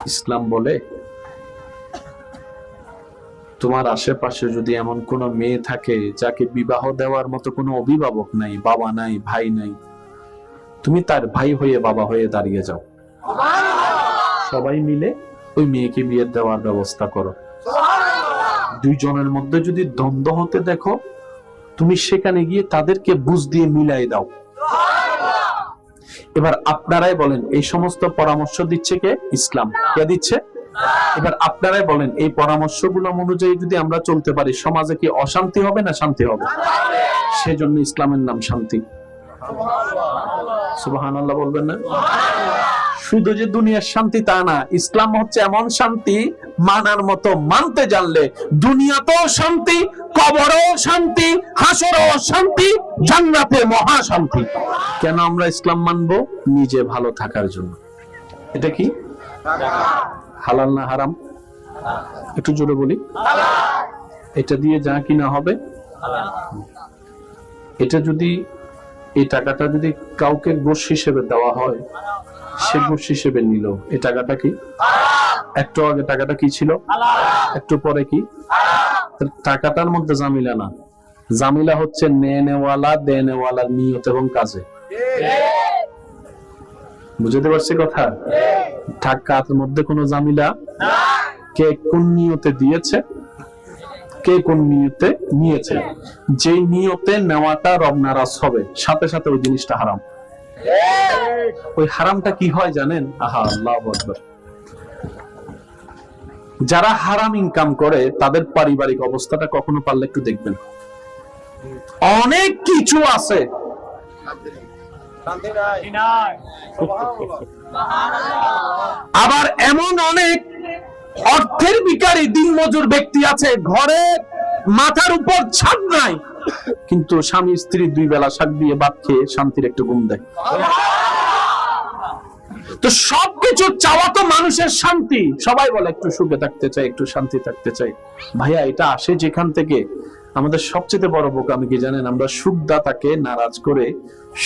ইসলাম বলে তোমার আশেপাশে যদি এমন কোন মেয়ে থাকে যাকে বিবাহ দেওয়ার মতো কোনো অভিভাবক নাই, বাবা নাই, ভাই নাই, তুমি তার ভাই হয়ে বাবা হয়ে দাঁড়িয়ে যাও, সবাই মিলে ওই মেয়েকে বিয়ে দেওয়ার ব্যবস্থা করো। দুইজনের মধ্যে যদি দ্বন্দ্ব হতে দেখো, তুমি সেখানে গিয়ে তাদেরকে বুঝ দিয়ে মিলাই দাও। এবার আপনারাই বলেন, এই সমস্ত পরামর্শ দিচ্ছে কে? ইসলাম। কে দিচ্ছে? এবার আপনারাই বলেন, এই পরামর্শগুলো অনুযায়ী যদি আমরা চলতে পারি, সমাজে কি অশান্তি হবে না শান্তি হবে? সেজন্য ইসলামের নাম শান্তি। সুবহানাল্লাহ বলবেন না? শুধু যে দুনিয়ার শান্তি তা না, ইসলাম হচ্ছে এমন শান্তি, মানার মতো মানতে জানলে দুনিয়াতেও শান্তি, কবরেও শান্তি, হাসরেও শান্তি, জান্নাতে মহা শান্তি। কেন আমরা ইসলাম মানবো? নিজে ভালো থাকার জন্য। এটা কি হালাল না হারাম? একটু জোরে বলি। এটা দিয়ে যা কিনা হবে, এটা যদি এই টাকাটা যদি কাউকে ঘুষ হিসেবে দেওয়া হয়, সে ঘুষ হিসেবে নিল, এই টাকাটা কি? একটু আগে টাকাটা কি ছিল, একটু পরে কি? টাকাটার মধ্যে জামিলা না, জামিলা হচ্ছে নেওয়ালা দেনেওয়ালার নিয়ত এবং কাজে। বুঝতে পারছি কথা? টাকার মধ্যে কোনো জামিলা, কে কোন নিয়তে দিয়েছে, কে কোন নিয়তে নিয়েছে, যে নিয়তে নেওয়াটা রব নারাজ হবে, সাথে সাথে ওই জিনিসটা হারাম। ওই হারামটা কি হয় জানেন? আহা, আল্লাহু আকবার। যারা হারাম ইনকাম করে তাদের পারিবারিক অবস্থাটা কখনো পারলে একটু দেখবেন। অনেক কিছু আছে, আবার এমন অনেক অর্থের ভিখারি দিনমজুর ব্যক্তি আছে, ঘরে মাথার উপর ছাদ নাই, কিন্তু স্বামী স্ত্রী দুই বেলা শাক দিয়ে ভাত খেয়ে শান্তির একটু ঘুম দেয়। তো সবকিছু চাওয়া তো মানুষের শান্তি, সবাই বলে একটু সুখে থাকতে চাই, একটু শান্তি থাকতে চাই। ভাইয়া, এটা আসে যেখান থেকে। আমাদের সবচেয়ে বড় বোকামি কি জানেন? আমরা সুখদাতাকে নারাজ করে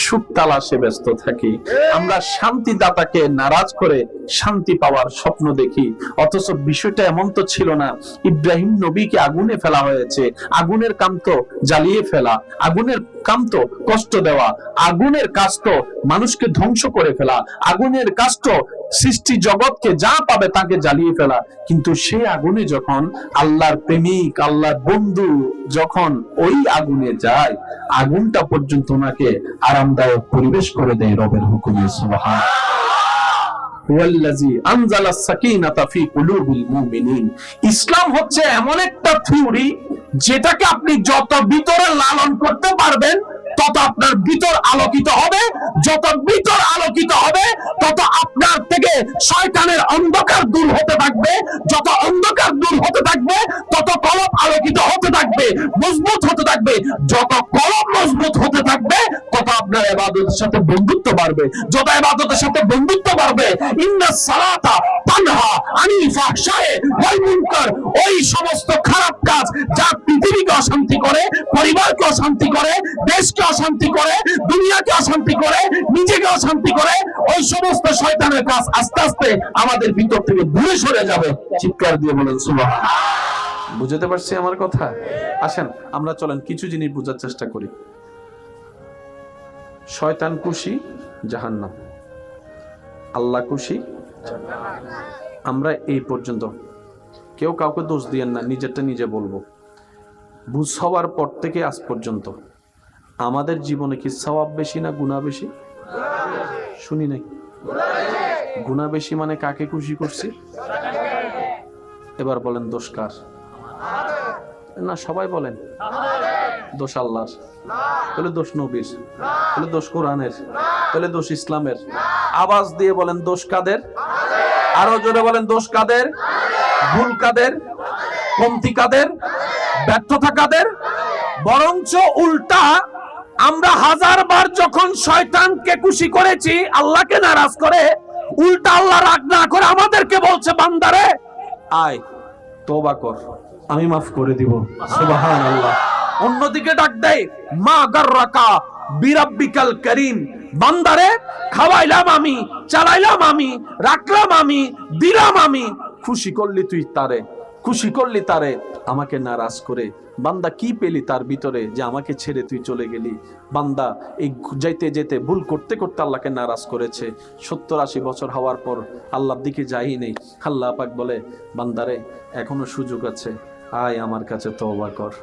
সুখ তালাশে ব্যস্ত থাকি, আমরা শান্তিদাতাকে নারাজ করে শান্তি পাওয়ার স্বপ্ন দেখি। অথচ বিষয়টা এমন তো ছিল না। ইব্রাহিম নবীকে আগুনে ফেলা হয়েছে, আগুনের কাম তো জ্বালিয়ে ফেলা, আগুনের কাম তো কষ্ট দেওয়া, আগুনের কাজ তো মানুষকে ধ্বংস করে ফেলা, আগুনের কাজ তো সৃষ্টি জগৎকে যা পাবে তাকে জ্বালিয়ে ফেলা। কিন্তু সে আগুনে যখন আল্লাহর প্রেমিক, আল্লাহর বন্ধু যখন ওই আগুনে যায়, আগুনটা পর্যন্ত ওনাকে আরামদায়ক পরিবেশ করে দেয় রবের হুকুমে। সুবহানাল্লাহ। ওয়াল্লাযী আনজালাস সাকিনাতা ফি কুলুবিল মুমিনিন। ইসলাম হচ্ছে এমন একটা থিওরি, যেটাকে আপনি যত ভিতরে লালন করতে পারবেন তত আপনার ভিতর আলোকিত হবে, যত ভিতর আলোকিত হবে তত আপনার থেকে শয়তানের অন্ধকার দূর হতে থাকবে, যত অন্ধকার দূর হতে থাকবে তত কলব আলোকিত হতে থাকবে, মজবুত হতে থাকবে। যত কলব মজবুত হতে থাকবে তত আপনার ইবাদতের সাথে বন্ধুত্ব বাড়বে, যত ইবাদতের সাথে বন্ধুত্ব বাড়বে, ইন্নাস সালাতা তানহা আনিল ফাহশায়ে ওয়াল মুনকার, ওই সমস্ত খারাপ কাজ যা পৃথিবীকে অশান্তি করে, পরিবারকে অশান্তি করে, দেশকে অশান্তি করে, দুনিয়াকে অশান্তি করে, নিজেকে অশান্তি করে, ওই সমস্ত শয়তানের কাজ আস্তে আস্তে আমাদের ভিতর থেকে দূরে সরে যাবে। চিৎকার দিয়ে বলেন সুবহানাল্লাহ। বুঝতে পারছি আমার কথা? আসেন আমরা চলেন কিছু জিনিস বোঝার চেষ্টা করি। শয়তান খুশি জাহান্নাম, আল্লাহ খুশি। আমরা এই পর্যন্ত কেউ কাউকে দোষ দিয়েন না, নিজেরটা নিজে বলবো। বুঝ হওয়ার পর থেকে আজ পর্যন্ত আমাদের জীবনে কি সওয়াব বেশি না গুনাহ বেশি? শুনি নাই। গুনাহ বেশি মানে কাকে খুশি করছি? এবার বলেন দোষ কার? না, সবাই বলেন দোষ আল্লাহর। তাহলে দোষ নবীর, তাহলে দোষ কোরআনের, তাহলে দোষ ইসলামের। আওয়াজ দিয়ে বলেন দোষ কাদের? আরো জোরে বলেন দোষ কাদের? ভুল কাদের? কমতি কাদের? ব্যর্থতা কাদের? বরঞ্চ উল্টা, আমরা হাজারবার যখন শয়তানকে খুশি করেছি, আল্লাহকে নারাজ করে, উল্টা আল্লাহ রাগ না করে আমাদেরকে বলছে, বান্দারে আয় তওবা কর, আমি মাফ করে দিব। সুবহানাল্লাহ। অন্যদিকে ডাক দেয়, মা গাররাকা বিরাব্বিকাল কারীম, বান্দারে খাওয়াইলাম আমি, চালাইলাম আমি, রাখলাম আমি, দিলাম আমি, খুশি করলি তুই তারে, খুশি করলি তারে আমাকে নারাজ করে। বান্দা কি পেলি তার ভিতরে যে আমাকে ছেড়ে তুই চলে গেলি? বান্দা এই যাইতে যেতে ভুল করতে করতে আল্লাহকে নারাজ করেছে। 70-80 বছর হওয়ার পর আল্লাহর দিকে যাই নেই। আল্লাহ পাক বলে, বান্দারে এখনো সুযোগ আছে, আয় আমার কাছে তওবা কর,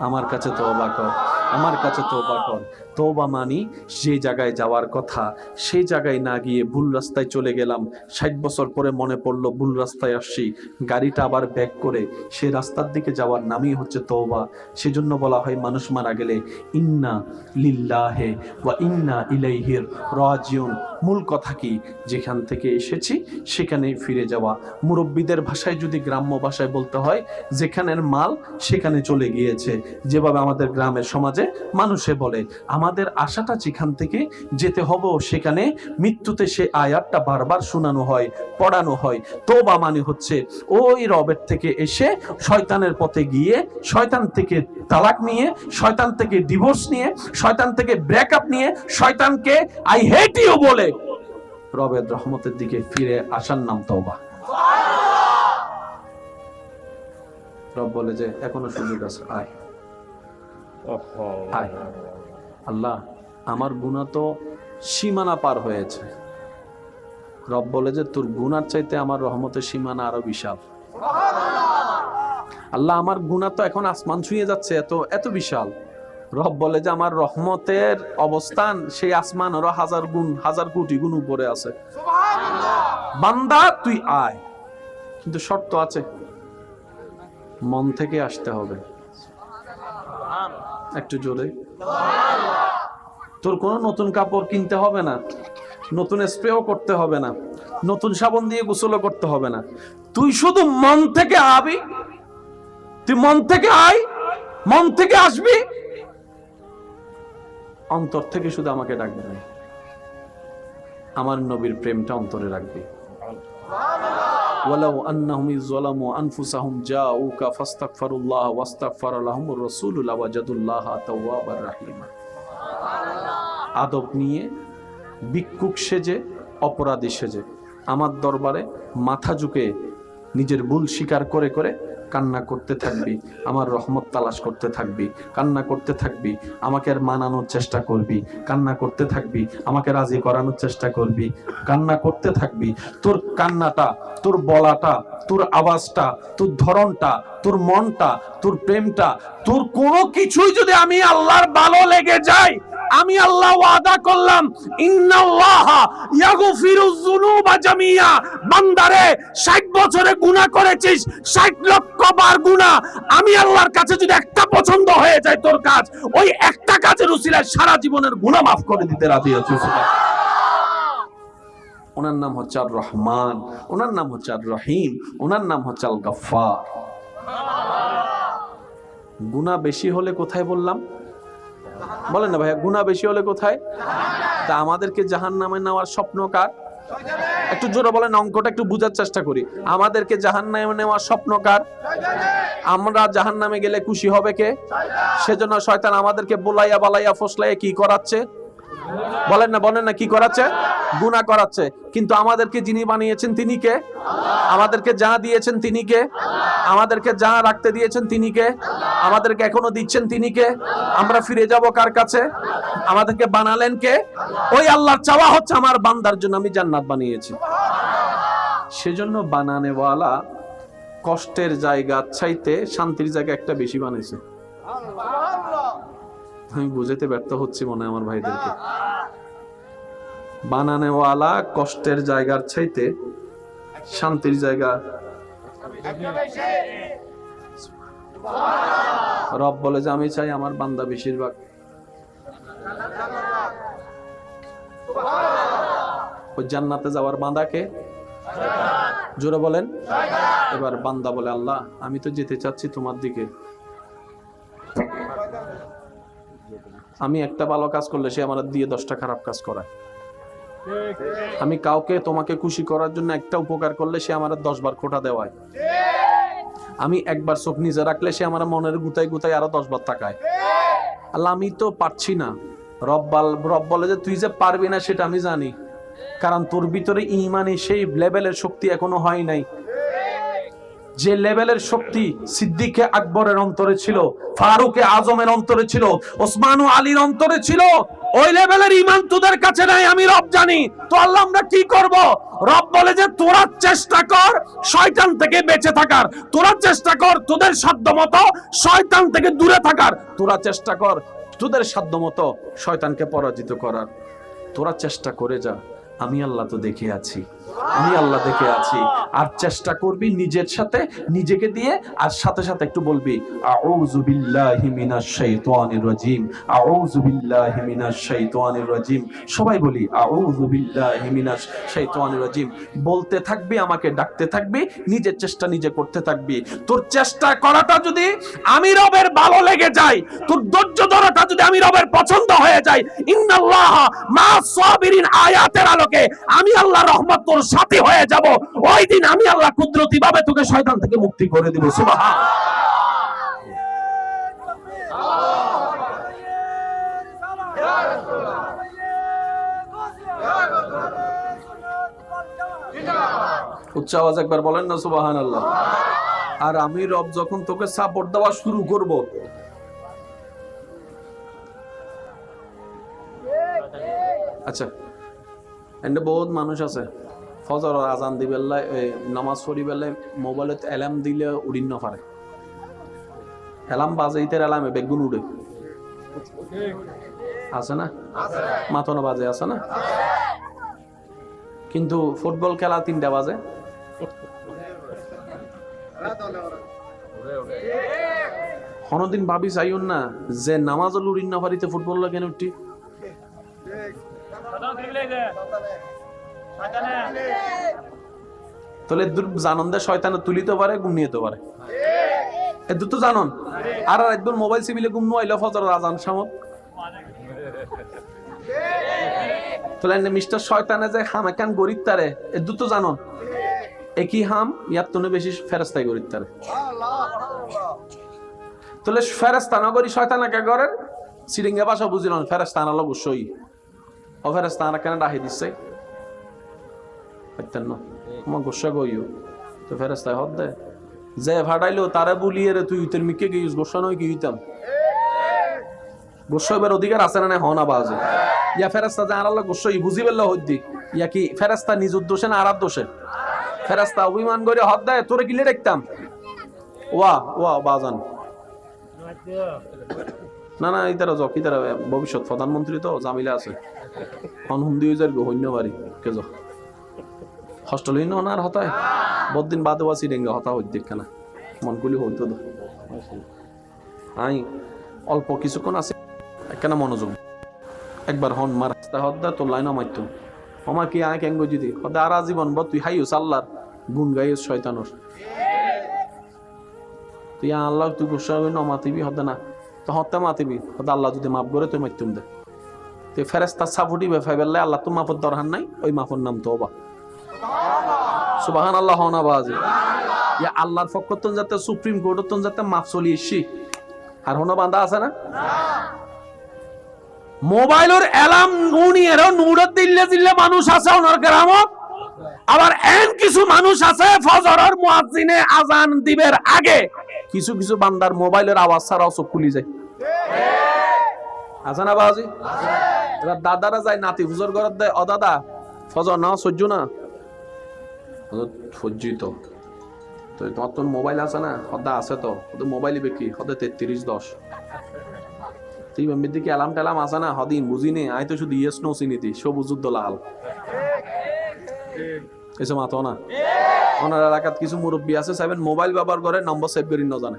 আমার কাছে তওবা কর, আমার কাছে তওবা কর। তওবা মানি যে জায়গায় যাওয়ার কথা সেই জায়গায় না গিয়ে ভুল রাস্তায় চলে গেলাম, 60 বছর পরে মনে পড়লো ভুল রাস্তায় আসছি, গাড়িটা আবার ব্যাক করে সেই রাস্তার দিকে যাওয়ার নামই হচ্ছে তওবা। সেজন্য বলা হয় মানুষ মারা গেলে ইন্না লিল্লাহি ওয়া ইন্না ইলাইহি রাজিউন। মূল কথা কি? যেখান থেকে এসেছি সেখানেই ফিরে যাওয়া। মুরব্বীদের ভাষায় যদি গ্রাম্য ভাষায় বলতে হয়, যেখানের মাল সেখানে চলে গিয়েছে। যেভাবে আমাদের গ্রামের সমাজে মানুষে বলে আমাদের আশাটা যেখান থেকে যেতে হবে সেখানে, মৃত্যুতে সে আয়াতটা বারবার শোনানো হয়, পড়ানো হয়। তওবা মানে হচ্ছে ওই রবের থেকে এসে শয়তানের পথে গিয়ে, শয়তান থেকে তালাক নিয়ে, শয়তান থেকে ডিভোর্স নিয়ে, শয়তান থেকে ব্রেকআপ নিয়ে, শয়তানকে আই হেট ইউ বলে রবের রহমতের দিকে ফিরে আসার নাম তওবা। রব বলে যে এখনো সুযোগ আছে, আয় আয়। আল্লাহ আমার গুনাহ তো সীমানা পার হয়েছে। রব বলে যে তোর গুনার চাইতে আমার রহমতের সীমানা আরো বিশাল। আল্লাহ আমার গুনাহ তো এখন আসমান ছুঁয়ে যাচ্ছে, এত এত বিশাল। রব বলে যে আমার রহমতের অবস্থান সেই আসমান আরো 1000 গুণ, 1000 কোটি গুণ উপরে আছে। বান্দা তুই আয়, কিন্তু শর্ত আছে, মন থেকে আসতে হবে। একটু জোরে। তোর কোনো নতুন কাপড় কিনতে হবে না, নতুন স্প্রেও করতে হবে না, নতুন সাবান দিয়ে গোসলও করতে হবে না। তুই শুধু মন থেকে আবি, তুই মন থেকে আয়, মন থেকে আসবি, অন্তর থেকে শুধু আমাকে ডাকবে না, আমার নবীর প্রেমটা অন্তরে রাখবি। ওয়ালাউ আন্নাহুম যালামু আনফুসাহুম জাউকা ফাস্তাগফিরুল্লাহ ওয়াস্তাগফারা লাহুমুর রাসূলু লাওয়াজাদুল্লাহা তাওয়াবার রাহিমা। আদব নিয়ে, ভিক্ষুক সেজে, অপরাধী সেজে আমার দরবারে মাথা ঝুঁকে নিজের ভুল স্বীকার করে করে কান্না করতে থাকবি, আমার রহমত তালাশ করতে থাকবি, কান্না করতে থাকবি, আমাকে মানানোর চেষ্টা করবি, কান্না করতে থাকবি, আমাকে রাজি করানোর চেষ্টা করবি, কান্না করতে থাকবি। তোর কান্নাটা, তোর বলাটা, তোর আওয়াজটা, তোর ধরনটা, তোর মনটা, তোর প্রেমটা, তোর কোনো কিছুই যদি আমি আল্লাহর ভালো লেগে যায়, আমি আল্লাহ ওয়াদা করলাম ইন্নাল্লাহা ইয়াগফিরুয যুনুবা জামিয়া। বান্দারে 60 বছরে গুনাহ করেছিস, 60 লক্ষ বার গুনাহ, আমি আল্লাহর কাছে যদি একটা পছন্দ হয়ে যায় তোর কাজ, ওই একটা কাজের উসিলায় সারা জীবনের গুনাহ মাফ করে দিতে রাজি আছি। ওনার নাম হচ্ছে আর রহমান, ওনার নাম হচ্ছে আর রহিম, ওনার নাম হচ্ছে আল গফফার। গুনাহ বেশি হলে কোথায় বললাম? বলেন না ভাইয়া, গুনাহ বেশি হলে কোথায়? তা আমাদেরকে জাহান্নামে নেওয়ার স্বপ্ন কার? একটু জোরে বলেন, অঙ্কটা একটু বুঝার চেষ্টা করি। আমাদেরকে জাহান্নামে নেওয়ার স্বপ্ন কার? আমরা জাহান্নামে গেলে খুশি হবে কে? সেজন্য শয়তান আমাদেরকে বোলাইয়া বালাইয়া ফসলাইয়া কি করাচ্ছে? বলেন না, বলেন না, কি করাচ্ছে? গুনাহ করাচ্ছে। কিন্তু আমাদেরকে যিনি বানিয়েছেন তিনি কে? আমাদেরকে যা দিয়েছেন তিনি কে? আমাদেরকে যা রাখতে দিয়েছেন তিনি কে? আমাদেরকে এখনো দিচ্ছেন তিনি কে? আমরা ফিরে যাব কার কাছে? আমাদেরকে বানালেন কে? ওই আল্লাহর চাওয়া হচ্ছে আমার বান্দার জন্য আমি জান্নাত বানিয়েছি। সেজন্য বানানেওয়ালা কষ্টের জায়গা চাইতে শান্তির জায়গা একটা বেশি বানাইছে। আমি বুঝাতে ব্যর্থ হচ্ছি মনে হয় আমার ভাইদেরকে। বানানেওয়ালা কষ্টের জায়গার চাইতে শান্তির জায়গা। রব বলে যে আমি চাই আমার বান্দা বেশিরভাগ ওই জান্নাতে যাওয়ার বান্দাকে জোরে বলেন। এবার বান্দা বলে আল্লাহ আমি তো যেতে চাচ্ছি তোমার দিকে, আমি একটা ভালো কাজ করলে সে আমার দিয়ে 10টা খারাপ কাজ করায়। আমি কাউকে তোমাকে খুশি করার জন্য একটা উপকার করলে সে আমার 10 বার খোঁটা দেওয়ায়। আমি একবার চোখ নিজে রাখলে সে আমার মনের গুতায় গুতায় আরো 10 বার তাকায়। আল্লাহ আমি তো পারছি না, রব বলে যে তুই যে পারবি না সেটা আমি জানি, কারণ তোর ভিতরে ঈমানের সেই লেভেলের শক্তি এখনো হয় নাই। যে লেভেলের শক্তি সিদ্দিক আকবরের অন্তরে ছিল, ফারুক আজমের অন্তরে ছিল, ওসমান আলীর অন্তরে ছিল, ওই লেভেলের ঈমান তোদের কাছে নাই, আমি রব জানি। তো আল্লাহ আমরা কি করব? রব বলে যে তোরা চেষ্টা কর শয়তান থেকে বেঁচে থাকার, তোরা চেষ্টা কর তোদের সাধ্যমতো শয়তান থেকে দূরে থাকার, তোরা চেষ্টা কর তোদের সাধ্যমতো শয়তানকে পরাজিত করার, তোরা চেষ্টা করে যা, আমি আল্লাহ তো দেখে আছি, আমি আল্লাহ দেখে আছি। আর চেষ্টা করবি নিজের সাথে, নিজেকে দিয়ে, আর সাথে সাথে একটু বলবি আউযু বিল্লাহি মিনাশ শাইতানির রাজিম, আউযু বিল্লাহি মিনাশ শাইতানির রাজিম। সবাই বলি আউযু বিল্লাহি মিনাশ শাইতানির রাজিম। বলতে থাকবি, আমাকে ডাকতে থাকবি, নিজের চেষ্টা নিজে করতে থাকবি। তোর চেষ্টা করাটা যদি আমি রবের ভালো লেগে যায়, তোর ধৈর্য ধরাটা যদি আমি রবের পছন্দ হয়ে যায়, ইন্নাল্লাহ মা'আস সাবিরিন আয়াতের আলোকে আমি আল্লাহ রহমত তোর সাথী হয়ে যাব। ওই দিন আমি আল্লাহ কুদরতি ভাবে তোকে শয়তান থেকে মুক্তি করে দিব। সুবহান। উচ্চ আওয়াজ একবার বলেন না সুবহানাল্লাহ। আর আমি রব যখন তোকে সাপোর্ট দেওয়া শুরু করব, আচ্ছা এন্ড বহুত মানুষ আছে ফজর আজান দিবে নামাজ পড়ি বেলায় মোবাইলত অ্যালার্ম দিলে উড়িন না পারে, অ্যালার্ম বাজে ইতের অ্যালার্মে বেগুন উড়ে, আছে না? মাথনা বাজে, আছে না? কিন্তু ফুটবল খেলা 3টা বাজে, কোনদিন ভাবি চাইন না যে নামাজ উড়িন না পারিতে ফুটবল কেন উঠি? তাহলে জানন্দে শয়তানে তুলিতে পারে, ঘুম নিতে পারে, এ দুটো জানন। আর একবার মোবাইল সিবিলে ঘুম নাইলো ফজর আজান সামত, তাহলে মিস্টার শয়তানে যে হাম একান গরিব তারে, এ দুটো জানন। একই হাম ইয়ার তুনে বেশি ফেরেস্তাই গরিব তারে। তাহলে ফেরেস্তা না করি শয়তানাকে করেন সিরিঙ্গা ভাষা বুঝিলাম, ফেরেস্তা আনালো গুসই ও ফেরেস্তা আনা কেন ডাহি দিচ্ছে আমার গোসা গইও তো ফেরেস্তায় হদ দে যে ভাড়াইলো তারা বলিয়ে রে তুই তোর মিকে গিয়ে গোসা নয় কি হইতাম গোসা এবার অধিকার আছে না হনা বাজে ইয়া ফেরেস্তা যে আনালো গোসই বুঝি পেলো হদ্দি ইয়া কি ফেরেস্তা নিজ উদ্দোষে না আরার দোষে? ফেরেস্তা অভিমান করে হদ দেয় তোরে কিলে দেখতাম ওয়া ওয়া বাজান না না ইতারা জক ইতারা ভবিষ্যৎ প্রধানমন্ত্রী তো জামিলা আছে হুন্দি হয়ে যার হইন্য বাড়ি কে যা হস্টেল হইন্য না আর হতায় বদিন বাদে বাসি ডেঙ্গা হতা হইত দেখে না মনগুলি হইতো তো আই অল্প কিছুক্ষণ আছে কেন মনোযোগ একবার হন মার রাস্তা হদ্দা তোর লাইন মারতো আমার কি আয় কেন যদি হদা আর জীবন ব তুই হাইস আল্লাহর গুণ গাইস শয়তানোর তুই আল্লাহ তুই গোসা হই নমাতিবি হদা না তো হত্যা মাতিবি হদা আল্লাহ যদি মাফ করে তুই মারতুম দে তুই ফেরেস্তা সাফুটি বেফাই বেললে আল্লাহ তো মাফর দরকার নাই ওই মাফর নাম তো ওবা সুবহানাল্লাহ হনা বাজি ইয়া আল্লাহর পক্ষতন যাতে সুপ্রিম কোর্টতন যাতে মাফ চলি এসি আর হনা বান্দা আছে না মোবাইলের অ্যালার্ম নুনিয়ের নুরত দিল্লে দিল্লে মানুষ আছে ওনার গ্রামত আবার এন কিছু মানুষ আছে ফজরের মুয়াজ্জিনে আজান দিবের আগে কিছু কিছু বান্দার মোবাইলের আওয়াজ ছাড়াও চোখ খুলি যায় আছে না বাজি এবার দাদারা যায় নাতি হুজুর ঘরত দেয় ও দাদা ফজর না সহ্য না সহ্যই তো তোমার তো মোবাইল আছে না হদা আছে তো মোবাইল বিক্রি হদে 3310 তুই এমনি দিকে অ্যালার্ম ট্যালার্ম আছে না হদিন বুঝিনি আই তো শুধু ইয়েস নো চিনিতি সবুজ লাল এসব মাতো না ওনার এলাকাত কিছু মুরব্বী আছে সাইবেন মোবাইল ব্যবহার করে নম্বর সেভ করি না জানে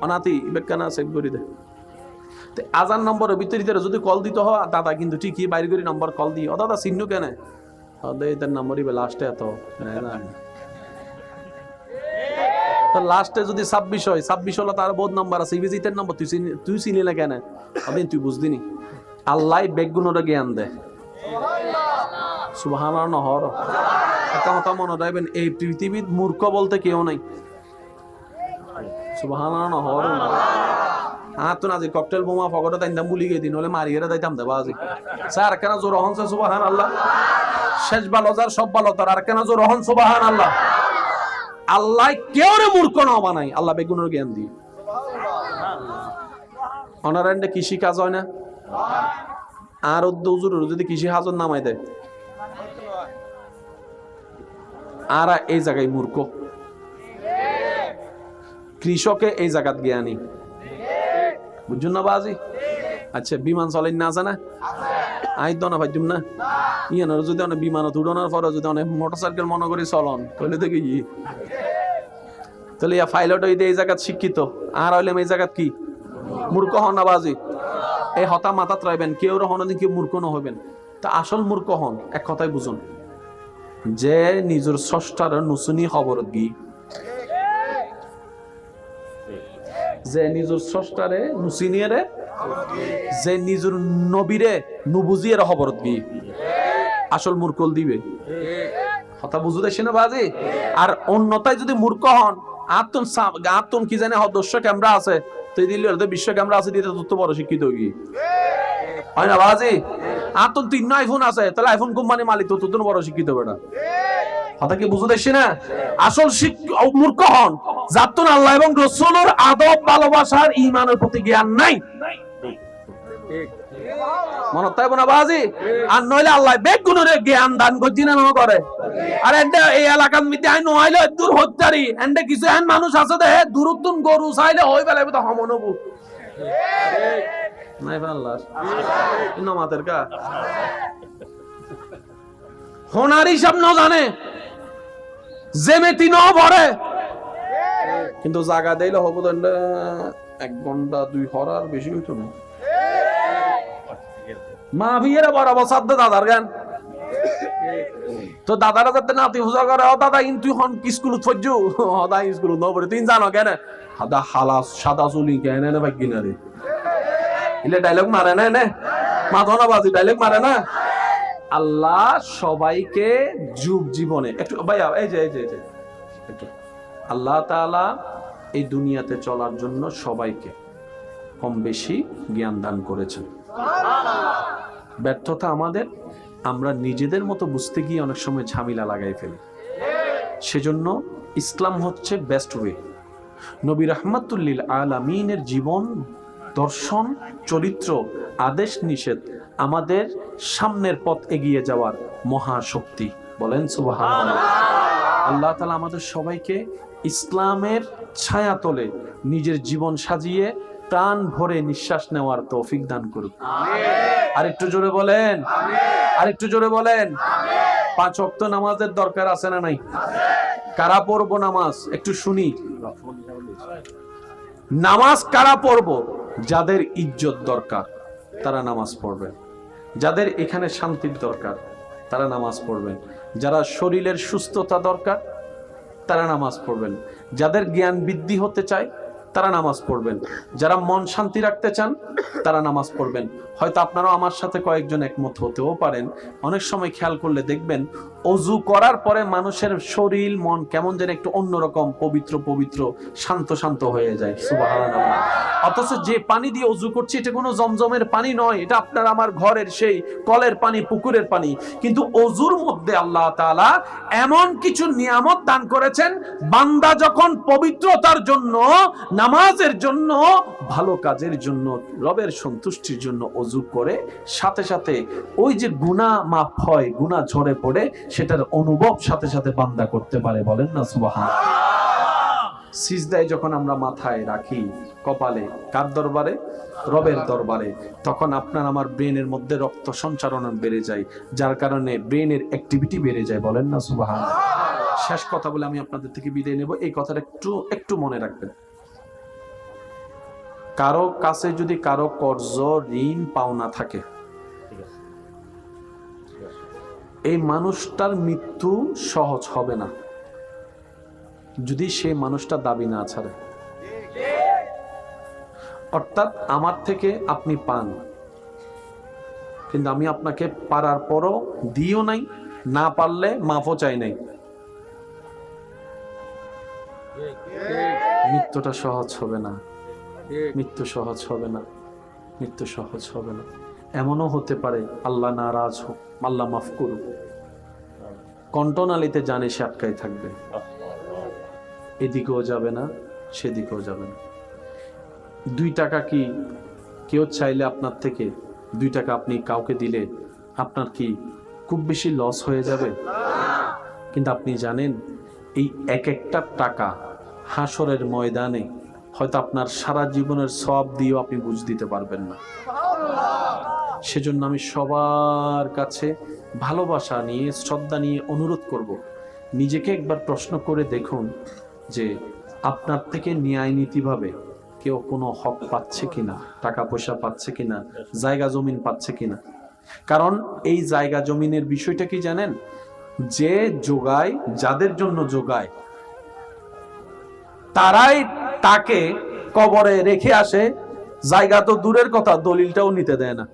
অনাতি বেকানা সেভ করি দে আজান নম্বরের ভিতরে যদি কল দিতে হয় দাদা কিন্তু ঠিকই বাইরে করে নম্বর কল দিই ও দাদা চিহ্ন কেন এদের নম্বরই লাস্টে এত লাস্টে যদি 26 হয় 26 হলো তার বহুত নাম্বার আছে ইবিজিতের নম্বর তুই চিনি না কেন আদিন তুই বুঝদিনি আল্লাহ বেগুনের জ্ঞান দে সুবহানাল্লাহ নহর একটা কথা মনে রাখবেন এই পৃথিবীর মূর্খ বলতে কেউ নাই সুবহানাল্লাহ নহর তো নাজি ককটেল বোমা ফগটা তাইন্দাম বুলি গিয়ে দিন হলে মারিয়ে দাইতাম দেবা আজি স্যার কেন জোর হন সুবহান আল্লাহ শেষ ভালো যার সব ভালো তার আর কেন জোর হন সুবহান আল্লাহ আল্লাহ কেউ রে মূর্খ না বানাই আল্লাহ বেগুনের জ্ঞান দি অনারান্ডে কৃষি কাজ হয় না আর উদ্দুজুর যদি কৃষি হাজর নামাই দেয় আর এই জায়গায় মূর্খ কৃষকে এই জায়গাত জ্ঞানী বুঝুন না বাজি আচ্ছা বিমান চলেন না জানা আই দনা ভাইজুম না ইয়ানোর যদি অনেক বিমানত উড়ানোর পরে যদি অনেক মোটরসাইকেল মনে করি চলন তাহলে দেখি তাহলে ইয়া পাইলট হইতে এই জায়গাত শিক্ষিত আর হইলাম এই জায়গাত কি মূর্খ হন না বাজি এই হতা মাথাত রাখবেন কেউ হনদিন কেউ মূর্খ না হইবেন তা আসল মূর্খ হন এক কথাই বুঝুন যে নিজের স্রষ্টার নুসুনি খবর গি যে নিজের স্রষ্টারে নুসিনিয়ারে যে নিজের নবীরে নুবুজিয়ের খবর দি আসল মূর্খল দিবে কথা বুঝু দেখছি না বাজি আর অন্যতায় যদি মূর্খ হন আত্ম কি জানে দর্শক ক্যামেরা আছে তুই দিল্লি বিশ্ব ক্যামেরা আছে দিতে তত বড় শিক্ষিত হই হয় না বাজি আত্ম 3 আইফোন আছে তাহলে আইফোন কোম্পানি মালিক তো তত বড় শিক্ষিত বেটা কথা কি বুঝু দেখছি না আসল মূর্খ হন যার আল্লাহ এবং রাসূলের আদব ভালোবাসার ঈমানের প্রতি জ্ঞান নাই মনে তাই না বাজি আর নইলে আল্লাহ বেগুনের জ্ঞান দান করছি না করে আর এন্ডে এই এলাকার মধ্যে আই নইলে দূর হত্যারি এন্ডে কিছু এন মানুষ আছে দে দূরত্বন গরু চাইলে হই বেলাবে তো হমনবু নাই আল্লাহ নামাতের কা হোনার হিসাব ন জানে জেমেতি ন ভরে কিন্তু জায়গা দিলে হবো 1 ঘন্টা 2 হরার বেশি হইতো না মা বিয়েরা বরাবর সাদ্দা দাদার গান তো দাদারা যাতে নাতি পূজা করে ও দাদা কিন্তু হন স্কুল ফজ্জু হদা স্কুল ন পড়ে তুই জানো কেন হাদা হালাস সাদা চুলি কেন না ভাই কিনারে ইলে ডায়লগ মারে না নে মাথা বাজি ডায়লগ মারে না আল্লাহ সবাইকে যুগ জীবনে একটু ভাইয়া এই যে একটু আল্লাহ তাআলা এই দুনিয়াতে চলার জন্য সবাইকে কম বেশি জ্ঞান দান করেছেন ব্যর্থতা আমাদের আমরা নিজেদের মতো বুঝতে গিয়ে অনেক সময় ঝামেলা লাগাই ফেলি সেজন্য ইসলাম হচ্ছে বেস্ট ওয়ে নবী রাহমাতুল লিল আলামিনের জীবন দর্শন চরিত্র আদেশ নিষেধ আমাদের সামনের পথ এগিয়ে যাওয়ার মহাশক্তি বলেন সুবহানাল্লাহ আল্লাহ তাআলা আমাদের সবাইকে ইসলামের ছায়াতলে নিজের জীবন সাজিয়ে প্রাণ ভরে নিঃশ্বাস নেওয়ার তৌফিক দান করুক আর একটু জোরে বলেন আর একটু জোরে বলেন 5 ওয়াক্ত নামাজের দরকার আছে না নাই কারা পড়বো নামাজ একটু শুনি নামাজ কারা পড়বো যাদের ইজ্জত দরকার তারা নামাজ পড়বেন যাদের এখানে শান্তির দরকার তারা নামাজ পড়বেন যারা শরীরের সুস্থতা দরকার তারা নামাজ পড়বেন যাদের জ্ঞান বৃদ্ধি হতে চায় তারা নামাজ পড়বেন যারা মন শান্তি রাখতে চান তারা নামাজ পড়বেন হয়তো আপনারাও আমার সাথে কয়েকজন একমত হতেও পারেন অনেক সময় খেয়াল করলে দেখবেন ওযু করার পরে মানুষের শরীর মন কেমন যেন একটু অন্যরকম পবিত্র পবিত্র শান্ত শান্ত হয়ে যায় সুবহানাল্লাহ অথচ যে পানি দিয়ে ওযু করছি এটা কোনো জমজমের পানি নয় এটা আপনার আমার ঘরের সেই কলের পানি পুকুরের পানি কিন্তু ওযুর মধ্যে আল্লাহ তাআলা এমন কিছু নিয়ামত দান করেছেন বান্দা যখন পবিত্রতার জন্য নামাজের জন্য ভালো কাজের জন্য রবের সন্তুষ্টির জন্য ওযু করে সাথে সাথে ওই যে গুনাহ মাফ হয় গুনাহ ঝরে পড়ে সেটার অনুভব সাথে সাথে বান্দা করতে পারে বলেন না সুবহানাল্লাহ সিজদায় যখন আমরা মাথায় রাখি কপালে কার দরবারে রবের দরবারে তখন আপনার আমার ব্রেনের মধ্যে রক্ত সঞ্চারণ বেড়ে যায় যার কারণে ব্রেনের অ্যাক্টিভিটি বেড়ে যায় বলেন না সুবহানাল্লাহ শেষ কথা বলে আমি আপনাদের থেকে বিদায় নেব এই কথাটা একটু মনে রাখবেন কারো কাছে যদি কারো কর্জ ঋণ পাওনা থাকে এই মানুষটার মৃত্যু সহজ হবে না যদি সেই মানুষটা দাবি না ছাড়ে অর্থাৎ আমার থেকে আপনি পান কিন্তু আমি আপনাকে পারার পরও দিও নাই না পারলে মাফও চাই নাই মৃত্যুটা সহজ হবে না মৃত্যু সহজ হবে না, মৃত্যু সহজ হবে না। এমনও হতে পারে আল্লাহ নারাজ হোক, আল্লাহ মাফ করুক, কণ্ঠনালীতে জানে সে আটকাই থাকবে, এদিকেও যাবে না সেদিকেও যাবে না। 2 টাকা কি কেউ চাইলে আপনার থেকে 2 টাকা আপনি কাউকে দিলে আপনার কি খুব বেশি লস হয়ে যাবে? কিন্তু আপনি জানেন এই এক একটা টাকা হাসরের ময়দানে হয়তো আপনার সারা জীবনের সওয়াব দিয়েও আপনি বুঝ দিতে পারবেন না। সেজন্য আমি সবার কাছে ভালোবাসা নিয়ে, শ্রদ্ধা নিয়ে অনুরোধ করব, নিজেকে একবার প্রশ্ন করে দেখুন যে আপনার থেকে ন্যায় নীতিভাবে কেউ কোনো হক পাচ্ছে কিনা, টাকা পয়সা পাচ্ছে কিনা, জায়গা জমিন পাচ্ছে কিনা। কারণ এই জায়গা জমিনের বিষয়টা কি জানেন, যে যোগায়, যাদের জন্য যোগায়, তারাই তাকে কবরে রেখে আসে। জায়গা তো দূরের কথা, দলিলটাও নিতে দেয় না।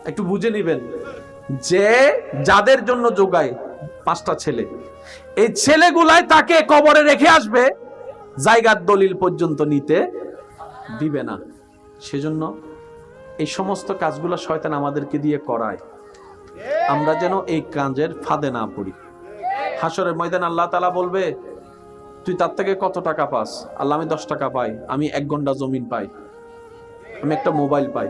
একটু বুঝে নিবেন, যে যাদের জন্য যোগায় 5টা ছেলে, এই ছেলেগুলাই তাকে কবরে রেখে আসবে, জায়গার দলিল পর্যন্ত নিতে দিবে না। সেজন্য এই সমস্ত কাজগুলো শয়তান আমাদেরকে দিয়ে করায়, আমরা যেন এই কাজের ফাঁদে না পড়ি। হাসরের ময়দান আল্লাহ তাআলা বলবে, তুই তার থেকে কত টাকা পাস? আল্লাহ, আমি 10 টাকা পাই, আমি 1 ঘন্টা জমিন পাই, আমি একটা মোবাইল পাই।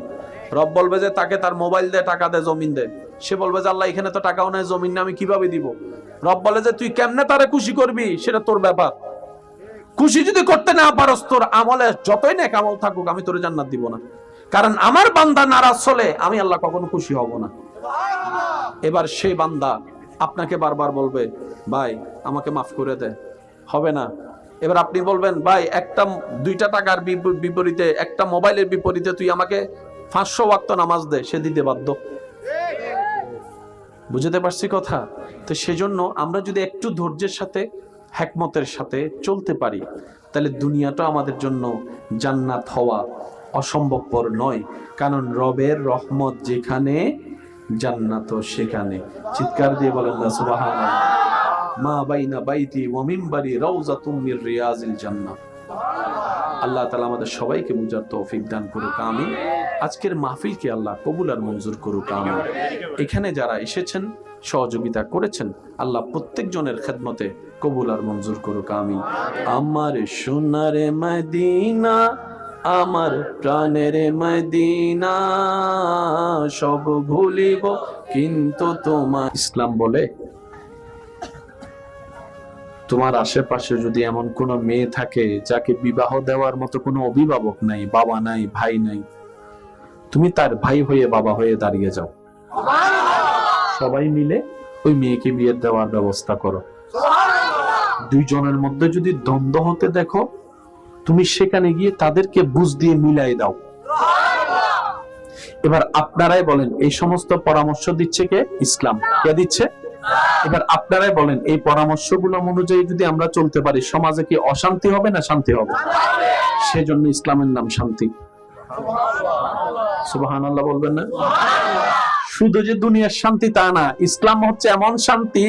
রব বলবে যে তাকে তার মোবাইল দে, টাকা দে, জমিন দে। সে বলবে যে আল্লাহ, এখানে তো টাকাও নাই, জমিন না, আমি কিভাবে দিব? রব বলে যে তুই কেমনে তারে খুশি করবি সেটা তোর ব্যাপার। খুশি যদি করতে না পারস, তোর আমলে যতই নেক আমল থাকুক, আমি তোরে জান্নাত দিব না। কারণ আমার বান্দা নারাজ হলে আমি আল্লাহ কখনো খুশি হব না। এবার সেই বান্দা আপনাকে বারবার বলবে, ভাই আমাকে মাফ করে দে, হবে না। এবার আপনি বলবেন, ভাই 2টা টাকার বিপরীতে, একটা মোবাইলের বিপরীতে তুই আমাকে 500 ওয়াক্ত নামাজ দে, সে দিতে বাধ্য। বুঝতে পারছি কথা? তো সেজন্য আমরা যদি একটু ধৈর্যের সাথে, হিকমতের সাথে চলতে পারি, তাহলে দুনিয়াটা আমাদের জন্য জান্নাত হওয়া অসম্ভবপর নয়। কারণ রবের রহমত যেখানে, জান্নাত সেখানে। চিৎকার দিয়ে বলেন না সুবহানাল্লাহ। মা বাইনা বাইতি ওয়া মিনবারি রাউযাতুম মির রিয়াজিল জান্নাহ। আল্লাহ তাআলা আমাদের সবাইকে বুঝার তৌফিক দান করুক, আমিন। আজকের মাহফিলকে আল্লাহ কবুল আর মঞ্জুর করুক, আমিন। এখানে যারা এসেছেন, সহযোগিতা করেছেন, আল্লাহ প্রত্যেকজনের খেদমতে কবুল আর মঞ্জুর করুক, আমিন। আমার সোনার মদিনা, আমার প্রাণের মদিনা, সব ভুলিব কিন্তু তোমার। ইসলাম বলে, তোমার আশেপাশে যদি এমন কোন মেয়ে থাকে যাকে বিবাহ দেওয়ার মতো কোনো অভিভাবক নাই, বাবা নাই, ভাই নাই, তুমি তার ভাই হয়ে, বাবা হয়ে দাঁড়িয়ে যাও। সবাই মিলে ওই মেয়েকে বিয়ে দেওয়ার ব্যবস্থা করো। 2 জনের মধ্যে যদি দ্বন্দ্ব হতে দেখো, তুমি সেখানে গিয়ে তাদেরকে বুঝ দিয়ে মিলাই দাও। এবার আপনারাই বলেন, এই সমস্ত পরামর্শ দিচ্ছে কে? ইসলাম। কে দিচ্ছে? এবার আপনারাই বলেন, এই পরামর্শগুলো অনুযায়ী যদি আমরা চলতে পারি, সমাজে কি অশান্তি হবে না শান্তি হবে? সেজন্য ইসলামের নাম শান্তি। সুবহানাল্লাহ বলবেন না? শুধু যে দুনিয়ার শান্তি তা না, ইসলাম হচ্ছে এমন শান্তি,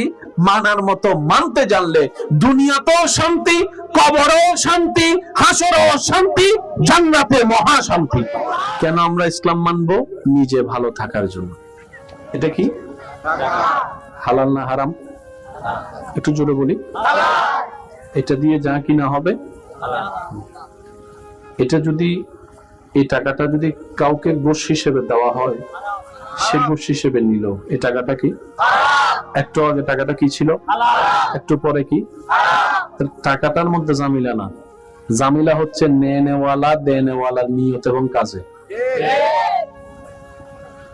মানার মতো মানতে জানলে দুনিয়াতেও শান্তি, কবরও শান্তি, হাসরেও শান্তি, জান্নাতে মহা শান্তি। কেন আমরা ইসলাম মানবো? নিজে ভালো থাকার জন্য। এটা কি হালাল না হারাম? একটু জোরে বলি। এটা দিয়ে যা কিনা হবে, এটা যদি, এই টাকাটা যদি কাউকে ঘুষ হিসেবে দেওয়া হয়, সে ঘুষ হিসেবে নিল, এই টাকাটা কি? একটু আগে টাকাটা কি ছিল, একটু পরে কি? টাকাটার মধ্যে জামিলা না, জামিলা হচ্ছে নেওয়ালা দেনেওয়ালার নিয়ত এবং কাজে।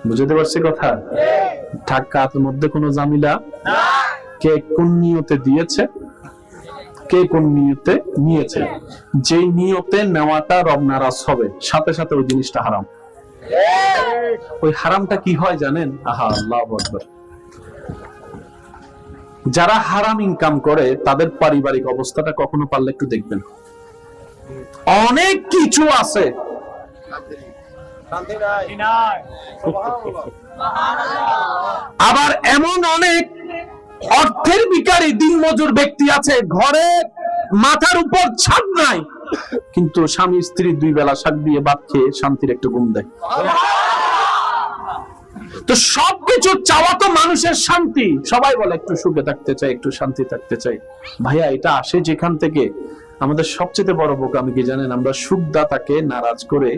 বুঝতে পারছি কথা? টাকার মধ্যে কোনো জামিলা, কে কোন নিয়তে দিয়েছে, কে কোন নিয়তে নিয়েছে। যেই নিয়তে নেওয়াটা রব নারাজ হবে, সাথে সাথে ওই জিনিসটা হারাম। ওই হারামটা কি হয় জানেন? আহা, আল্লাহু আকবার। যারা হারাম ইনকাম করে তাদের পারিবারিক অবস্থাটা কখনো পারলে একটু দেখবেন। অনেক কিছু আছে, আবার এমন অনেক অর্থের ভিখারি দিনমজুর ব্যক্তি আছে, ঘরে মাথার উপর ছাদ নাই, কিন্তু স্বামী স্ত্রী 2 বেলা শাক দিয়ে ভাত খেয়ে শান্তির একটু ঘুম দেয়। তো সবকিছু চাওয়া তো মানুষের শান্তি, সবাই বলে একটু সুখে থাকতে চাই, একটু শান্তি থাকতে চাই। ভাইয়া এটা আসে যেখান থেকে আমাদের সবচেয়ে বড় বোকামি কি জানেন? আমরা সুখদাতাকে নারাজ করে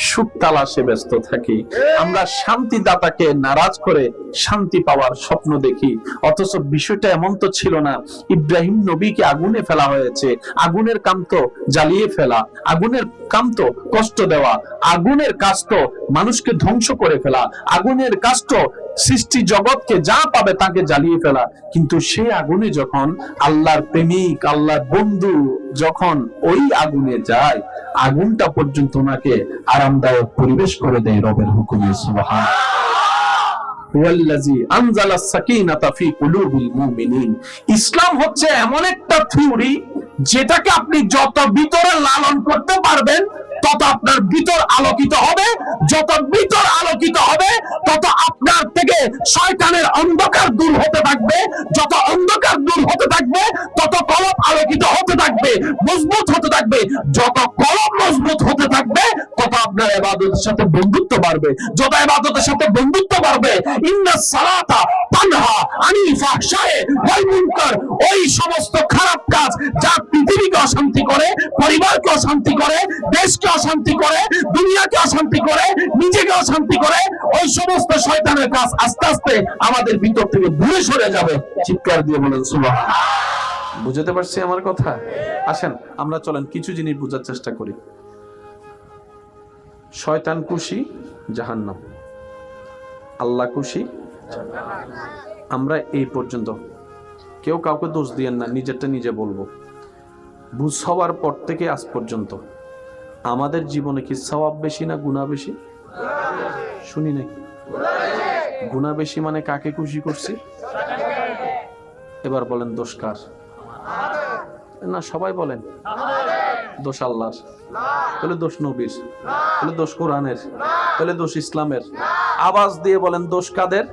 সুখ তালাশে ব্যস্ত থাকি, আমরা শান্তিদাতাকে নারাজ করে শান্তি পাওয়ার স্বপ্ন দেখি। অথচ বিষয়টা এমন তো ছিল না। ইব্রাহিম নবীকে আগুনে ফেলা হয়েছে, আগুনের কাম তো জ্বালিয়ে ফেলা, আগুনের কাম তো কষ্ট দেওয়া, আগুনের কাজ তো মানুষকে ধ্বংস করে ফেলা, আগুনের কাজ তো সৃষ্টি জগৎকে যা পাবে তাকে জ্বালিয়ে ফেলা। কিন্তু সেই আগুনে যখন আল্লাহর প্রেমিক, আল্লাহর বন্ধু যখন ওই আগুনে যায়, আগুনটা পর্যন্ত ওনাকে আরামদায়ক পরিবেশ করে দেয় রবের হুকুমে। সুবহানাল্লাহ। ইসলাম হচ্ছে এমন একটা থিওরি যেটাকে আপনি যত ভিতরে লালন করতে পারবেন তত আপনার ভিতর আলোকিত হবে, যত ভিতর আলোকিত হবে তত আপনার থেকে শয়তানের অন্ধকার দূর হতে থাকবে, যত অন্ধকার দূর হতে থাকবে তত কলব আলোকিত হতে থাকবে, মজবুত হতে থাকবে। যত কলব মজবুত হতে থাকবে তত আপনার ইবাদতের সাথে বন্ধুত্ব বাড়বে, যত ইবাদতের সাথে বন্ধুত্ব বাড়বে। ইন্নাস সালাতা তানহা আনিল ফাহশায়ে ওয়াল মুনকার, ওই সমস্ত খারাপ কাজ যা পৃথিবীকে অশান্তি করে, পরিবারকে অশান্তি করে, দেশকে অশান্তি করে, দুনিয়াকে অশান্তি করে, নিজেকে অশান্তি করে, ওই সমস্ত শয়তানের কাজ আস্তে আস্তে আমাদের ভিতর থেকে দূরে সরে যাবে। চিৎকার দিয়ে বলেন সুবহানাল্লাহ। বুঝতে পারছি আমার কথা? আসেন আমরা চলেন কিছু জিনিস বোঝার চেষ্টা করি। শয়তান খুশি জাহান্নাম, আল্লাহ খুশি। আমরা এই পর্যন্ত কেউ কাউকে দোষ দিয়েন না, নিজেরটা নিজে বলবো। বুঝ হওয়ার পর থেকে আজ পর্যন্ত আমাদের জীবনে কি সওয়াব বেশি না গুনাহ বেশি? শুনি নাই। গুনাহ বেশি মানে কাকে খুশি করছি? এবার বলেন দোষ কার? না সবাই বলেন দোষ আল্লাহর। তাহলে দোষ নবীর, তাহলে দোষ কোরআনের, তাহলে দোষ ইসলামের। আওয়াজ দিয়ে বলেন দোষ কাদের?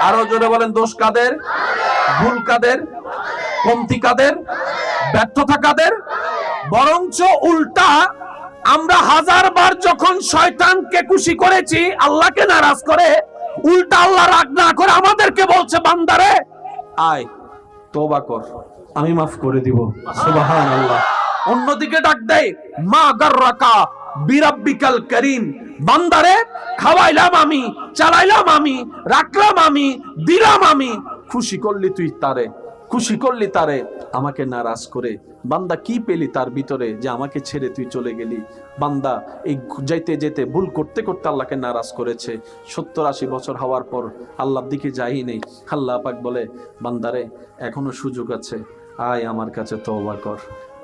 আরো জোরে বলেন দোষ কাদের? ভুল কাদের? কমতি কাদের? ব্যর্থতা কাদের? বরঞ্চ উল্টা আমরা 1000 বার যখন শয়তানকে খুশি করেছি, আল্লাহকে নারাজ করে, উল্টা আল্লাহ রাগ না করে আমাদেরকে বলছে বান্দারে আয় তওবা কর, আমি মাফ করে দিব। সুবহানাল্লাহ। অন্যদিকে ডাক দেয় মা গাররাকা বিরাব্বিকাল কারীম, বান্দারে খাওয়াইলাম আমি, চালাইলাম আমি, রাখলাম আমি, দিলাম আমি, খুশি করলি তুই তারে, খুশি করলি তারে, আমাকে নারাজ করে। বান্দা কি পেলি তার ভিতরে যে আমাকে ছেড়ে তুই চলে গেলি? বান্দা এই যাইতে যেতে ভুল করতে করতে আল্লাহকে নারাজ করেছে। 70-80 বছর হওয়ার পর আল্লাহর দিকে যাই নেই। আল্লাহ পাক বলে বান্দারে এখনো সুযোগ আছে, আয় আমার কাছে তওবা কর,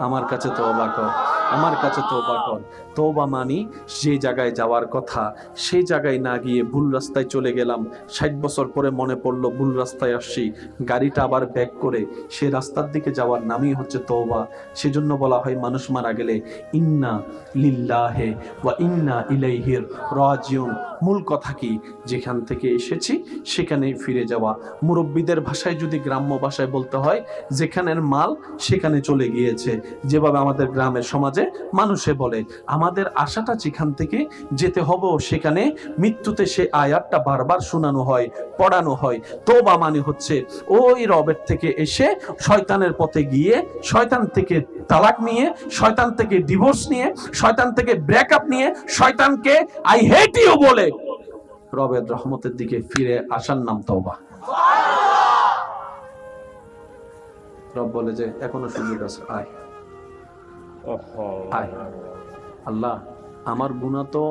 আমার কাছে তওবা কর, আমার কাছে তওবা কর। তওবা মানি যে জায়গায় যাওয়ার কথা সেই জায়গায় না গিয়ে ভুল রাস্তায় চলে গেলাম, 60 বছর পরে মনে পড়লো ভুল রাস্তায় আসছি, গাড়িটা আবার ব্যাক করে সে রাস্তার দিকে যাওয়ার নামই হচ্ছে তওবা। সেজন্য বলা হয় মানুষ মারা গেলে ইন্না লিল্লাহি ওয়া ইন্না ইলাইহি রাজিউন। মূল কথা কি? যেখান থেকে এসেছি সেখানেই ফিরে যাওয়া। মুরব্বীদের ভাষায় যদি গ্রাম্য ভাষায় বলতে হয়, যেখানের মাল সেখানে চলে গিয়েছে। যেভাবে আমাদের গ্রামের সমাজে মানুষে বলে আমাদের আশাটা যেখান থেকে যেতে হবে সেখানে, মৃত্যুতে সে আয়াতটা বারবার শোনানো হয়, পড়ানো হয়। তওবা মানে হচ্ছে ওই রবের থেকে এসে শয়তানের পথে গিয়ে, শয়তান থেকে তালাক নিয়ে, শয়তান থেকে ডিভোর্স নিয়ে, শয়তান থেকে ব্রেকআপ নিয়ে, শয়তানকে আই হেট ইউ বলে রবের রহমতের দিকে ফিরে আসার নাম তওবা। রব বলে যে এখনো সুযোগ আছে, আয় আয়। আল্লাহ আমার গুনাহ তো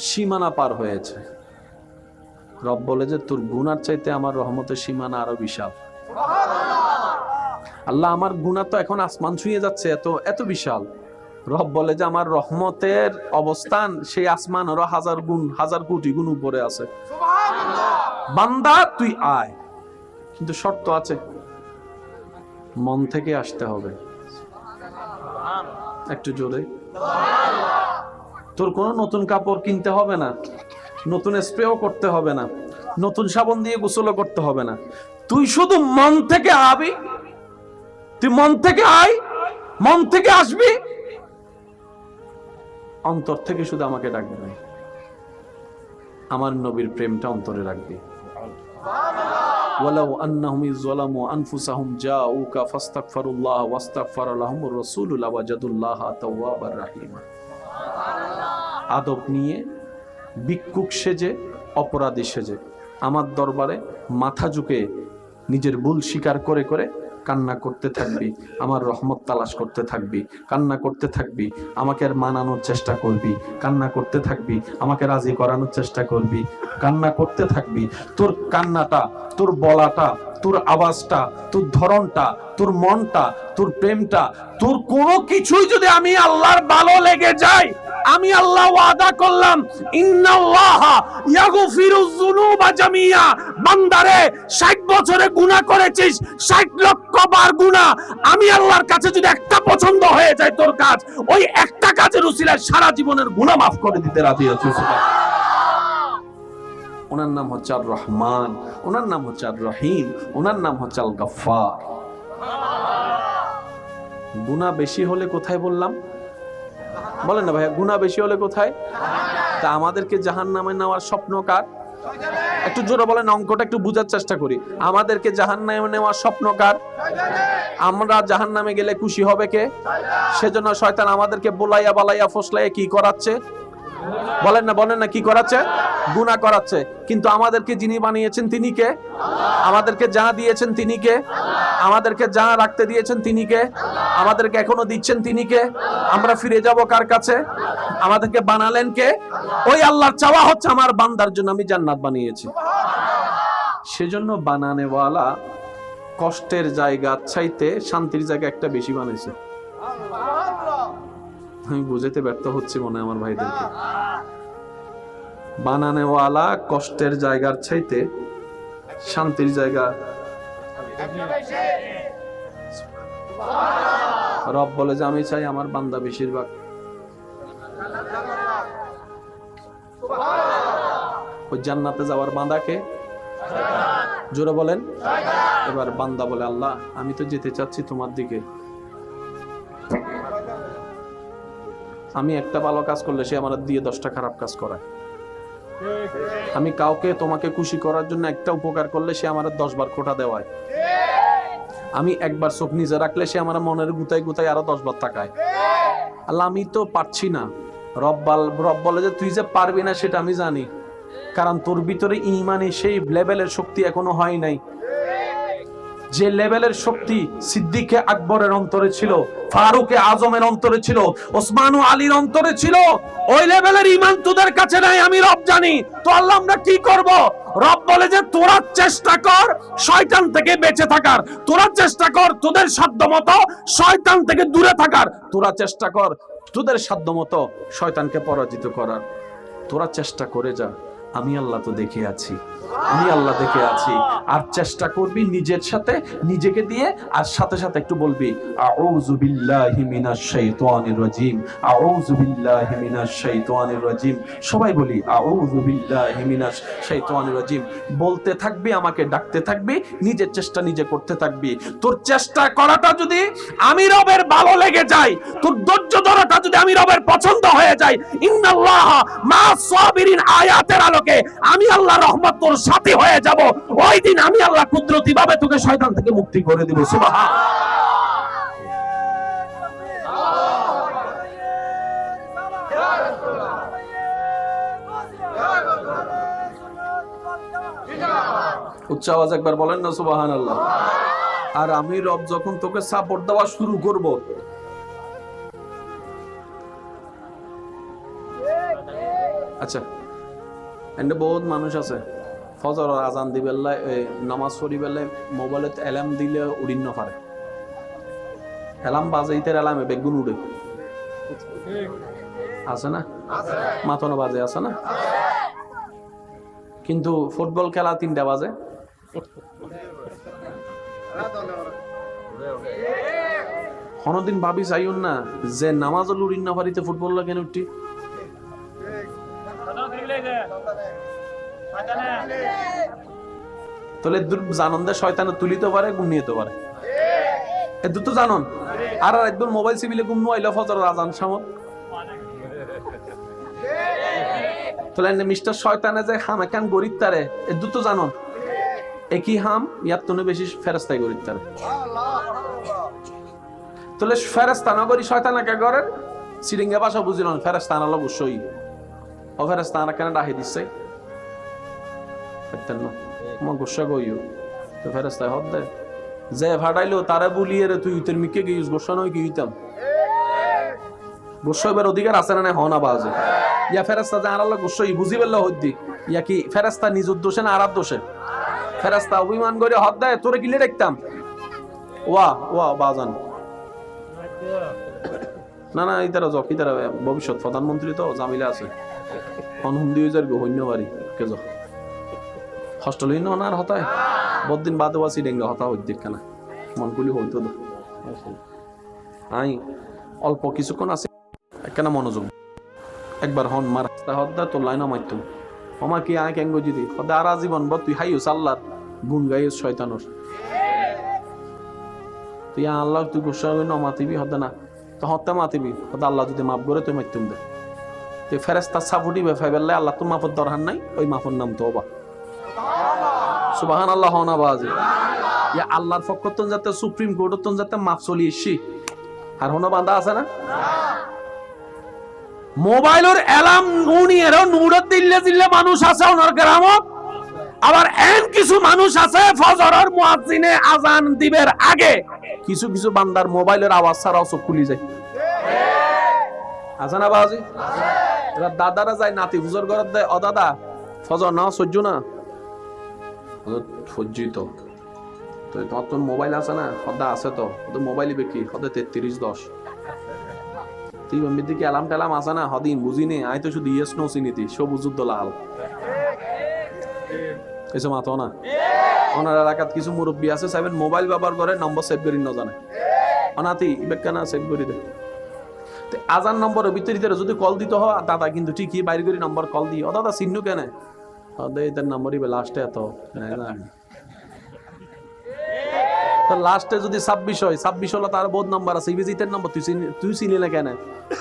সীমানা পার হয়েছে। রব বলে যে তোর গুনার চাইতে আমার রহমতের সীমানা আরো বিশাল। আল্লাহ আমার গুনাহ তো এখন আসমান ছুঁয়ে যাচ্ছে, এত এত বিশাল। রব বলে যে আমার রহমতের অবস্থান সেই আসমান আরো 1000 গুণ, 1000 কোটি গুণ উপরে আছে। বান্দা তুই আয়, কিন্তু শর্ত আছে, মন থেকে আসতে হবে। একটু জোরে। তোর কোনো নতুন কাপড় কিনতে হবে না, নতুন স্প্রেও করতে হবে না, নতুন সাবান দিয়ে গোসলও করতে হবে না। তুই শুধু মন থেকে আবি, তুই মন থেকে আয়, মন থেকে আসবি, অন্তর থেকে শুধু আমাকে ডাকবে না, আমার নবীর প্রেমটা অন্তরে রাখবে। ওয়ালাউ আন্নাহুম যালামু আনফুসাহুম জাউকা ফাস্তাগফিরুল্লাহ ওয়াস্তাগফারা লাহুমুর রাসূলু লাওয়াজাদুল্লাহা তাওয়াবার রাহিমা। আদব নিয়ে, ভিক্ষুক সেজে, অপরাধী সেজে আমার দরবারে মাথা ঝুঁকে নিজের ভুল স্বীকার করে করে কান্না করতে থাকবি, আমার রহমত তালাশ করতে থাকবি, কান্না করতে থাকবি, আমাকে মানানোর চেষ্টা করবি, কান্না করতে থাকবি, আমাকে রাজি করানোর চেষ্টা করবি, কান্না করতে থাকবি। তোর কান্নাটা, তোর বলাটা, তোর আওয়াজটা, তোর ধরনটা, তোর মনটা, তোর প্রেমটা, তোর কোনো কিছুই যদি আমি আল্লাহর ভালো লেগে যায়, আমি আল্লাহ ওয়াদা করলাম, ইন্নাল্লাহা ইয়াগফিরুয যুনুবা জামিয়া। বান্দারে 60 বছরে গুনাহ করেছিস, 60 লক্ষ বার গুনাহ, আমি আল্লাহর কাছে যদি একটা পছন্দ হয়ে যায় তোর কাজ, ওই একটা কাজের উসিলায় সারা জীবনের গুনাহ মাফ করে দিতে রাজি আছি। ওনার নাম হচ্ছে আর রহমান, ওনার নাম হচ্ছে আর রহিম, ওনার নাম হচ্ছে আল গফফার। গুনাহ বেশি হলে কোথায় বললাম? বলেন না ভাইয়া, গুনাহ বেশি হলে কোথায়? তা আমাদেরকে জাহান্নামে নেওয়ার স্বপ্ন কার? একটু জোরে বলেন, অঙ্কটা একটু বুঝার চেষ্টা করি। আমাদেরকে জাহান্নামে নেওয়ার স্বপ্ন কার? আমরা জাহান্নামে গেলে খুশি হবে কে? সেজন্য শয়তান আমাদেরকে বোলাইয়া বালাইয়া ফসলাইয়া কি করাচ্ছে? বলেন না কি করাচ্ছে? গুনাহ করাচ্ছে। কিন্তু আমাদেরকে যিনি বানিয়েছেন তিনি কে? আমাদেরকে যা দিয়েছেন তিনি কে? আমাদেরকে যা রাখতে দিয়েছেন তিনি কে? আমাদেরকে এখনো দিচ্ছেন তিনি কে? আমরা ফিরে যাব কার কাছে? আমাদেরকে বানালেন কে? ওই আল্লাহর চাওয়া হচ্ছে আমার বান্দার জন্য আমি জান্নাত বানিয়েছি। সেজন্য বানানেওয়ালা কষ্টের জায়গা চাইতে শান্তির জায়গা একটা বেশি বানাইছে। আমি বুঝাতে ব্যর্থ হচ্ছি মনে হয় আমার ভাইদেরকে। বানানেওয়ালা কষ্টের জায়গার চাইতে শান্তির জায়গা। রব বলে যে আমি চাই আমার বান্দা বেশিরভাগ ওই জান্নাতে যাওয়ার বান্দাকে জোরে বলেন। এবার বান্দা বলে আল্লাহ আমি তো যেতে চাচ্ছি তোমার দিকে, আমি একটা ভালো কাজ করলে সে আমার দিয়ে 10টা খারাপ কাজ করায়। আমি কাউকে তোমাকে খুশি করার জন্য একটা উপকার করলে সে আমার 10 বার খোঁটা দেওয়ায়। আমি একবার চোখ নিজে রাখলে সে আমার মনের গুতায় গুতায় আরো 10 বার তাকায়। আল্লাহ আমি তো পারছি না। রব বলে যে তুই যে পারবি না সেটা আমি জানি, কারণ তোর ভিতরে ঈমানের সেই লেভেলের শক্তি এখনো হয় নাই। যে লেভেলের শক্তি সিদ্দিকে আকবরের অন্তরে ছিল, ফারুকে আজমের অন্তরে ছিল, ওসমান ও আলীর অন্তরে ছিল, ওই লেভেলের ঈমান তোদের কাছে নাই, আমি রব জানি। তো আল্লাহ আমরা কি করব? রব বলে যে তোরা চেষ্টা কর শয়তান থেকে বেঁচে থাকার, তোরা চেষ্টা কর তোদের সাধ্যমতো শয়তান থেকে দূরে থাকার, তোরা চেষ্টা কর তোদের সাধ্যমতো শয়তানকে পরাজিত করার, তোরা চেষ্টা করে যা। আমি আল্লাহ তো দেখে আছি, আমি আল্লাহ দেখে আছি। আর চেষ্টা করবি নিজের সাথে, নিজেকে দিয়ে, আর সাথে সাথে একটু বলবি আউযু বিল্লাহি মিনাশ শাইতানির রাজিম, আউযু বিল্লাহি মিনাশ শাইতানির রাজিম। সবাই বলি আউযু বিল্লাহি মিনাশ শাইতানির রাজিম। বলতে থাকবি, আমাকে ডাকতে থাকবি, নিজের চেষ্টা নিজে করতে থাকবি। তোর চেষ্টা করাটা যদি আমি রবের ভালো লেগে যায়, তোর ধৈর্য ধরাটা যদি আমি রবের পছন্দ হয়ে যায়, ইন্নাল্লাহা মা'আস সাবিরিন আয়াতের আলোকে আমি আল্লাহর রহমত তোর সাথী হয়ে যাব। ওই দিন আমি আল্লাহ কুদরতি ভাবে তোকে শয়তান থেকে মুক্তি করে দিব। সুবহান। উচ্চ আওয়াজ একবার বলেন না সুবহানাল্লাহ। আর আমি রব যখন তোকে সাপোর্ট দেওয়া শুরু করব, আচ্ছা এন্ড বহুত মানুষ আছে ফজর আজান দিবেল্লা নামাজ পড়ি বেলে মোবাইলে অ্যালার্ম দিলে উড়িন না পারে, অ্যালার্ম বাজাইতে অ্যালার্মে বেগুন উড়ে আছে না, মাথনো বাজে আছে না, কিন্তু ফুটবল খেলা 3টা বাজে। কোনদিন ভাবি চাইুন না যে নামাজ উড়িন না পারিতে ফুটবল কেন উঠি? তাহলে জানন দে শয়তানে তুলিতে পারে, ঘুমিয়েতে পারে, এ দুটো জানন। আর একদম মোবাইল সিবিলে ঘুম আইলো ফজর আজান সামত তাহলে মিস্টার শয়তানে যে হাম একান গরিব তারে এ দুটো জানো একই হাম ইয়ার তো বেশি ফেরেস্তাই গরিব তারে। তাহলে ফেরেস্তা না করি শয়তানাকে করে সিরিঙ্গা ভাষা বুঝিল না ফেরেস্তানা লোক অবশ্যই ও ফেরেস্তানা কেন ডাহি দিচ্ছে আমার গোসা গইও তো ফেরেস্তায় হদ দেয় যে ভাড়াইলো তারা বলিয়ে রে তুই তোর মিকে গিয়ে গোসা নয় কি হইতাম গোসা এবার অধিকার আছে না হনা বাজে ইয়া ফেরেস্তা যে আর আল্লাহ গোসই বুঝি পেল হদ্দি ইয়া কি ফেরেস্তা নিজের দোষে না আরার দোষে ফেরেস্তা অভিমান করে হদ দেয় তোরে কিলে দেখতাম ওয়া ওয়া বাজান না না ইতারা জক ইতারা ভবিষ্যৎ প্রধানমন্ত্রী তো জামিলা আছে অনহুন্দি হয়ে যার হইন্য বাড়ি কে যা হস্টেল হইন্য না আর হতায় বদিন বাদে বাসি ডেঙ্গা হতা হইতে কেনা মনগুলি হইতো তো আই অল্প কিছুক্ষণ আছে কেন মনোযোগ একবার হন মার হদ্দা তো লাইন মাইতুম আমার কি আয় কেঙ্গ যদি হদা আর জীবন বল তুই হাইস আল্লাহর গুণ গাইস শয়তানোর তুই আল্লাহ তুই গোসা ন মাতিবি হদা না তো হত্যা মাতিবি হদা আল্লাহ যদি মাফ করে তুই মাইতুম দে তুই ফেরেস্তা সাফুটি বেফাই বেললে আল্লাহ তো মাফর দরকার নাই ওই মাফর নাম তো অবা সুবহানাল্লাহ হনা বাজি ইয়া আল্লাহর পক্ষতন যাতে সুপ্রিম কোর্টতন যাতে মাফ চলি এসি আর হনা বান্দা আছে না মোবাইলের অ্যালার্ম নুনিয়ের নুরত দিল্লে দিল্লে মানুষ আছে ওনার গ্রামত আবার এন কিছু মানুষ আছে ফজরের মুয়াজ্জিনে আজান দিবের আগে কিছু কিছু বান্দার মোবাইলের আওয়াজ ছাড়াও চোখ খুলি যায় আছে না বাজি এবার দাদারা যায় নাতি হুজুর ঘর দেয় ও দাদা ফজর না সহ্য না সহ্যই তো তোমার তো মোবাইল আছে না সদা আছে তো মোবাইল বিক্রি সদা 3310 তুই এমনি কি অ্যালার্ম টেলাম আছে না হদিন বুঝিনি আই তো শুধু ইয়েস নো চিনিতি সব যুদ্ধ লাল এসব মাতো না ওনার এলাকাত কিছু মুরব্বী আছে সাইবেন মোবাইল ব্যবহার করে নম্বর সেভ করি না জানে অনাতি বেকানা সেভ করি দে আজান নম্বরের ভিতরে যদি কল দিতে হয় দাদা কিন্তু ঠিকই বাইরে করে নম্বর কল দিই ও দাদা চিহ্ন কেন এদের নম্বরই লাস্টে এত লাস্টে যদি 26 হয় 26 হলো তার বহুত নাম্বার আছে ইবিজিতের নাম্বার তুই চিনি না কেন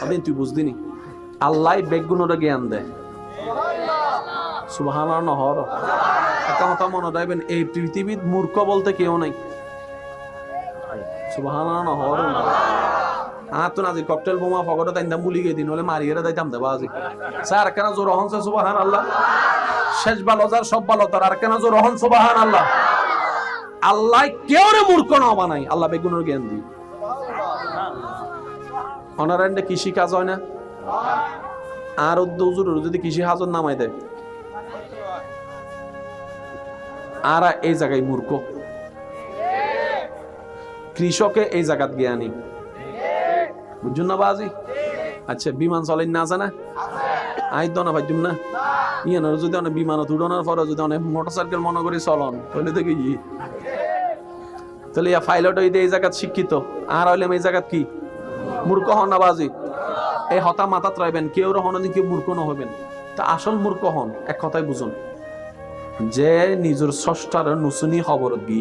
আদিন তুই বুঝদিনি আল্লাহ বেগুনের জ্ঞান দেয় সুবহানাল্লাহ নহর একটা কথা মনে রাখবেন এই পৃথিবীর মূর্খ বলতে কেউ নাই সুবহানাল্লাহ নহর তো নাজি ককটেল বোমা ফগটা তাইন্দাম বুলি গই দিন হলে মারিয়ে দাইতাম দেবা আজি স্যার কেন জোর হন সুবহানাল্লাহ শেষ ভালো যার সব ভালো তার আর কেন জোর হন সুবহানাল্লাহ আল্লাহ কেউরে মূর্খ না বানাই আল্লাহ বেগুনের জ্ঞান দি অনারান্ডে কৃষি কাজ হয় না আর উদ্দুজুর যদি কৃষি হাজর নামাই দেয় আর এই জায়গায় মূর্খ কৃষকে এই জায়গাত জ্ঞানী বুঝুন না বাজি আচ্ছা বিমান চলেন না জানা আই দনা ভাইজুম না ইয়ানোর যদি অনেক বিমানত উড়ানোর পরে যদি অনেক মোটরসাইকেল মনে করি চলন তাহলে দেখি তাহলে ইয়া পাইলট হইতে এই জায়গাত শিক্ষিত আর হইলাম এই জায়গাত কি মূর্খ হন না বাজি এই হতা মাথাত রাখবেন কেউ হন কেউ মূর্খ না হবেন তা আসল মূর্খ হন এক কথাই বুঝুন যে নিজের স্রষ্টার নুসুনি খবর দি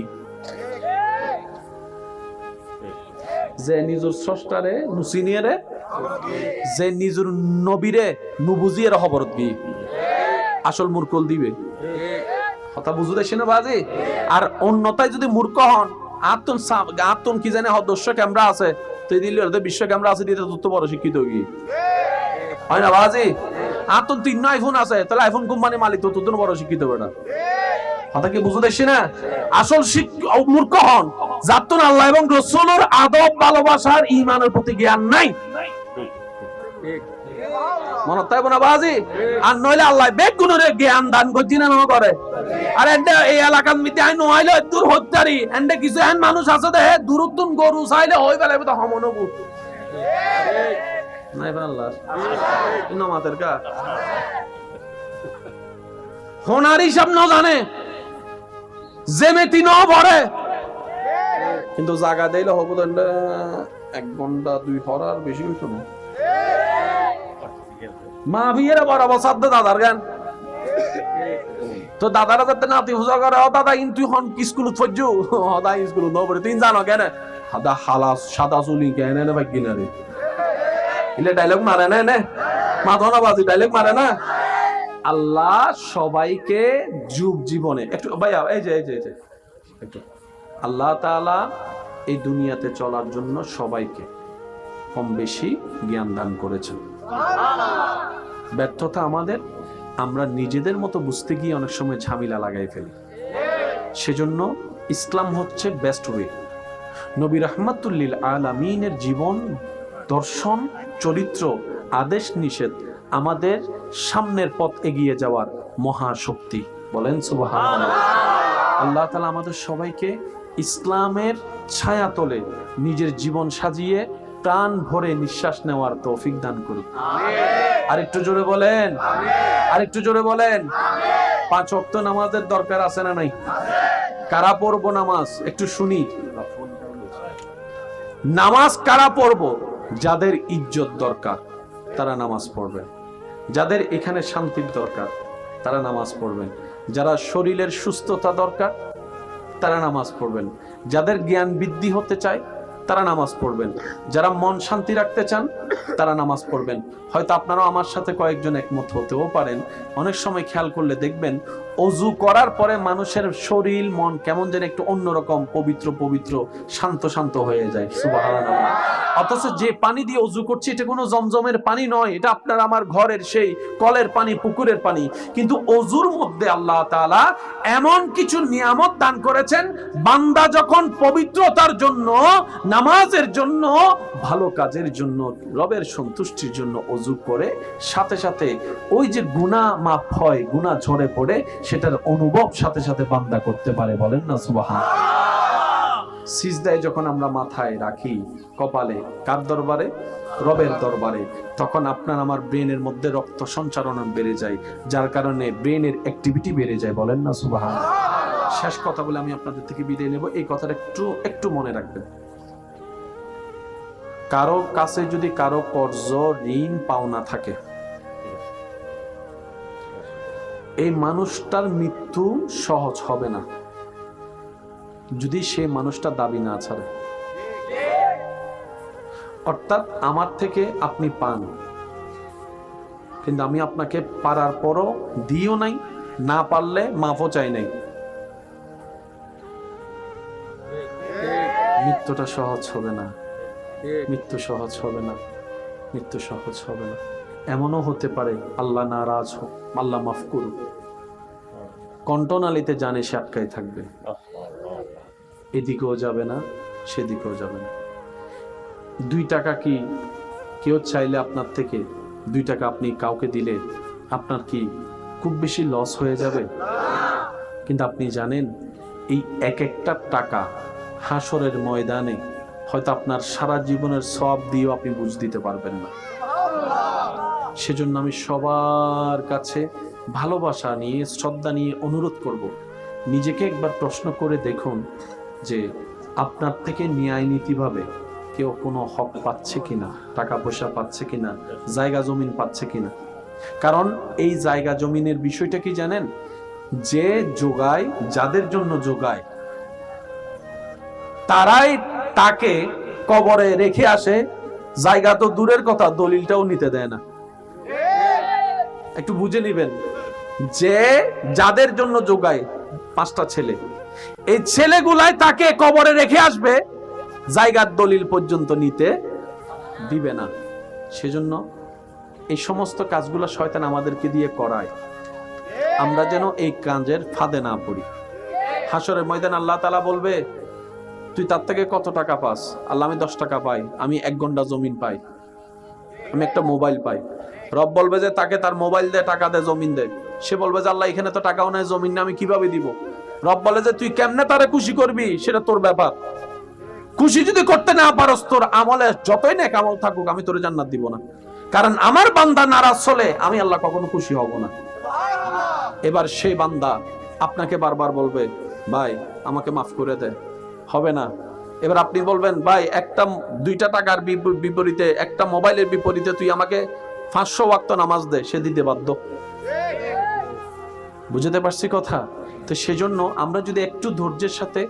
যে নিজের স্রষ্টারে নুসিনিয়ারে যে নিজের নবীরে নুবুজিয়ে খবর দি আসল মূর্খল দিবে কথা বুঝু দেশে না বাজি আর অন্যতায় যদি মূর্খ হন আত্মন কি জানে দর্শক ক্যামেরা আছে তুই দিল্লি বিশ্ব ক্যামেরা আছে দিতে তত বড় শিক্ষিত কি হয় না বাজি আত্মন 3 আইফোন আছে তাহলে আইফোন কোম্পানি মালিক তো তোর বড় শিক্ষিত বেটা কথা কি বুঝু দেশে না আসল মূর্খ হন যার আল্লাহ এবং রাসূলের আদব ভালোবাসার ঈমানের প্রতি জ্ঞান নাই মনে তাই না বাজি আর নইলে আল্লাহ বেগুনের জ্ঞান দান করছি না করে আর এন্ড এই এলাকার মধ্যে আই নইলে দূর হত্যারি এন্ড কিছু এন মানুষ আছে দে দূরত্বন গরু চাইলে হই বেলাবে তো হমনবু নাই আল্লাহ নামাতের কা হোনারি সব ন জানে জেমেতি ন ভরে কিন্তু জায়গা দিলে হবো 1 ঘন্টা 2 হরার বেশি হইতো না মা বিয়ের বরাবর সাধ্য দাদার গান তো দাদারা যাতে নাতি হুজা করে ও দাদা তুই হন স্কুল ফজ্জু হদা স্কুল ন পড়ে তুই জানো কেন হাদা হালা সাদা চুলি কেন না ভাই কিনারে এলে ডায়লগ মারে না, এনে মাথনাবাজি ডায়লগ মারে না। আল্লাহ সবাইকে যুগ জীবনে একটু ভাইয়া এই যে একটু আল্লাহ তাআলা এই দুনিয়াতে চলার জন্য সবাইকে কম বেশি জ্ঞান দান করেছেন। ব্যর্থতা আমাদের, আমরা নিজেদের মতো বুঝতে গিয়ে অনেক সময় ঝামেলা লাগাই ফেলি। সেজন্য ইসলাম হচ্ছে বেস্ট ওয়ে। নবী রাহমাতুল লিল আলামিনের জীবন, দর্শন, চরিত্র, আদেশ নিষেধ আমাদের সামনের পথ এগিয়ে যাওয়ার মহাশক্তি। বলেন সুবহানাল্লাহ। আল্লাহ তাআলা আমাদের সবাইকে ইসলামের ছায়াতলে নিজের জীবন সাজিয়ে প্রাণ ভরে নিঃশ্বাস নেওয়ার তৌফিক দান করুন। আরেকটু জোরে বলেন, আরেকটু জোরে বলেন। 5 ওয়াক্ত নামাজের দরকার আছে না নাই? কারা পড়বো নামাজ একটু শুনি। নামাজ কারা পড়বো? যাদের ইজ্জত দরকার তারা নামাজ পড়বেন, যাদের এখানে শান্তির দরকার তারা নামাজ পড়বেন, যারা শরীরের সুস্থতা দরকার তারা নামাজ পড়বেন, যাদের জ্ঞান বৃদ্ধি হতে চায় তারা নামাজ পড়বেন, যারা মন শান্তি রাখতে চান তারা নামাজ পড়বেন। হয়তো আপনারাও আমার সাথে কয়েকজন একমত হতেও পারেন। অনেক সময় খেয়াল করলে দেখবেন অজু করার পরে মানুষের শরীর মন কেমন যেন একটু অন্যরকম পবিত্র পবিত্র শান্ত শান্ত হয়ে যায়। সুবহানাল্লাহ। অথচ যে পানি দিয়ে অজু করছি এটা কোনো জমজমের পানি নয়, এটা আপনার আমার ঘরের সেই কলের পানি, পুকুরের পানি। কিন্তু অজুর মধ্যে আল্লাহ তাআলা এমন কিছু নিয়ামত দান করেছেন, বান্দা যখন পবিত্রতার জন্য, নামাজের জন্য, ভালো কাজের জন্য, রবের সন্তুষ্টির জন্য অজু করে সাথে সাথে ওই যে গুনাহ মাফ হয়, গুনাহ ঝরে পড়ে, সেটার অনুভব সাথে সাথে বান্দা করতে পারে। বলেন না সুবহানাল্লাহ। সিজদায় যখন আমরা মাথায় রাখি, কপালে, কার দরবারে? রবের দরবারে, তখন আপনার আমার ব্রেনের মধ্যে রক্ত সঞ্চারণ বেড়ে যায়, যার কারণে ব্রেনের অ্যাক্টিভিটি বেড়ে যায়। বলেন না সুবহানাল্লাহ। শেষ কথা বলে আমি আপনাদের থেকে বিদায় নেব। এই কথাটা একটু মনে রাখবেন। কারো কাছে যদি কারো কর্জ, ঋণ, পাওনা থাকে, এই মানুষটার মৃত্যু সহজ হবে না যদি সে মানুষটা দাবি না ছাড়ে। অর্থাৎ আমার থেকে আপনি পান, কিন্তু আমি আপনাকে পারার পরও দিও নাই, না পারলে মাফও চাই নাই, মৃত্যুটা সহজ হবে না, মৃত্যু সহজ হবে না, মৃত্যু সহজ হবে না। এমনও হতে পারে আল্লাহ নারাজ হোক, আল্লাহ মাফ করুক, কণ্ঠনালীতে জানে সে আটকায় থাকবে, এদিকেও যাবে না, সেদিকেও যাবে না। 2 টাকা কি কেউ চাইলে আপনার থেকে 2 টাকা আপনি কাউকে দিলে আপনার কি খুব বেশি লস হয়ে যাবে? কিন্তু আপনি জানেন এই একটা টাকা হাসরের ময়দানে হয়তো আপনার সারা জীবনের সওয়াব দিয়েও আপনি বুঝ দিতে পারবেন না। সেজন্য আমি সবার কাছে ভালোবাসা নিয়ে, শ্রদ্ধা নিয়ে অনুরোধ করব, নিজেকে একবার প্রশ্ন করে দেখুন যে আপনার থেকে ন্যায় নীতিভাবে কেউ কোনো হক পাচ্ছে কিনা, টাকা পয়সা পাচ্ছে কিনা, জায়গা জমিন পাচ্ছে কিনা। কারণ এই জায়গা জমিনের বিষয়টা কি জানেন? যে যোগায়, যাদের জন্য যোগায়, তারাই তাকে কবরে রেখে আসে। জায়গা তো দূরের কথা, দলিলটাও নিতে দেয় না। একটু বুঝে নিবেন, যে যাদের জন্য যোগায় 5টা ছেলে, এই ছেলেগুলাই তাকে কবরে রেখে আসবে, জায়গার দলিল পর্যন্ত নিতে দিবে না। সেজন্য এই সমস্ত কাজগুলো শয়তান আমাদেরকে দিয়ে করায়, আমরা যেন এই কাজের ফাঁদে না পড়ি। হাসরের ময়দান আল্লাহ তাআলা বলবে, তুই তার থেকে কত টাকা পাস? আল্লাহ, আমি 10 টাকা পাই, আমি 1 ঘন্টা জমিন পাই, আমি একটা মোবাইল পাই। রব বলবে যে তাকে তার মোবাইল দে, টাকা দে, জমিন দে। সে বলবে যে আল্লাহ, এখানে তো টাকাও নাই, জমিন না, আমি কিভাবে দিব? রব বলে যে তুই কেমনে তারে খুশি করবি সেটা তোর ব্যাপার। খুশি যদি করতে না পারস, তোর আমলে যতই নেক আমল থাকুক, আমি তোরে জান্নাত দিব না। কারণ আমার বান্দা নারাজ হলে আমি আল্লাহ কখনো খুশি হব না। এবার সেই বান্দা আপনাকে বারবার বলবে, ভাই আমাকে মাফ করে দে, হবে না। এবার আপনি বলবেন, ভাই 2টা টাকার বিপরীতে, একটা মোবাইলের বিপরীতে তুই আমাকে 500 ওয়াক্ত নামাজ দে, সে দিতে বাধ্য। বুঝতে পারছি কথা? তো সেজন্য আমরা যদি একটু ধৈর্যের সাথে,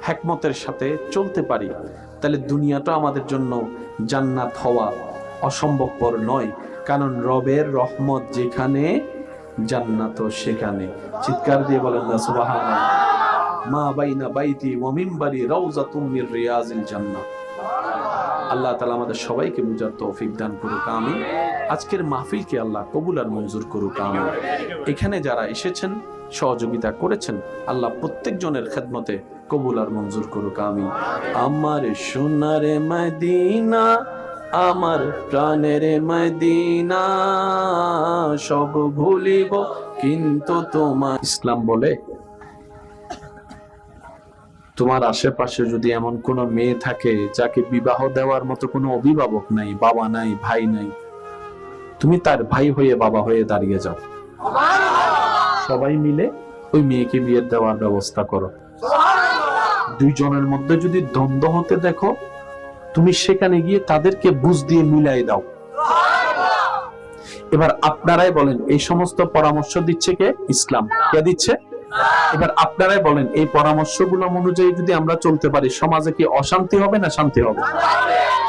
হিকমতের সাথে চলতে পারি, তাহলে দুনিয়াটা আমাদের জন্য জান্নাত হওয়া অসম্ভবপর নয়, কারণ রবের রহমত যেখানে জান্নাত সেখানে। চিৎকার দিয়ে বলেন না সুবহানাল্লাহ। মা বাইনা বাইতি ওয়া মিনবারি রাউযাতুম মির রিয়াজিল জান্নাহ। আল্লাহ তাআলা আমাদের সবাইকে বুঝার তৌফিক দান করুক, আমিন। আজকের মাহফিলকে আল্লাহ কবুল আর মঞ্জুর করুক, আমিন। এখানে যারা এসেছেন, সহযোগিতা করেছেন, আল্লাহ প্রত্যেকজনের খেদমতে কবুল আর মঞ্জুর করুক, আমিন। আমার সোনার মদিনা, আমার প্রাণের মদিনা, সব ভুলিব কিন্তু তোমার। ইসলাম বলে তোমার আশেপাশে যদি এমন কোন মেয়ে থাকে যাকে বিবাহ দেওয়ার মতো কোনো অভিভাবক নাই, বাবা নাই, ভাই নাই, তুমি তার ভাই হয়ে বাবা হয়ে দাঁড়িয়ে যাও, সবাই মিলে ওই মেয়েকে বিয়ে দেওয়ার ব্যবস্থা করো। দুইজনের মধ্যে যদি দ্বন্দ্ব হতে দেখো, তুমি সেখানে গিয়ে তাদেরকে বুঝ দিয়ে মিলাই দাও। এবার আপনারাই বলেন, এই সমস্ত পরামর্শ দিচ্ছে কে? ইসলাম। কে দিচ্ছে? এবার আপনারাই বলেন, এই পরামর্শগুলো অনুযায়ী যদি আমরা চলতে পারি, সমাজে কি অশান্তি হবে না শান্তি হবে?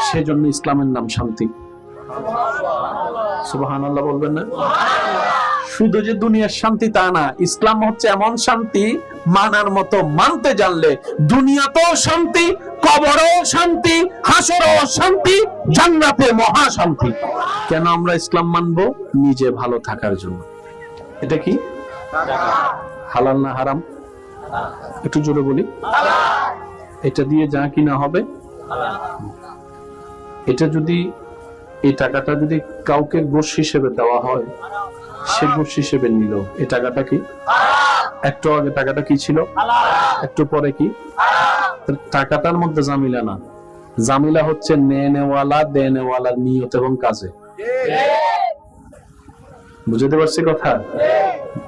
সেজন্য ইসলামের নাম শান্তি। সুবহানাল্লাহ বলবেন না? শুধু যে দুনিয়ার শান্তি তা না, ইসলাম হচ্ছে এমন শান্তি, মানার মতো মানতে জানলে দুনিয়াতেও শান্তি, কবরও শান্তি, হাসরেও শান্তি, জান্নাতে মহা শান্তি। কেন আমরা ইসলাম মানবো? নিজে ভালো থাকার জন্য। এটা কি হালাল না হারাম? একটু জোরে বলি। এটা দিয়ে যা কিনা হবে, এটা যদি, এই টাকাটা যদি কাউকে ঘুষ হিসেবে দেওয়া হয়, সে ঘুষ হিসেবে নিল, এই টাকাটা কি? একটু আগে টাকাটা কি ছিল, একটু পরে কি? টাকাটার মধ্যে জামিলা না, জামিলা হচ্ছে নেওয়ালা দেনেওয়ালার নিয়ত এবং কাজে। বুঝতে পারছি কথা?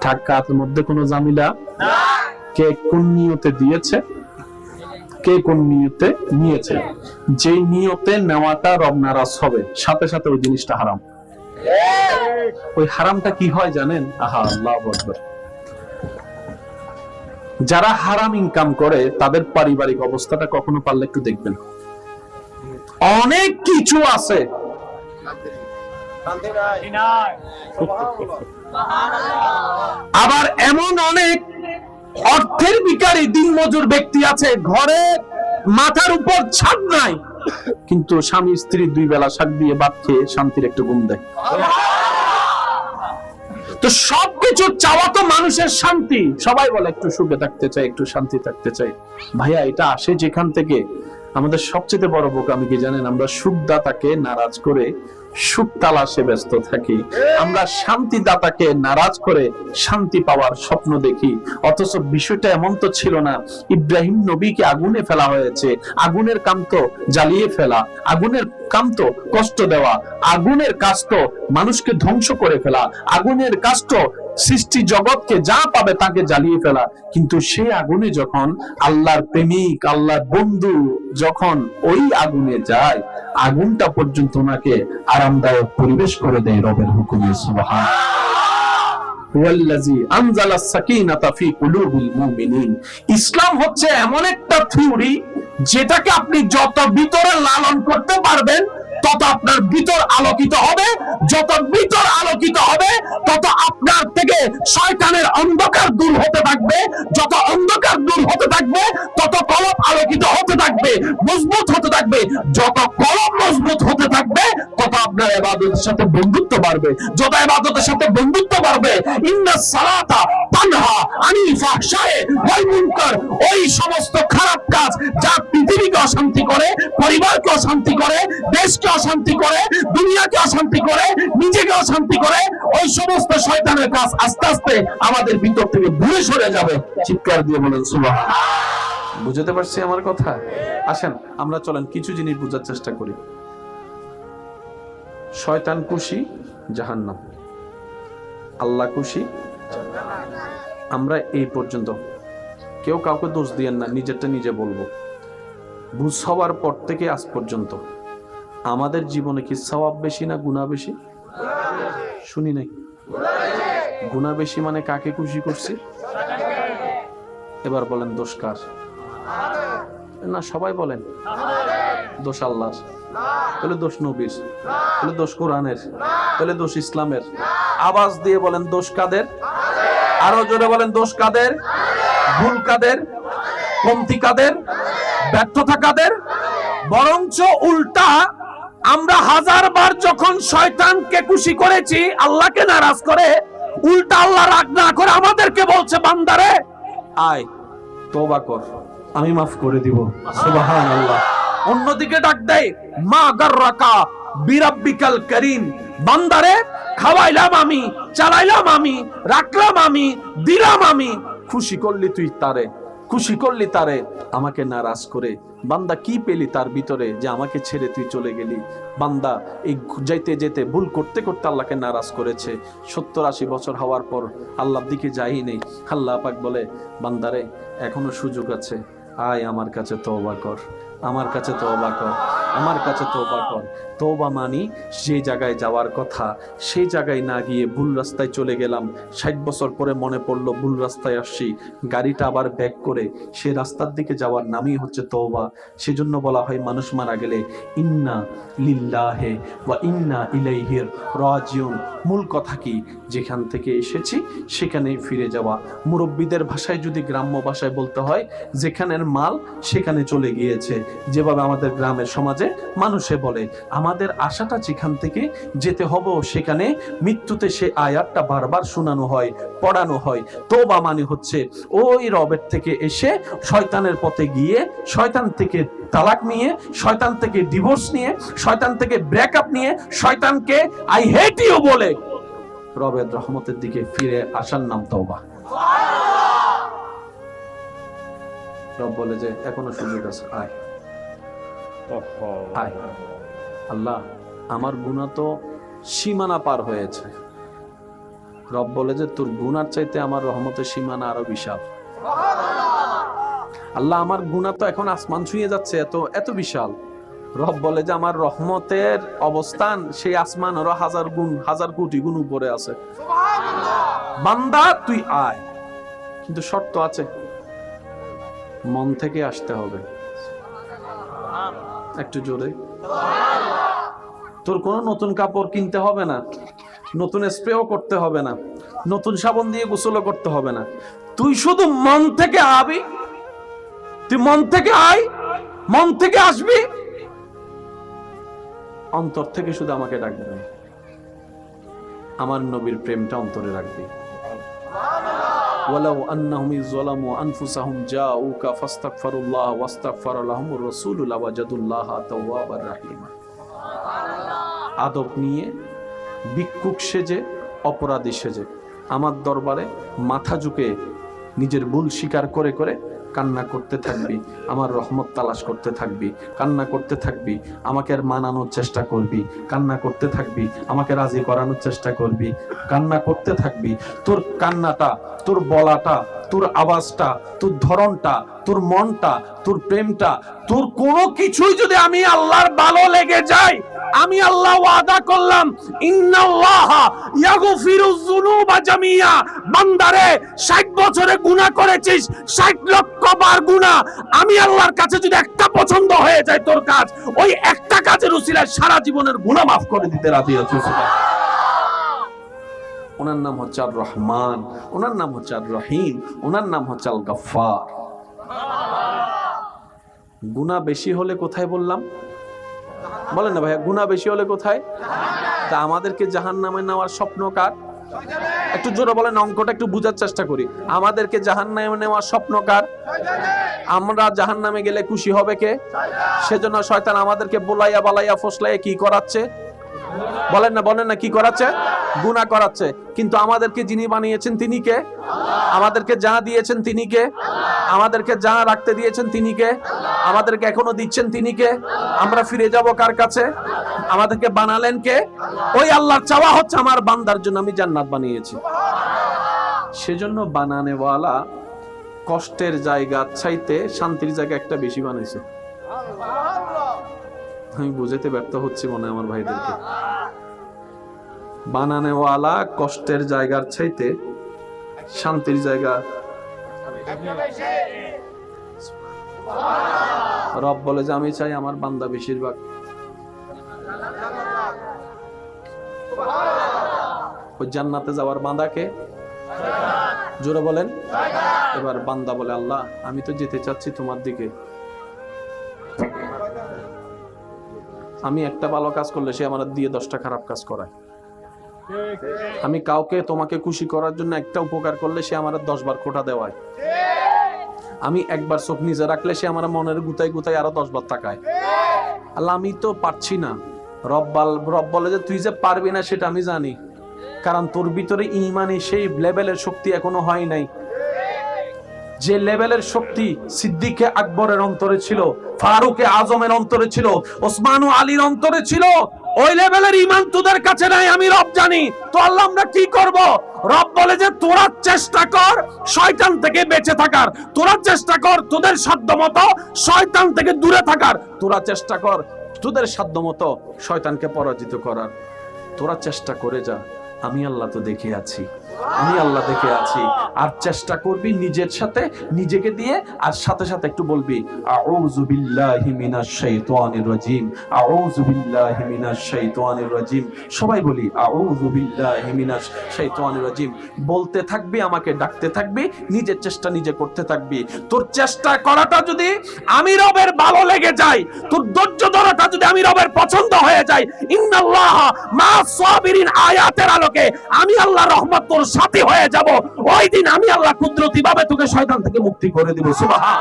টাকার মধ্যে কোনো জামিলা, কে কোন নিয়তে দিয়েছে, কে কোন নিয়তে নিয়েছে, যে নিয়তে নেওয়াটা রব নারাজ হবে, সাথে সাথে ওই জিনিসটা হারাম। ওই হারামটা কি হয় জানেন? আহা, আল্লাহু আকবার। যারা হারাম ইনকাম করে তাদের পারিবারিক অবস্থাটা কখনো পারলে একটু দেখবেন। অনেক কিছু আছে, আবার এমন অনেক অর্থের ভিখারি দিনমজুর ব্যক্তি আছে, ঘরে মাথার উপর ছাদ নাই, কিন্তু স্বামী স্ত্রী দুই বেলা শাক দিয়ে ভাত খেয়ে শান্তির একটু ঘুম দেয়। তো সবকিছু চাওয়া তো মানুষের শান্তি। সবাই বলে একটু সুখে থাকতে চাই, একটু শান্তি থাকতে চাই। ভাইয়া, এটা আসে যেখান থেকে। আমাদের সবচেয়ে বড় বোকামি কি জানেন? আমরা সুখদাতাকে নারাজ করে সুখ তালাশে ব্যস্ত থাকি। আমরা শান্তিদাতাকে নারাজ করে শান্তি পাওয়ার স্বপ্ন দেখি। অথচ বিষয়টা এমন তো ছিল না। ইব্রাহিম নবীকে আগুনে ফেলা হয়েছে, আগুনের কাম তো জ্বালিয়ে ফেলা, আগুনের কাম তো কষ্ট দেওয়া, আগুনের কাজ তো মানুষকে ধ্বংস করে ফেলা, আগুনের কাজ তো সৃষ্টি জগৎকে যা পাবে তাকে জ্বালিয়ে ফেলা। কিন্তু সেই আগুনে যখন আল্লাহর প্রেমিক, আল্লাহর বন্ধু যখন ওই আগুনে যায়, আগুনটা পর্যন্ত ওনাকে আরামদায়ক পরিবেশ করে দেয় রবের হুকুমে। সুবহানাল্লাহ। ইসলাম হচ্ছে এমন একটা থিওরি, যেটাকে আপনি যত ভিতরে লালন করতে পারবেন তত আপনার ভিতর আলোকিত হবে, যত ভিতর আলোকিত হবে তত আপনার থেকে শয়তানের অন্ধকার দূর হতে থাকবে, যত অন্ধকার দূর হতে থাকবে তত কলব আলোকিত হতে থাকবে, মজবুত হতে থাকবে, যত কলব মজবুত হতে থাকবে তত আপনার ইবাদতের সাথে বন্ধুত্ব বাড়বে, যত ইবাদতের সাথে বন্ধুত্ব বাড়বে, ইন্নাস সালাতা তানহা আনিল ফাহশায়ে ওয়াল মুনকার, ওই সমস্ত খারাপ কাজ যা পৃথিবীকে অশান্তি করে, পরিবারকে অশান্তি করে, দেশকে অশান্তি করে, দুনিয়াকে অশান্তি করে, নিজেকে অশান্তি করে, ওই সমস্ত শয়তানের কাজ আস্তে আস্তে আমাদের ভিতর থেকে দূরে সরে যাবে। চিৎকার দিয়ে বলেন সুবহানাল্লাহ। বুঝতে পারছি আমার কথা? আসেন আমরা চলেন কিছু জিনিস বোঝার চেষ্টা করি। শয়তান খুশি জাহান্নাম, আল্লাহ খুশি। আমরা এই পর্যন্ত কেউ কাউকে দোষ দিয়েন না, নিজেরটা নিজে বলবো। বুঝ হওয়ার পর থেকে আজ পর্যন্ত আমাদের জীবনে কি সওয়াব বেশি না গুনাহ বেশি? শুনি নাই। গুনাহ বেশি মানে কাকে খুশি করছি? এবার বলেন দোষ কার? না সবাই বলেন দোষ আল্লাহর। তাহলে দোষ নবীর, তাহলে দোষ কোরআনের, তাহলে দোষ ইসলামের। আওয়াজ দিয়ে বলেন দোষ কাদের? আরো জোরে বলেন দোষ কাদের? ভুল কাদের? কমতি কাদের? ব্যর্থতা কাদের? বরঞ্চ উল্টা আমরা হাজারবার যখন শয়তানকে খুশি করেছি, আল্লাহকে নারাজ করে, উল্টা আল্লাহ রাগ না করে আমাদেরকে বলছে বান্দারে আয় তওবা কর, আমি মাফ করে দিব। সুবহানাল্লাহ। অন্যদিকে ডাক দেয় মা গাররাকা বিরাব্বিকাল কারীম, বান্দারে খাওয়াইলাম আমি, চালাইলাম আমি, রাখলাম আমি, দিলাম আমি, খুশি করলি তুই তারে, খুশি করলি তারে আমাকে নারাজ করে। বান্দা কি পেলি তার ভিতরে যে আমাকে ছেড়ে তুই চলে গেলি? বান্দা এই যাইতে যেতে ভুল করতে করতে আল্লাহকে নারাজ করেছে। 70-80 বছর হওয়ার পর আল্লাহর দিকে যাই নেই। আল্লাহ পাক বলে বান্দারে এখনো সুযোগ আছে, আয় আমার কাছে তওবা কর, আমার কাছে তওবা কর, আমার কাছে তওবা কর। তওবা মানি যে জায়গায় যাওয়ার কথা সেই জায়গায় না গিয়ে ভুল রাস্তায় চলে গেলাম, 60 বছর পরে মনে পড়লো ভুল রাস্তায় আসছি, গাড়িটা আবার ব্যাক করে সে রাস্তার দিকে যাওয়ার নামই হচ্ছে তওবা। সেজন্য বলা হয় মানুষ মারা গেলে ইন্না লিল্লাহি ওয়া ইন্না ইলাইহি রাজিউন। মূল কথা কি? যেখান থেকে এসেছি সেখানেই ফিরে যাওয়া। মুরব্বীদের ভাষায় যদি গ্রাম্য ভাষায় বলতে হয়, যেখানের মাল সেখানে চলে গিয়েছে। যেভাবে আমাদের গ্রামের সমাজে মানুষে বলে আমাদের আশাটা যেখান থেকে যেতে হবে সেখানে, মৃত্যুতে সে আয়াতটা বারবার শোনানো হয়, পড়ানো হয়। তওবা মানে হচ্ছে ওই রবের থেকে এসে শয়তানের পথে গিয়ে, শয়তান থেকে তালাক নিয়ে, শয়তান থেকে ডিভোর্স নিয়ে, শয়তান থেকে ব্রেকআপ নিয়ে, শয়তানকে আই হেট ইউ বলে রবের রহমতের দিকে ফিরে আসার নাম তওবা। রব বলে যে এখনো সুযোগ আছে, আয় আয়। আল্লাহ আমার গুনাহ তো সীমানা পার হয়েছে। রব বলে যে তোর গুনার চাইতে আমার রহমতের সীমানা আরো বিশাল। আল্লাহ আমার গুনাহ তো এখন আসমান ছুঁয়ে যাচ্ছে, এত এত বিশাল। রব বলে যে আমার রহমতের অবস্থান সেই আসমান আরো 1000 গুণ, 1000 কোটি গুণ উপরে আছে। বান্দা তুই আয়, কিন্তু শর্ত আছে, মন থেকে আসতে হবে। একটু জোরে। তোর কোনো নতুন কাপড় কিনতে হবে না, নতুন স্প্রেও করতে হবে না, নতুন সাবান দিয়ে গোসলও করতে হবে না। তুই শুধু মন থেকে আবি, তুই মন থেকে আয়, মন থেকে আসবি, অন্তর থেকে শুধু আমাকে ডাকবে, আমার নবীর প্রেমটা অন্তরে রাখবি। ওয়ালাউ আন্নাহুম যালামু আনফুসাহুম জাউকা ফাস্তাগফিরুল্লাহ ওয়াস্তাগফারা লাহুমুর রাসূলু লাওয়াজাদুল্লাহা তাওয়াবার রাহিম। আদব নিয়ে, ভিক্ষুক সেজে, অপরাধী সেজে আমার দরবারে মাথা ঝুঁকে নিজের ভুল স্বীকার করে করে কান্না করতে থাকবি, আমার রহমত তালাশ করতে থাকবি, কান্না করতে থাকবি, আমাকে আর মানানোর চেষ্টা করবি, কান্না করতে থাকবি, আমাকে রাজি করানোর চেষ্টা করবি, কান্না করতে থাকবি। তোর কান্নাটা, তোর বলাটা, তোর আওয়াজটা, তোর ধরনটা, তোর মনটা, তোর প্রেমটা, তোর কোনো কিছুই যদি আমি আল্লাহর ভালো লেগে যায়, আমি আল্লাহ ওয়াদা করলাম ইন্নাল্লাহা ইয়াগফিরুয যুনুবা জামিয়া। বান্দারে 60 বছরে গুনাহ করেছিস, 60 লক্ষ বার গুনাহ, আমি আল্লাহর কাছে যদি একটা পছন্দ হয়ে যায় তোর কাজ, ওই একটা কাজের উসিলায় সারা জীবনের গুনাহ মাফ করে দিতে রাজি আছি। ওনার নাম হচ্ছে আর রহমান, ওনার নাম হচ্ছে আর রহিম, ওনার নাম হচ্ছে আল গফফার। গুনাহ বেশি হলে কোথায় বললাম? বলেন না ভাইয়া, গুনাহ বেশি হলে কোথায়? তা আমাদেরকে জাহান্নামে নেওয়ার স্বপ্ন কার? একটু জোরে বলেন, অঙ্কটা একটু বুঝার চেষ্টা করি। আমাদেরকে জাহান্নামে নেওয়ার স্বপ্ন কার? আমরা জাহান্নামে গেলে খুশি হবে কে? সেজন্য শয়তান আমাদেরকে বোলাইয়া বালাইয়া ফসলাইয়া কি করাচ্ছে? বলেন না, বলেন না, কি করাচ্ছে? গুনাহ করাচ্ছে। কিন্তু আমাদেরকে যিনি বানিয়েছেন তিনি কে? আমাদেরকে যা দিয়েছেন তিনি কে? আমাদেরকে যা রাখতে দিয়েছেন তিনি কে? আমাদেরকে এখনো দিচ্ছেন তিনি কে? আমরা ফিরে যাব কার কাছে? আমাদেরকে বানালেন কে? ওই আল্লাহর চাওয়া হচ্ছে আমার বান্দার জন্য আমি জান্নাত বানিয়েছি। সেজন্য বানানেওয়ালা কষ্টের জায়গা চাইতে শান্তির জায়গা একটা বেশি বানাইছে। আমি বুঝাতে ব্যর্থ হচ্ছি মনে হয় আমার ভাইদেরকে। বানানেওয়ালা কষ্টের জায়গার চাইতে শান্তির জায়গা। রব বলে যে আমি চাই আমার বান্দা বেশিরভাগ ওই জান্নাতে যাওয়ার বান্দাকে জোরে বলেন। এবার বান্দা বলে, আল্লাহ আমি তো যেতে চাচ্ছি তোমার দিকে, আমি একটা ভালো কাজ করলে সে আমার দিয়ে 10টা খারাপ কাজ করায়, আমি কাউকে তোমাকে খুশি করার জন্য একটা উপকার করলে সে আমার 10 বার খোঁটা দেওয়ায়, আমি একবার চোখ নিচে রাখলে সে আমার মনের গুতাই গুতাই আরো 10 বার তাকায়। আল্লাহ আমি তো পারছি না। রব বলে যে তুই যে পারবি না সেটা আমি জানি, কারণ তোর ভিতরে ঈমানে সেই লেভেলের শক্তি এখনো হয় নাই। যে লেভেলের শক্তি সিদ্দিকে আকবরের অন্তরে ছিল, ফারুকে আজমের অন্তরে ছিল, ওসমান ও আলীর অন্তরে ছিল, ওই লেভেলের ঈমান তোদের কাছে নাই, আমি রব জানি। তো আল্লাহ আমরা কি করব? রব বলে যে তোরা চেষ্টা কর শয়তান থেকে বেঁচে থাকার, তোরা চেষ্টা কর তোদের সাধ্যমতো শয়তান থেকে দূরে থাকার, তোরা চেষ্টা কর তোদের সাধ্যমতো শয়তানকে পরাজিত করার, তোরা চেষ্টা করে যা, আমি আল্লাহ তো দেখে আছি, আমি আল্লাহ দেখে আছি। আর চেষ্টা করবি নিজের সাথে, নিজেকে দিয়ে, আর সাথে সাথে একটু বলবি আউযু বিল্লাহি মিনাশ শাইতানির রাজিম, আউযু বিল্লাহি মিনাশ শাইতানির রাজিম। সবাই বলি আউযু বিল্লাহি মিনাশ শাইতানির রাজিম। বলতে থাকবি, আমাকে ডাকতে থাকবি, নিজের চেষ্টা নিজে করতে থাকবি। তোর চেষ্টা করাটা যদি আমি রবের ভালো লেগে যায়, তোর ধৈর্য ধরাটা যদি আমি রবের পছন্দ হয়ে যায়, ইন্নাল্লাহ মা'আস সাবিরিন আয়াতের আলোকে আমি আল্লাহর রহমত তোর সাথী হয়ে যাব। ওই দিন আমি আল্লাহ কুদরতি ভাবে তোকে শয়তান থেকে মুক্তি করে দেব। সুবহান।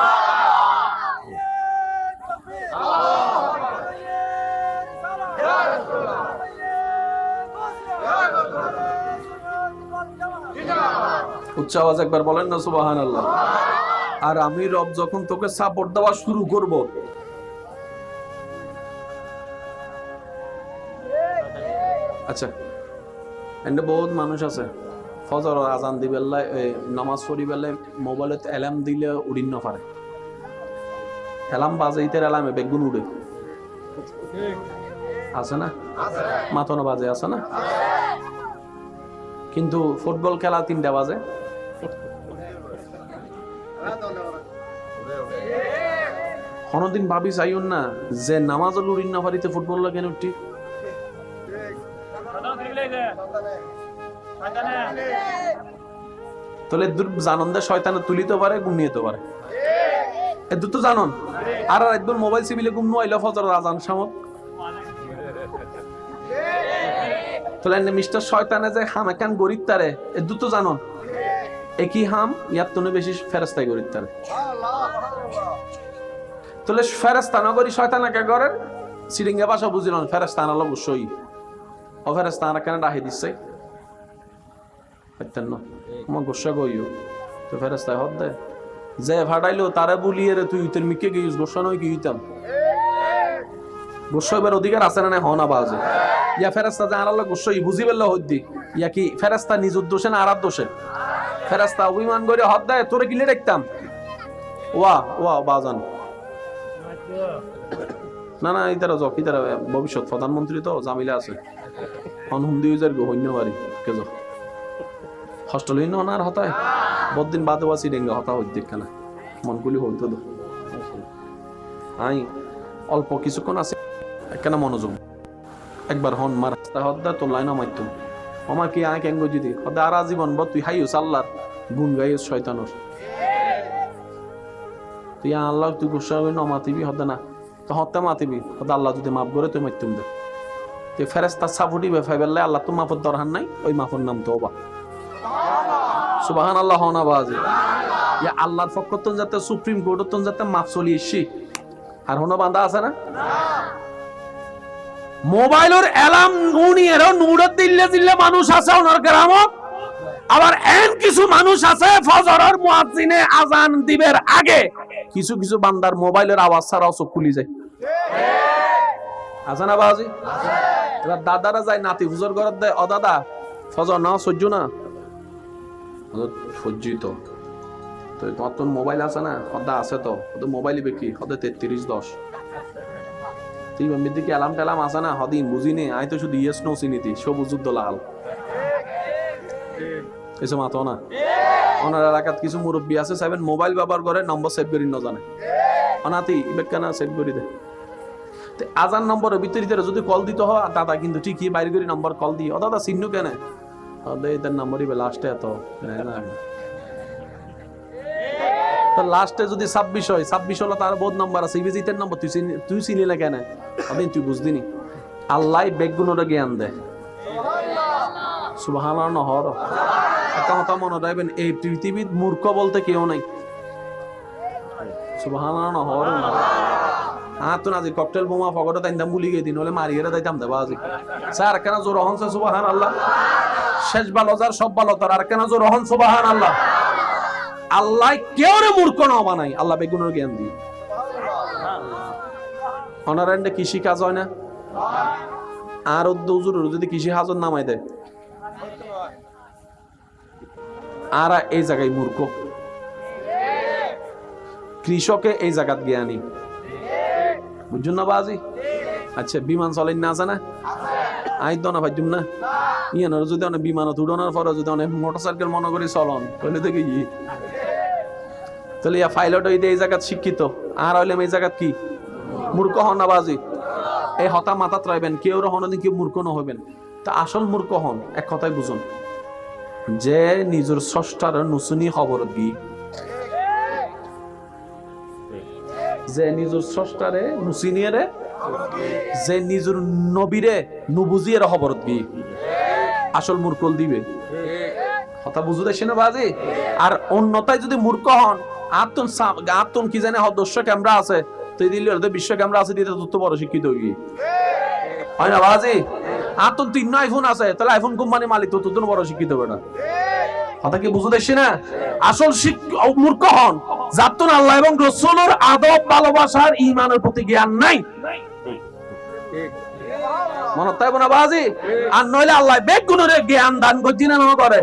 উচ্চ আওয়াজ একবার বলেন না সুবহানাল্লাহ। আর আমি রব যখন তোকে সাপোর্ট দেওয়া শুরু করব, আচ্ছা এন্ড বহুত মানুষ আছে ফজর আজান দিবে নামাজ পড়ি বেলায় মোবাইলত অ্যালার্ম দিলে উড়িন না পারে, অ্যালার্ম বাজাইতে অ্যালার্মে বেগুন উড়ে আছে না, মাথনা বাজে আছে না, কিন্তু ফুটবল খেলা 3টা বাজে। কোনদিন ভাবি চাইুন না যে নামাজ উড়িন না পারিতে ফুটবল কেন উঠি? তাহলে জানন্দে শয়তানে তুলিতে পারে, গুম নিতে পারে, এ দুটো জানন। আর একদম মোবাইল সিবিলে গুম নইলে ফজর আজান সামত, তাহলে মিস্টার শয়তানে যে হাম একান গরিব তারে, এ দুটো জানন। একই হাম ইয়ার তুনে বেশি ফেরেস্তাই গরিব তারে। তাহলে ফেরেস্তা না করি শয়তান একা করেন সিরিঙ্গা ভাষা বুঝিলেন, ফেরেস্তান আলো অবশ্যই ও ফেরেস্তান কেন ডাহি দিচ্ছে আমার গোসা গইও তো ফেরেস্তায় হদ দেয় যে ভাড়াইলো তারা বলিয়ে রে তুই তোর মিকে গিয়েছিস গোসা নয় কি হইতাম গোসা এবার অধিকার আছে না হন আবাজে ইয়া ফেরেস্তা যে আর আল্লাহ গোসাই বুঝি পেল হদ্দি ইয়া কি ফেরেস্তা নিজ দোষে না আরার দোষে? ফেরেস্তা অভিমান করে হদ দেয় তোরে কিলে দেখতাম ওয়া ওয়া বাজান না না ইতারা যক ইতারা ভবিষ্যৎ প্রধানমন্ত্রী তো জামিলা আছে হুন্দি উজার গো হইন্য বাড়ি কে যক হস্টেল হইন্য না আর হতায় বদিন বাদে বাসি ডেঙ্গা হতা হইতে দেখ না মনগুলি হইতো তো আই অল্প কিছুক্ষণ আছে কেন মনোযোগ একবার হন মার রাস্তা হদ্দা তো লাইন মাইতো আমার কি আয় কেঙ্গ যদি হদা আর জীবন ব তুই হাইস আল্লাহর গুণ গাইস শয়তানর তুই আল্লাহ তুই গুসা হই নমাতিবি হদা না তো হত্যা মাতিবি হদা আল্লাহ যদি মাফ করে তুই মাইতুম দে তুই ফেরেস্তা সাফুটি বেফাইবেলে আল্লাহ তো মাফর দরকার নাই ওই মাফর নাম তওবা সুবহানাল্লাহ হনা বাজি ইয়া আল্লাহর পক্ষতন যাতে সুপ্রিম কোর্টতন যাতে মাফ চলি এসি আর হনো বান্দা আছে না মোবাইলের অ্যালার্ম গুনিয়ের নুরত দিল্লে দিল্লে মানুষ আছে ওনার গ্রামত আবার এন কিছু মানুষ আছে ফজরের মুয়াজ্জিনে আজান দিবের আগে কিছু কিছু বান্দার মোবাইলের আওয়াজ ছাড়াও চোখ খুলি যায় আছে না বাজি এবার দাদারা যায় নাতি হুজুর ঘর দেয় ও দাদা ফজর না সহ্য না সহ্যই তো তোমার তো মোবাইল আছে না হদা আছে তো ওদের মোবাইলই বিক্রি হদে 3310 তুই দিকে অ্যালার্ম ট্যালার্ম আছে না হদিন বুঝিনি আই তো শুধু ইয়েস নো চিনিতি সবুজ যুদ্ধ লাল এসব মাতো না ওনার এলাকাত কিছু মুরব্বী আছে সাইবেন মোবাইল ব্যবহার করে নম্বর সেভ করি না জানে অনাতি ইবেকানা সেভ করি দে আজান নম্বরের ভিতরে যদি কল দিতে হয় দাদা কিন্তু ঠিকই বাইরে করে নম্বর কল দিই ও দাদা চিহ্ন কেন এদের নম্বরই লাস্টে এত তো লাস্টে যদি 26 হয় 26 হলো তার বহুত নাম্বার আছে ইভিজিটের নম্বর তুই চিনিলে কেন ওদিন তুই বুঝদিনি আল্লাহ বেগুনের জ্ঞান দেয় সুবহানাল্লাহ নহর একটা কথা মনে রাখবেন এই পৃথিবীর মূর্খ বলতে কেউ নাই সুবহানাল্লাহ নহর তো নাজি ককটেল বোমা ফগটা তাইন্দাম গুলি গিয়ে দিন হলে মারিয়ে দাইতাম দেবা আজি স্যার কেন জোর হন সুবহানাল্লাহ শেষ ভালো যার সব ভালো তার আর কেন জোর হন সুবহানাল্লাহ আল্লাহ কেউ রে মূর্খ না বানাই আল্লাহ বেগুনের জ্ঞান দিই অনারান্ডে কৃষি কাজ হয় না আর উদ্দুজুর যদি কৃষি হাজর নামাই দেয় আর এই জায়গায় মূর্খ কৃষকে এই জায়গাত জ্ঞানী বুঝুন না বাজি আচ্ছা বিমান চলেন না জানা আইদ না ভাইজুম না ইয়ানোর যদি অনেক বিমানত উড়ানোর পরে যদি অনেক মোটরসাইকেল মনে করি চলন তাহলে দেখি তাহলে ইয়া পাইলট হইতে এই জায়গাত শিক্ষিত আর হইলাম এই জায়গাত কি মূর্খ হন না বাজি এই হতা মাথাত রাখবেন কেউ হনদিন কেউ মূর্খ না হবেন তা আসল মূর্খ হন এক কথাই বুঝুন যে নিজের স্রষ্টার নুসুনি খবর দি যে নিজের স্রষ্টারে নুসিনিয়ারে যে নিজের নবীরে নুবুজিয়ে খবর দি আসল মূর্খল দিবে কথা বুঝু দেশে না বাজি আর অন্যতায় যদি মূর্খ হন আত্মন কি জানে দর্শ ক্যামেরা আছে তুই দিল্লি বিশ্ব ক্যামেরা আছে দিতে তত বড় শিক্ষিত হই হয় না বাজি আত্মন 3 আইফোন আছে তাহলে আইফোন কোম্পানি মালিক তো তত বড় শিক্ষিত হবে না কথা কি বুঝু দেশে না আসল মূর্খ হন যার আল্লাহ এবং রাসূলের আদব ভালোবাসার ঈমানের প্রতি জ্ঞান নাই মনে তাই না বাজি আর নইলে আল্লাহ বেগুনের জ্ঞান দান করছি না করে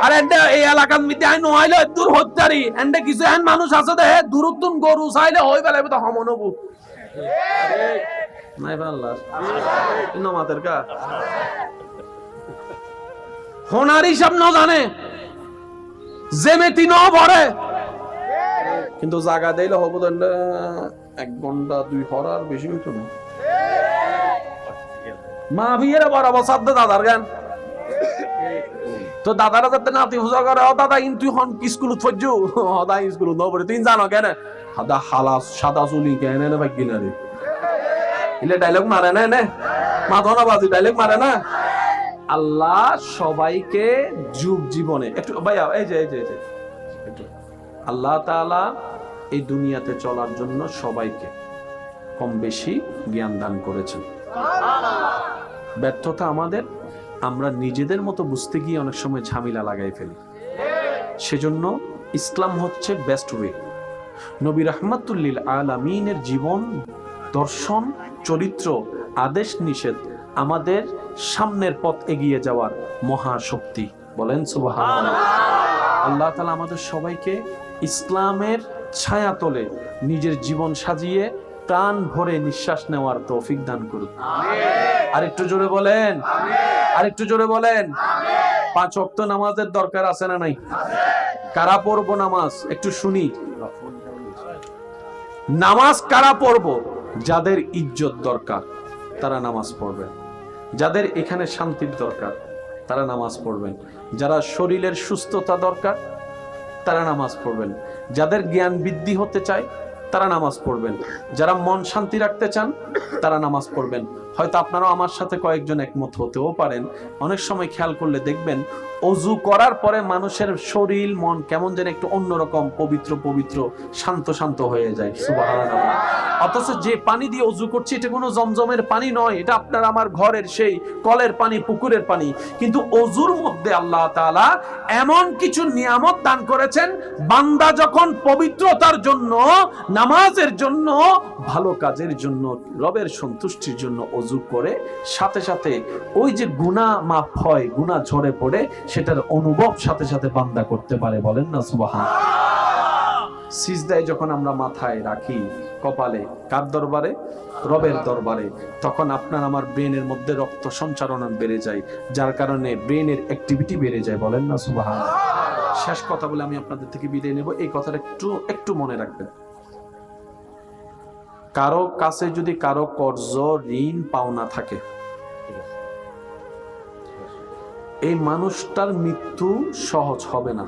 আর এন্ডে এই এলাকার মধ্যে আই নইলে দূর হত্যারি এন্ডে কিছু এন মানুষ আছে দে দূরত্বন গরু চাইলে হই বেলাবে তো হমনবু নাই আল্লাহ নমাতের কা হোনার হিসাব ন জানে জেমেতি ন ভরে কিন্তু জায়গা দিলে হবো 1 ঘন্টা 2 হরার বেশি হইতো না মা বিয়ের বরাবর সাধ্য দাদার গান তো দাদারা যাতে নাতি হুজা করে ও দাদা তুই হন স্কুল ফজু হদা স্কুল ন পড়ে তুই জানো কেন হাদা হালাস সাদা চুলি কেন না ভাই কিনারে ইলে ডায়লগ মারে না নে মাথা বাজি ডায়লগ মারে না আল্লাহ সবাইকে যুগ জীবনে একটু ভাইয়া এই যে একটু আল্লাহ তাআলা এই দুনিয়াতে চলার জন্য সবাইকে কম বেশি জ্ঞান দান করেছেন ব্যর্থতা আমাদের আমরা নিজেদের মতো বুঝতে গিয়ে অনেক সময় ঝামেলা লাগাই ফেলি সেজন্য ইসলাম হচ্ছে বেস্ট ওয়ে নবী রাহমাতুল লিল আলামিনের জীবন দর্শন চরিত্র আদেশ নিষেধ আমাদের সামনের পথ এগিয়ে যাওয়ার মহাশক্তি বলেন সুবহানাল্লাহ আল্লাহ তাআলা আমাদের সবাইকে ইসলামের ছায়াতলে নিজের জীবন সাজিয়ে প্রাণ ভরে নিঃশ্বাস নেওয়ার তৌফিক দান করুন আরেকটু জোরে বলেন আরেকটু জোরে বলেন 5 ওয়াক্ত নামাজের দরকার আছে না নাই কারা পড়বো নামাজ একটু শুনি নামাজ কারা পড়বো যাদের ইজ্জত দরকার তারা নামাজ পড়বে যাদের এখানে শান্তির দরকার তারা নামাজ পড়বেন যারা শরীরের সুস্থতা দরকার তারা নামাজ পড়বেন যাদের জ্ঞান বৃদ্ধি হতে চায় তারা নামাজ পড়বেন যারা মন শান্তি রাখতে চান তারা নামাজ পড়বেন হয়তো আপনারাও আমার সাথে কয়েকজন একমত হতেও পারেন অনেক সময় খেয়াল করলে দেখবেন ওযু করার পরে মানুষের শরীর মন কেমন যেন একটু অন্যরকম পবিত্র পবিত্র শান্ত শান্ত হয়ে যায় সুবহানাল্লাহ অথচ যে পানি দিয়ে ওযু করছি এটা কোনো জমজমের পানি নয় এটা আপনার আমার ঘরের সেই কলের পানি পুকুরের পানি কিন্তু ওযুর মধ্যে আল্লাহ তাআলা এমন কিছু নিয়ামত দান করেছেন বান্দা যখন পবিত্রতার জন্য নামাজের জন্য ভালো কাজের জন্য রবের সন্তুষ্টির জন্য ওযু করে সাথে সাথে ওই যে গুনাহ মাফ হয় গুনাহ ঝরে পড়ে সেটার অনুভব সাথে সাথে বান্দা করতে পারে বলেন না সুবহানাল্লাহ সিজদায় যখন আমরা মাথায় রাখি কপালে কার দরবারে রবের দরবারে তখন আপনার আমার ব্রেনের মধ্যে রক্ত সঞ্চারণ বেড়ে যায় যার কারণে ব্রেনের অ্যাক্টিভিটি বেড়ে যায় বলেন না সুবহানাল্লাহ শেষ কথা বলে আমি আপনাদের থেকে বিদায় নেব এই কথাটা একটু মনে রাখবেন কারো কাছে যদি কারো কর্জ ঋণ পাওনা থাকে, এই মানুষটার মৃত্যু সহজ হবে না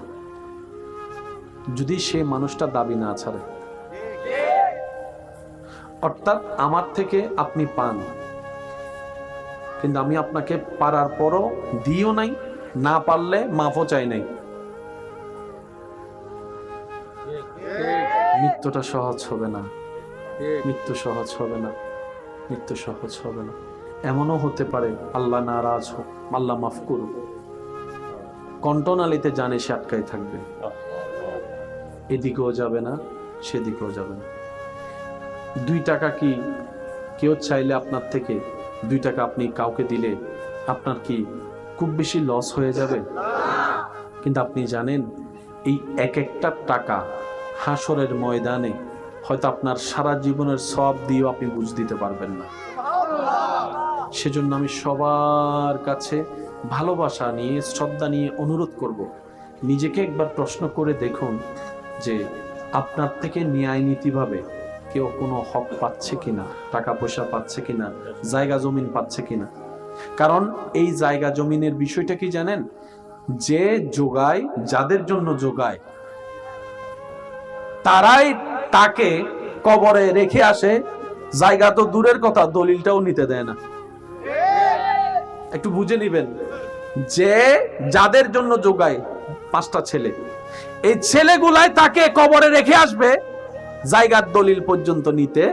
যদি সে মানুষটা দাবি না ছাড়ে। অর্থাৎ আমার থেকে আপনি পান, কিন্তু আমি আপনাকে পারার পরও দিও নাই, না পারলে মাফও চাই নাই, মৃত্যুটা সহজ হবে না, মৃত্যু সহজ হবে না, মৃত্যু সহজ হবে না। এমনও হতে পারে আল্লাহ নারাজ হোক, আল্লাহ মাফ করুক, কণ্ঠনালীতে জানে সে আটকাই থাকবে, এদিকেও যাবে না সেদিকেও যাবে না। 2 টাকা কি কেউ চাইলে আপনার থেকে 2 টাকা আপনি কাউকে দিলে আপনার কি খুব বেশি লস হয়ে যাবে? কিন্তু আপনি জানেন এই এক একটা টাকা হাসরের ময়দানে হয়তো আপনার সারা জীবনের সব দিয়েও আপনি বুঝ দিতে পারবেন না। সেজন্য আমি সবার কাছে ভালোবাসা নিয়ে, শ্রদ্ধা নিয়ে অনুরোধ করব, নিজেকে একবার প্রশ্ন করে দেখুন যে আপনার থেকে ন্যায় নীতিভাবে কেউ কোনো হক পাচ্ছে কিনা, টাকা পয়সা পাচ্ছে কিনা, জায়গা জমিন পাচ্ছে কিনা। কারণ এই জায়গা জমিনের বিষয়টা কি জানেন, যে যোগায়, যাদের জন্য যোগায়, তারাই তাকে কবরে রেখে আসে। জায়গা তো দূরের কথা, দলিলটাও নিতে দেয় না। একটু বুঝে নিবেন, যে যাদের জন্য যোগায় 5টা ছেলে, এই ছেলেগুলাই তাকে কবরে রেখে আসবে, জায়গার দলিল পর্যন্ত নিতে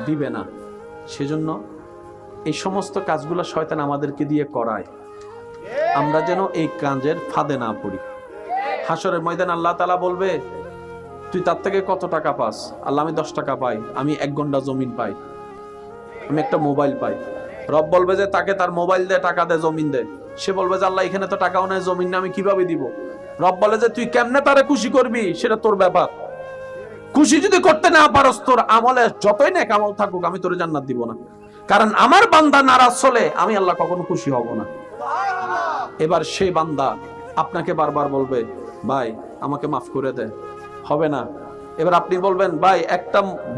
দিবে না। সেজন্য এই সমস্ত কাজগুলো শয়তান আমাদেরকে দিয়ে করায়, আমরা যেন এই কাজের ফাঁদে না পড়ি। হাসরের ময়দান আল্লাহ তাআলা বলবে, তুই তার থেকে কত টাকা পাস? আল্লাহ, আমি 10 টাকা পাই, আমি 1 ঘন্টা জমিন পাই, আমি একটা মোবাইল পাই। রব বলবে যে তাকে তার মোবাইল দে, টাকা দে, জমিন দে। সে বলবে যে আল্লাহ, এখানে তো টাকাও নেই, জমিন না, আমি কিভাবে দিব? রব বলে যে তুই কেমনে তারে খুশি করবি সেটা তোর ব্যাপার। খুশি যদি করতে না পারস, তোর আমলে যতই নেক আমল থাকুক, আমি তোরে জান্নাত দিব না। কারণ আমার বান্দা নারাজ হলে আমি আল্লাহ কখনো খুশি হব না। এবার সেই বান্দা আপনাকে বারবার বলবে, ভাই আমাকে মাফ করে দে, হবে না। এবার আপনি বলবেন, ভাই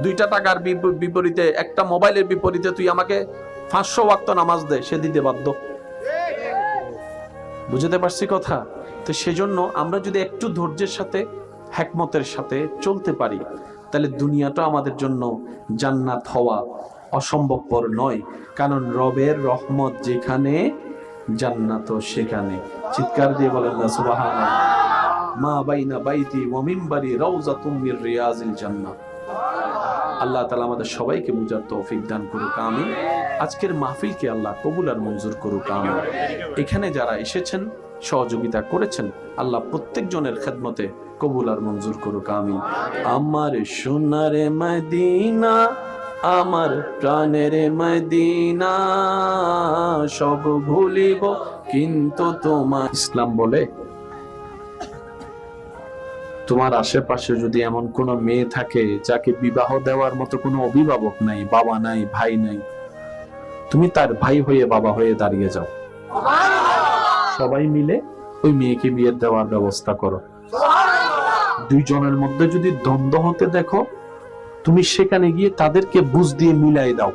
2টা টাকার বিপরীতে, একটা মোবাইলের বিপরীতে তুই আমাকে 500 ওয়াক্ত নামাজ দে, সে দিতে বাধ্য। বুঝতে পারছি কথা? তো সেজন্য আমরা যদি একটু ধৈর্যের সাথে, হিকমতের সাথে চলতে পারি, তাহলে দুনিয়াটা আমাদের জন্য জান্নাত হওয়া অসম্ভবপর নয়। কারণ রবের রহমত যেখানে, জান্নাত সেখানে। চিৎকার দিয়ে বলেন না সুবহানাল্লাহ। মা বাইনা বাইতি ওয়া মিনবারি রাউযাতুম মির রিয়াজিল জান্নাহ। আল্লাহ তাআলা আমাদের সবাইকে বুঝার তৌফিক দান করুক, আমিন। আজকের মাহফিলকে আল্লাহ কবুল আর মঞ্জুর করুক, আমিন। এখানে যারা এসেছেন, সহযোগিতা করেছেন, আল্লাহ প্রত্যেকজনের খেদমতে কবুল আর মঞ্জুর করুক, আমিন। আমার সোনার মদিনা, আমার প্রাণের মদিনা, সব ভুলিব কিন্তু তোমার। ইসলাম বলে, তোমার আশেপাশে যদি এমন কোন মেয়ে থাকে যাকে বিবাহ দেওয়ার মতো কোনো অভিভাবক নাই, বাবা নাই, ভাই নাই, তুমি তার ভাই হয়ে, বাবা হয়ে দাঁড়িয়ে যাও। সবাই মিলে ওই মেয়েকে বিয়ে দেওয়ার ব্যবস্থা করো। 2 জনের মধ্যে যদি দ্বন্দ্ব হতে দেখো, তুমি সেখানে গিয়ে তাদেরকে বুঝ দিয়ে মিলাই দাও।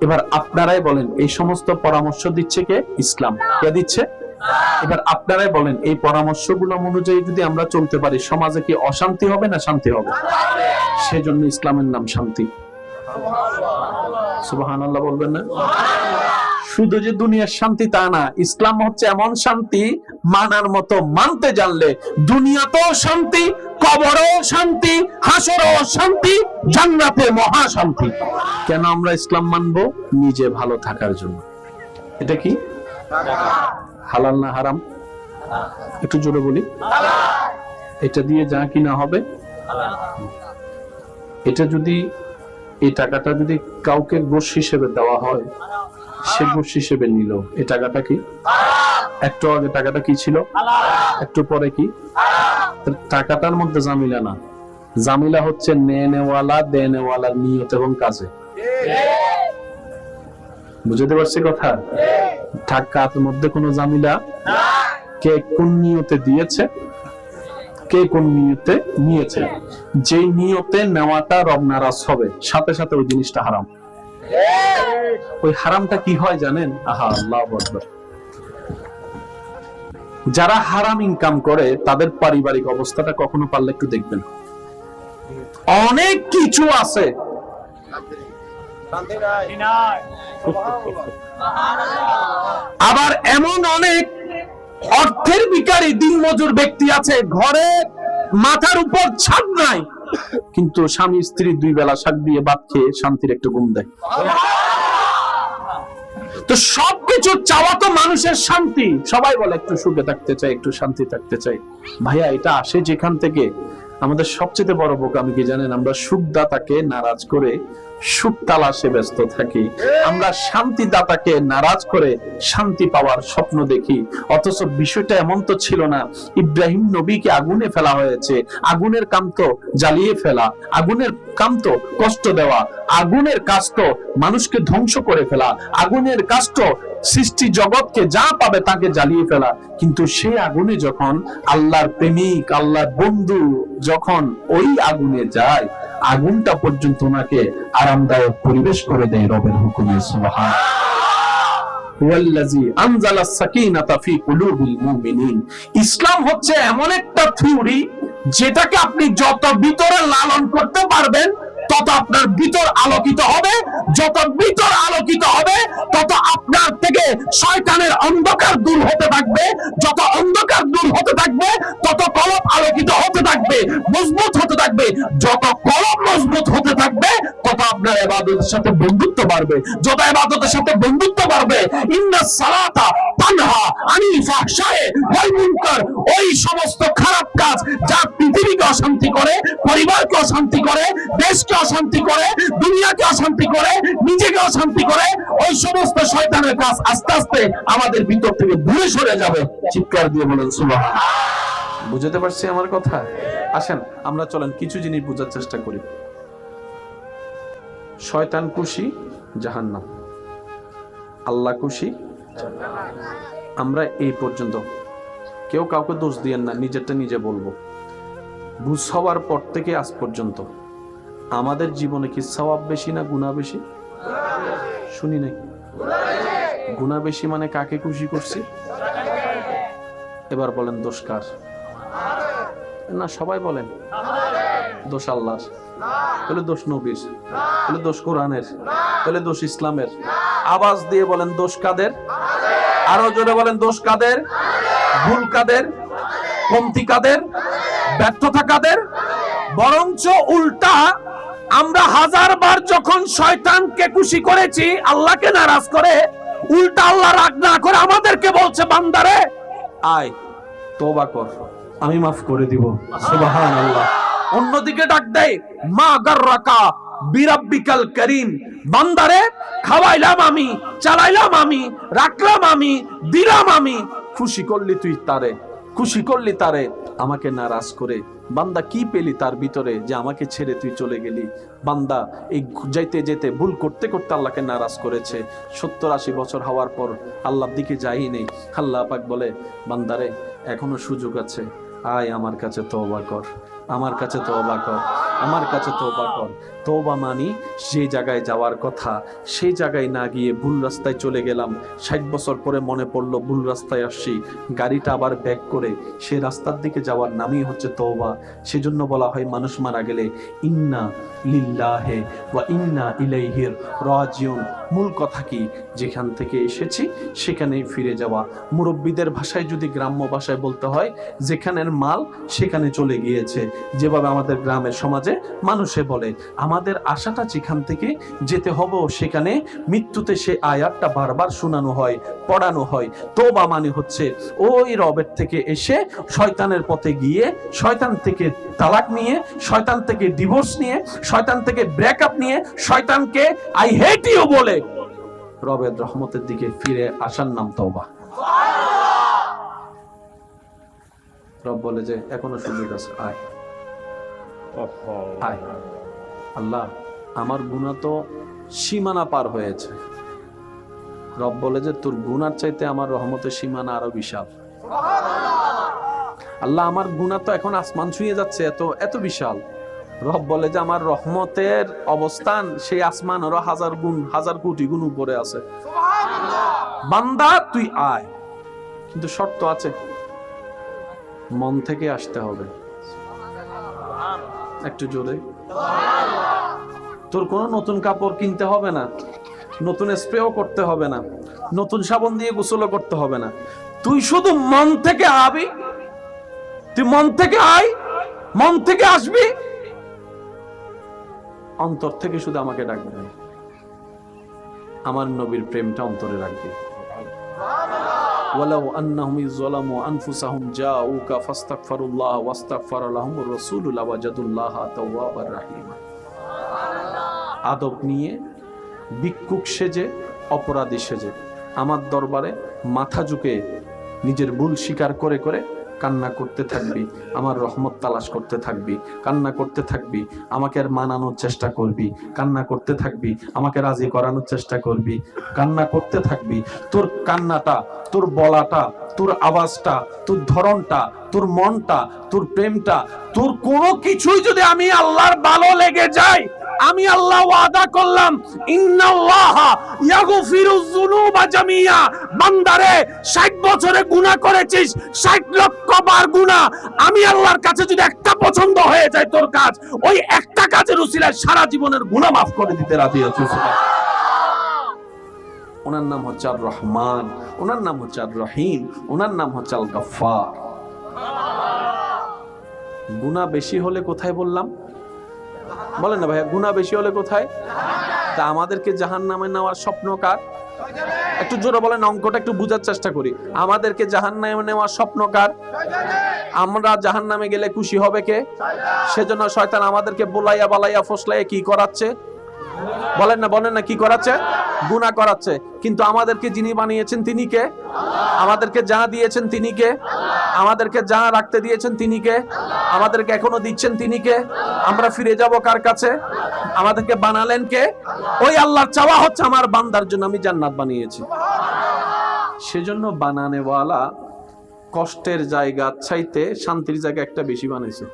এবার আপনারাই বলেন, এই সমস্ত পরামর্শ দিচ্ছে কে? ইসলাম। কে দিচ্ছে? এবার আপনারাই বলেন, এই পরামর্শগুলো অনুযায়ী যদি আমরা চলতে পারি, সমাজে কি অশান্তি হবে না শান্তি হবে? সেজন্য ইসলামের নাম শান্তি। সুবহানাল্লাহ বলবেন না? শুধু যে দুনিয়ার শান্তি তা না, ইসলাম হচ্ছে এমন শান্তি, মানার মতো মানতে জানলে দুনিয়াতেও শান্তি, কবরেও শান্তি, হাসরেও শান্তি, জান্নাতে মহা শান্তি। কেন আমরা ইসলাম মানবো? নিজে ভালো থাকার জন্য। এটা কি হালাল না হারাম? একটু জোরে বলি। এটা দিয়ে যা কিনা হবে, এটা যদি, এই টাকাটা যদি কাউকে ঘুষ হিসেবে দেওয়া হয়, সে ঘুষ হিসেবে নিল, এই টাকাটা কি? একটু আগে টাকাটা কি ছিল, একটু পরে কি? টাকাটার মধ্যে জামিলা না, জামিলা হচ্ছে নেওয়ালা দেনেওয়ালার নিয়ত এবং কাজে। বুঝতে পারছি কথা? টাকার মধ্যে কোনো জামিলা, কে কোন নিয়তে দিয়েছে কে কোন নিয়তে নিয়েছে, যে নিয়তে নেওয়াটা রব নারাজ হবে, সাথে সাথে ওই জিনিসটা হারাম। ওই হারামটা কি হয় জানেন? আহা, আল্লাহু আকবার। যারা হারাম ইনকাম করে তাদের পারিবারিক অবস্থাটা কখনো পারলে একটু দেখবেন। অনেক কিছু আছে, আবার এমন অনেক অর্থের ভিখারি দিনমজুর ব্যক্তি আছে, ঘরে মাথার উপর ছাদ নাই, কিন্তু স্বামী স্ত্রী 2 বেলা শাক দিয়ে ভাত খেয়ে শান্তির একটু ঘুম দেয়। তো সবকিছু চাওয়া তো মানুষের শান্তি, সবাই বলে একটু সুখে থাকতে চাই, একটু শান্তি থাকতে চাই। ভাইয়া এটা আসে যেখান থেকে, আমাদের সবচেয়ে বড় বোকামি কি জানেন? আমরা সুখদাতাকে নারাজ করে সুখ তালাশে ব্যস্ত থাকি, আমরা শান্তিদাতাকে নারাজ করে শান্তি পাওয়ার স্বপ্ন দেখি। অথচ বিষয়টা এমন তো ছিল না। ইব্রাহিম নবীকে আগুনে ফেলা হয়েছে, আগুনের কাম তো জ্বালিয়ে ফেলা, আগুনের কাম তো কষ্ট দেওয়া, আগুনের কাজ তো মানুষকে ধ্বংস করে ফেলা, আগুনের কাজ তো সৃষ্টি জগৎকে যা পাবে তাকে জ্বালিয়ে ফেলা। কিন্তু সেই আগুনে যখন আল্লাহর প্রেমিক, আল্লাহর বন্ধু যখন ওই আগুনে যায়, আগুনটা পর্যন্ত ওনাকে আরামদায়ক পরিবেশ করে দেয় রবের হুকুমে। সুবহান। ইসলাম হচ্ছে এমন একটা থিওরি যেটাকে আপনি যত ভিতরে লালন করতে পারবেন তত আপনার ভিতর আলোকিত হবে, যত ভিতর আলোকিত হবে তত আপনার থেকে শয়তানের অন্ধকার দূর হতে থাকবে, যত অন্ধকার দূর হতে থাকবে তত কলব আলোকিত হতে থাকবে, মজবুত হতে থাকবে, যত কলব মজবুত হতে থাকবে তত আপনার ইবাদতের সাথে বন্ধুত্ব বাড়বে, যত ইবাদতের সাথে বন্ধুত্ব বাড়বে ইন্নাস সালাতা তানহা আনিল ফাহশায়ে ওয়াল মুনকার, ওই সমস্ত খারাপ কাজ যা পৃথিবীকে অশান্তি করে, পরিবারকে অশান্তি করে, দেশকে অশান্তি করে, দুনিয়াকে অশান্তি করে, নিজেকে অশান্তি করে, ওই সমস্ত শয়তানের কাজ আস্তে আস্তে আমাদের ভিতর থেকে দূরে সরে যাবে। চিৎকার দিয়ে বলেন সুবহান। বুঝতে পারছি আমার কথা? আসেন আমরা চলেন কিছু জিনিস বোঝার চেষ্টা করি। শয়তান খুশি জাহান্নাম, আল্লাহ খুশি। আমরা এই পর্যন্ত কেউ কাউকে দোষ দিয়েন না, নিজেরটা নিজে বলবো। বুঝ হওয়ার পর থেকে আজ পর্যন্ত আমাদের জীবনে কি সওয়াব বেশি না গুনাহ বেশি? শুনি নাই। গুনাহ বেশি মানে কাকে খুশি করছি? এবার বলেন দোষ কার? না সবাই বলেন দোষ আল্লাহর, তাহলে দোষ নবীর, তাহলে দোষ কোরআনের, তাহলে দোষ ইসলামের। আওয়াজ দিয়ে বলেন দোষ কাদের? আরো জোরে বলেন দোষ কাদের? ভুল কাদের? কমতি কাদের? ব্যর্থতা কাদের? বরঞ্চ উল্টা আমরা 1000 বার যখন শয়তানকে খুশি করেছি, আল্লাহকে নারাজ করে, উল্টা আল্লাহ রাগ না করে আমাদেরকে বলছে বান্দারে আয় তওবা কর, আমি মাফ করে দিব। সুবহানাল্লাহ। অন্যদিকে ডাক দেয় মা গাররাকা বিরাব্বিকাল কারীম, বান্দারে খাওয়াইলাম আমি, চালাইলাম আমি, রাখলাম আমি, দিলাম আমি, খুশি করলি তুই তারে, খুশি করলি তারে, আমাকে নারাজ করে। বান্দা কি পেলি তার ভিতরে যে আমাকে ছেড়ে তুই চলে গেলি? বান্দা এই যাইতে যেতে ভুল করতে করতে আল্লাহকে নারাজ করেছে। 70-80 বছর হওয়ার পর আল্লাহর দিকে যাই নেই। আল্লাহ পাক বলে বান্দারে এখনো সুযোগ আছে, আয় আমার কাছে তওবা কর, আমার কাছে তওবা কর, আমার কাছে তওবা কর। তওবা মানি সেই জায়গায় যাওয়ার কথা, সেই জায়গায় না গিয়ে ভুল রাস্তায় চলে গেলাম। 60 বছর পরে মনে পড়লো ভুল রাস্তায় আসছি, গাড়িটা আবার ব্যাক করে সেই রাস্তার দিকে যাওয়ার নামই হচ্ছে তওবা। সেজন্য বলা হয় মানুষ মারা গেলে ইন্না লিল্লাহি ওয়া ইন্না ইলাইহি রাজিউন। মূল কথা কি? যেখান থেকে এসেছি সেখানেই ফিরে যাওয়া। মুরব্বীদের ভাষায় যদি গ্রাম্য ভাষায় বলতে হয়, যেখানের মাল সেখানে চলে গিয়েছে। যেভাবে আমাদের গ্রামের সমাজে মানুষে বলে আমাদের আশাটা যেখান থেকে যেতে হবে সেখানে, মৃত্যুতে সে আয়াতটা বারবার শোনানো হয়, পড়ানো হয়। তওবা মানে হচ্ছে ওই রবের থেকে এসে শয়তানের পথে গিয়ে, শয়তান থেকে তালাক নিয়ে, শয়তান থেকে ডিভোর্স নিয়ে, শয়তান থেকে ব্রেকআপ নিয়ে, শয়তানকে আই হেট ইউ বলে রবের রহমতের দিকে ফিরে আসার নাম তওবা। রব বলে যে এখনো সুযোগ আছে, আয় আয়। আল্লাহ আমার গুনাহ তো সীমানা পার হয়েছে। রব বলে যে তোর গুনার চাইতে আমার রহমতের সীমানা আরো বিশাল। আল্লাহ আমার গুনাহ তো এখন আসমান ছুঁয়ে যাচ্ছে, এত এত বিশাল। রব বলে যে আমার রহমতের অবস্থান সেই আসমান আরো হাজার গুণ, হাজার কোটি গুণ উপরে আছে। বান্দা তুই আয়, কিন্তু শর্ত আছে, মন থেকে আসতে হবে। একটু জোরে। তোর কোনো নতুন কাপড় কিনতে হবে না, নতুন স্প্রেও করতে হবে না, নতুন সাবান দিয়ে গোসলও করতে হবে না। তুই শুধু মন থেকে আবি, তুই মন থেকে আয়, মন থেকে আসবি, অন্তর থেকে শুধু আমাকে ডাকবে, আমার নবীর প্রেমটা অন্তরে রাখবে। ওয়ালাউ আন্নাহুম যালামু আনফুসাহুম জাউকা ফাস্তাগফিরুল্লাহ ওয়াস্তাগফারা লাহুমুর রাসূলু লাওয়াজাদুল্লাহা তাওয়াবার রাহিম। আদব নিয়ে, ভিক্ষুক সেজে, অপরাধী সেজে আমার দরবারে মাথা ঝুঁকে নিজের ভুল স্বীকার করে করে কান্না করতে থাকবি, আমার রহমত তালাশ করতে থাকবি, কান্না করতে থাকবি, আমাকে আর মানানোর চেষ্টা করবি, কান্না করতে থাকবি, আমাকে রাজি করানোর চেষ্টা করবি, কান্না করতে থাকবি। তোর কান্নাটা, তোর বলাটা, তোর আওয়াজটা, তোর ধরনটা, তোর মনটা, তোর প্রেমটা, তোর কোনো কিছুই যদি আমি আল্লাহর ভালো লেগে যায়, আমি আল্লাহ ওয়াদা করলাম, ইন্নাল্লাহা ইয়াগফিরুয যুনুবা জামিয়া। বান্দারে 60 বছরে গুনাহ করেছিস, 60 লক্ষ বার গুনাহ, আমি আল্লাহর কাছে যদি একটা পছন্দ হয়ে যায় তোর কাজ, ওই একটা কাজের উসিলায় সারা জীবনের গুনাহ মাফ করে দিতে রাজি আছি। ওনার নাম হচ্ছে আর রহমান, ওনার নাম হচ্ছে আর রহিম, ওনার নাম হচ্ছে আল গফফার। গুনাহ বেশি হলে কোথায় বললাম? বলেন না ভাইয়া, গুনাহ বেশি হলে কোথায়? তা আমাদেরকে জাহান্নামে নেওয়ার স্বপ্ন কার? একটু জোরে বলেন, অঙ্কটা একটু বুঝার চেষ্টা করি। আমাদেরকে জাহান্নামে নেওয়ার স্বপ্ন কার? আমরা জাহান্নামে গেলে খুশি হবে কে? সেজন্য শয়তান আমাদেরকে বোলাইয়া বালাইয়া ফসলাইয়া কি করাচ্ছে? বলেন না, বলেন না, কি করাচ্ছে? গুনাহ করাচ্ছে। কিন্তু আমাদেরকে যিনি বানিয়েছেন তিনি কে? আমাদেরকে যা দিয়েছেন তিনি কে? আমাদেরকে যা রাখতে দিয়েছেন তিনি কে? আমাদেরকে এখনো দিচ্ছেন তিনি কে? আমরা ফিরে যাব কার কাছে? আমাদেরকে বানালেন কে? ওই আল্লাহর চাওয়া হচ্ছে আমার বান্দার জন্য আমি জান্নাত বানিয়েছি। সেজন্য বানানেওয়ালা কষ্টের জায়গা চাইতে শান্তির জায়গা একটা বেশি বানাইছে।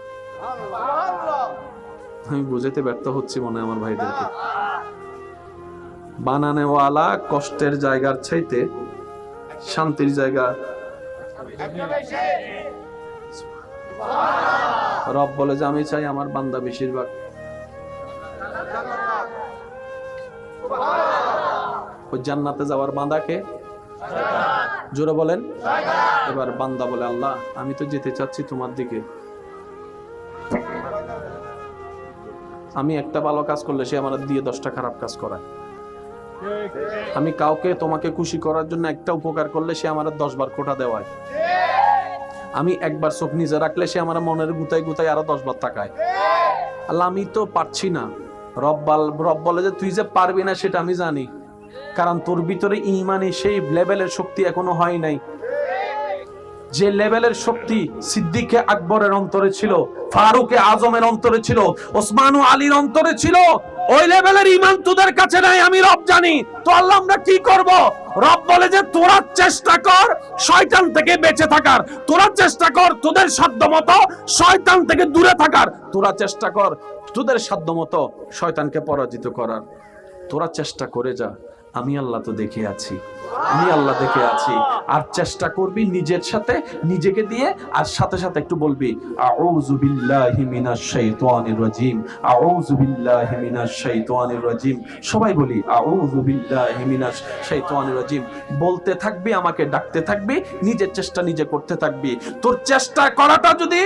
আমি বুঝাতে ব্যর্থ হচ্ছি মনে হয় আমার ভাইদেরকে। বানানেওয়ালা কষ্টের জায়গার চাইতে শান্তির জায়গা। রব বলে যে আমি চাই আমার বান্দা বেশিরভাগ ওই জান্নাতে যাওয়ার বান্দাকে জোরে বলেন। এবার বান্দা বলে আল্লাহ আমি তো যেতে চাচ্ছি তোমার দিকে, আমি একটা ভালো কাজ করলে সে আমার দিয়ে 10টা খারাপ কাজ করায়। আমি কাউকে তোমাকে খুশি করার জন্য একটা উপকার করলে সে আমার 10 বার খোঁটা দেওয়ায়। আমি একবার চোখ নিজে রাখলে সে আমার মনের গুতায় গুতায় আরো 10 বার তাকায়। আল্লাহ আমি তো পারছি না। রব বলে যে তুই যে পারবি না সেটা আমি জানি, কারণ তোর ভিতরে ঈমানে সেই লেভেলের শক্তি এখনো হয় নাই। যে লেভেলের শক্তি সিদ্দিকে আকবরের অন্তরে ছিল, ফারুকে আজমের অন্তরে ছিল, ওসমান ও আলীর অন্তরে ছিল, ওই লেভেলের ঈমান তোদের কাছে নাই, আমি রব জানি। তো আল্লাহ আমরা কি করব? রব বলে যে তোরা চেষ্টা কর শয়তান থেকে বেঁচে থাকার, তোরা চেষ্টা কর তোদের সাধ্যমতো শয়তান থেকে দূরে থাকার, তোরা চেষ্টা কর তোদের সাধ্যমতো শয়তানকে পরাজিত করার, তোরা চেষ্টা করে যা। আমি আল্লাহ তো দেখে আছি, আমি আল্লাহ দেখে আছি। আর চেষ্টা করবি নিজের সাথে, নিজেকে দিয়ে, আর সাথে সাথে একটু বলবি আউযু বিল্লাহি মিনাশ শাইতানির রাজিম, আউযু বিল্লাহি মিনাশ শাইতানির রাজিম। সবাই বলি আউযু বিল্লাহি মিনাশ শাইতানির রাজিম। বলতে থাকবি, আমাকে ডাকতে থাকবি, নিজের চেষ্টা নিজে করতে থাকবি। তোর চেষ্টা করাটা যদি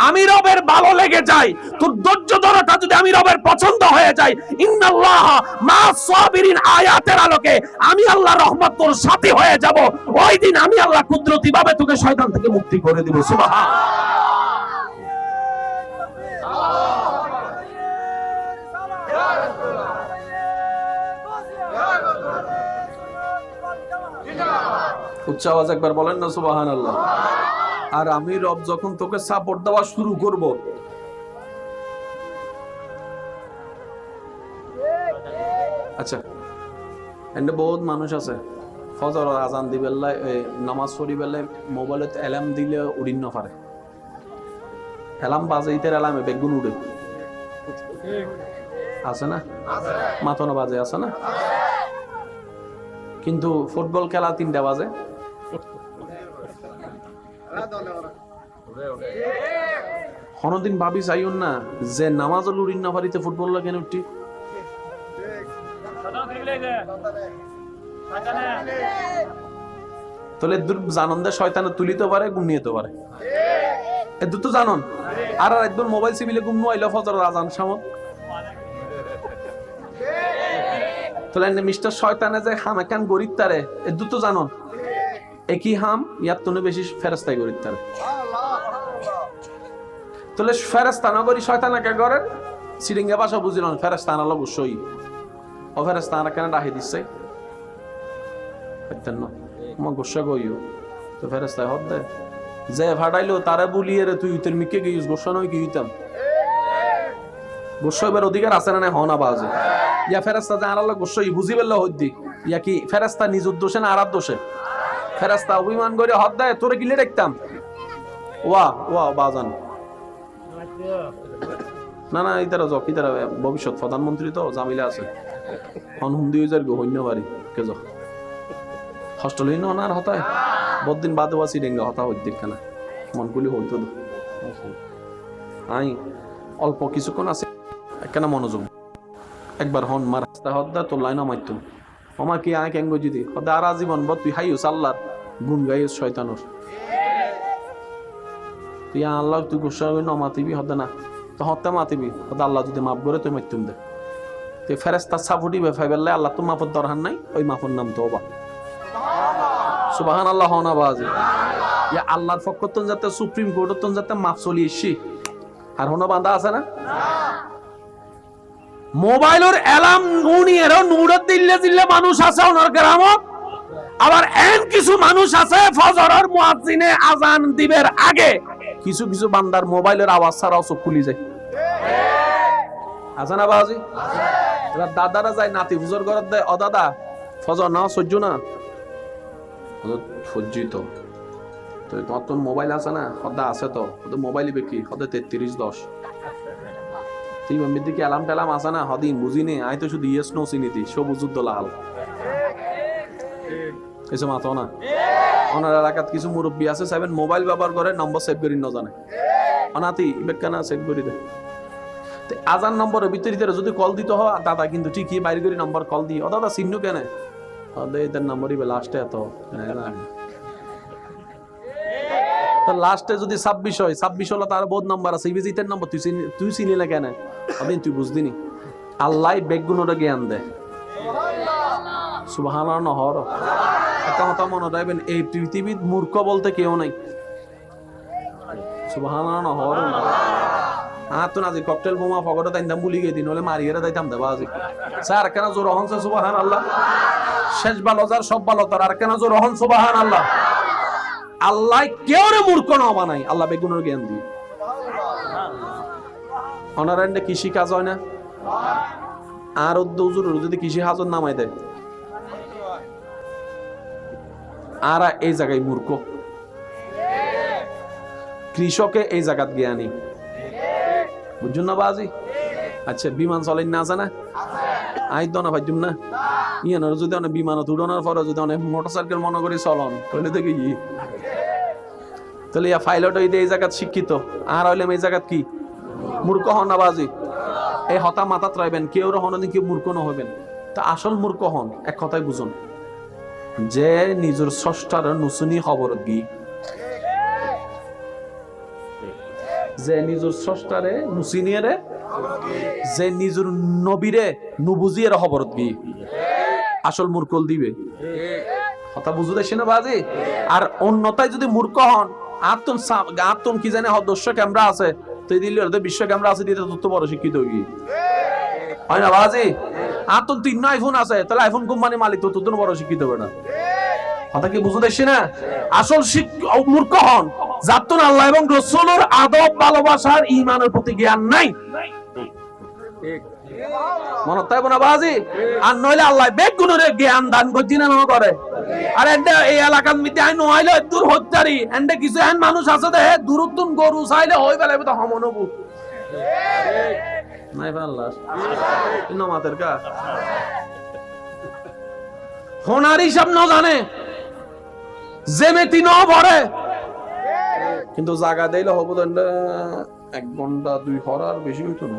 আমি রবের ভালো লেগে যায়, তোর ধৈর্য ধরাটা যদি আমি রবের পছন্দ হয়ে যায়, ইন্নাল্লাহা মা'আস সাবিরিন আয়াতের আলোকে আমি আল্লাহর রহমত তোর সাথী হয়ে যাব। ওই দিন আমি আল্লাহ কুদরতি ভাবে তোকে শয়তান থেকে মুক্তি করে দিব। সুবহান। উচ্চ আওয়াজ একবার বলেন না সুবহানাল্লাহ। আর আমি রব যখন তোকে সাপোর্ট দেওয়া শুরু করব, আচ্ছা এন্ড বহুত মানুষ আছে ফজর আজান দিবেল্লাই নামাজ পড়ি বেলে মোবাইলে অ্যালার্ম দিলে উড়িন না পারে, এলাম বাজে ইতের এলামে বেগুন উড়ে আছে না, মাথনা বাজে আছে না, কিন্তু ফুটবল খেলা 3টা বাজে। কোনদিন ভাবি চাইন না যে নামাজ লুড়িন না পারিতে ফুটবল কেন উঠি? তাহলে জানন দে শয়তানে তুলিতে পারে, গুম নিতে পারে, এ দুটো জানন। আর একদম মোবাইল সিবিলে গুম আইলো ফজর আজান সামত, তাহলে মিস্টার শয়তানে যে হাম একান গরিব তারে, এ দুটো জানন। একই হাম ইয়ার তুনে বেশি ফেরেস্তাই গরিব তারে। তাহলে ফেরেস্তা না করি শয়তানাকে করে সিরিঙ্গা ভাষা বুঝিলাম, ফেরেস্তানা লোক সই ও ফেরেস্তানা কেন ডাহি দিচ্ছে আমার গোসা গইও তো ফেরেস্তায় হদ দে যে ফাটাইলো তারা বলিয়ে রে তুই তোর মিকে গিয়ে গোসা নয় কি হইতাম গোসা এবার অধিকার আছে না হনা বাজে ইয়া ফেরেস্তা যে আর গোসই বুঝি পেল হদ্দি ইয়া কি ফেরেস্তা নিজ দোষে না আরার দোষে? ফেরেস্তা অভিমান করে হদ দেয় তোরে গিলে দেখতাম ওয়া ওয়া বাজান না না ইতারা যাও ইতারা ভবিষ্যৎ প্রধানমন্ত্রী তো জামিলা আছে হুন্দি হয়ে যার গহন্য বাড়ি কে যাও হস্টেল হইন না আর হতায় বদিন বাদে বাসি ডেঙ্গা হতা হইতে কেনা মনগুলি হইতো আই অল্প কিছুক্ষণ আছে কেন মনোযোগ একবার হন মার রাস্তা হদ্দা তোর লাইন মারতো আমার কি আয় কেঙ্গ যদি হদা আর আজীবন বদ তুই হাইস আল্লাহর গুণ গাইস শয়তানোর তুই আল্লাহ তুই গোসা হই না মাতিবি হদা না তো হত্যা মাতিবি হদা আল্লাহ যদি মাফ করে তুই মারতুম দে তুই ফেরেস্তা সাফুটি বেফাই বেললে আল্লাহ তো মাফর দরকার নাই ওই মাফর নাম তো ওবা সুবহানাল্লাহ হনা বাজি ইয়া আল্লাহর পক্ষতন যাতে সুপ্রিম কোর্টতন যাতে মাফ চলি এসি আর হনা বান্দা আছে না মোবাইলের অ্যালার্ম গুনিয়ের নূরত দিল্লে দিল্লে মানুষ আছে ওনার গ্রামত আবার এন কিছু মানুষ আছে ফজরের মুয়াজ্জিনে আজান দিবের আগে কিছু কিছু বান্দার মোবাইলের আওয়াজ ছাড়াও চোখ খুলি যায় আছে না বাজি আছে দাদারা যায় নাতি হুজুর ঘরত দেয় ও দাদা ফজর না সহ্য না সজ্জিত তো তোমার তো মোবাইল আছে না সদা আছে তো মোবাইলই বিক্রি সদা 3310 তুই মম্মির দিকে অ্যালার্ম ট্যালার্ম আছে না হদিন বুঝিনি আই তো শুধু ইয়েস নো চিনিতি সবুজ দলাল এসে মাথা না ওনার এলাকাত কিছু মুরব্বী আছে সাবেন মোবাইল ব্যবহার করে নম্বর সেভ করি না জানে অনাতি বেকানা সেভ করে দে আজান নম্বরের ভিতরে যদি কল দিতে হয় দাদা কিন্তু ঠিকই বাইরে করে নম্বর কল দিই ও দাদা চিহ্ন কেন এদের নম্বরই লাস্টে এত লাস্টে যদি 26 হয় 26 হলো তার বহুত নাম্বার আছে ইবিজিতের নম্বর তুই চিনি না কেন অদিন তুই বুঝদিনি আল্লাহ বেগুনোর জ্ঞান দেয় সুবহানাল্লাহ নহর একটা কথা মনে রাখবেন এই পৃথিবীর মূর্খ বলতে কেউ নাই সুবহানাল্লাহ নহর আর তো নাজি ককটেল বোমা ফগটা তাইতাম বুলি গিয়ে দিন হলে মারিয়ে দাইতাম দেবা আজি স্যার কেন জোর হনছে সুবহানাল্লাহ শেষ ভালো যার সব ভালো তার আর কেন জোর হন সুবহানাল্লাহ আল্লাহ কেউ রে মূর্খ না বানাই আল্লাহ বেগুনের জ্ঞান দিয়ে অনারান্ডে কৃষি কাজ হয় না আর উদ্দুজুর যদি কৃষি হাজর নামাই দেয় আর এই জায়গায় মূর্খ কৃষকে এই জায়গাত জ্ঞানী বুঝুন না বাজি আচ্ছা বিমান চলেন না আছে না আইদ না ভাইজুম না ইয়ানোর যদি অনেক বিমানত উড়ানোর পরে যদি অনেক মোটরসাইকেল মনে করি চলন তাহলে দেখি তাহলে ইয়া পাইলট হইতে এই জায়গাত শিক্ষিত আর হইলাম এই জায়গাত কি মূর্খ হন না বাজি এই হতা মাথাত রাখবেন কেউ হনদিন কেউ মূর্খ না হবেন তা আসল মূর্খ হন এক কথায় বুঝুন যে নিজের স্রষ্টার নুসুনি খবর দি যে নিজের স্রষ্টারে নুসিনিয়ে রে যে নিজের নবীরে নুবুজিয়ে খবর দি আসল মূর্খল দিবে কথা বুঝু দেখছি না বাজি আর অন্যতায় যদি মূর্খ হন আত্ম কি জানে দস্য ক্যামেরা আছে তুই দিল্লি বিশ্ব ক্যামেরা আছে দিতে তত বড় শিক্ষিত হই হয় না বাজি আত্ম 3 আইফোন আছে তাহলে আইফোন কোম্পানি মালিক তো তত বড় শিক্ষিত হবে না কথা কি বুঝু দেখছি না আসল মূর্খ হন যার তো আল্লাহ এবং রাসূলের আদব ভালোবাসার ঈমানের প্রতি জ্ঞান নাই মনে তাই বোনা বাজি আর নইলে আল্লাহ বেগুনের জ্ঞান দান করছি না করে আর এন্ডে এই এলাকার মধ্যে আই নইলে দূর হত্যারি এন্ডে কিছু এন মানুষ আছে দে দূরত্বন গরু চাইলে হই বেলাবে তো হমনবু নাই আল্লাহ নামাতের কা হোনার হিসাব ন জানে জেমেতি ন ভরে কিন্তু জায়গা দিলে হবো 1 ঘন্টা 2 হরার বেশি হইতো না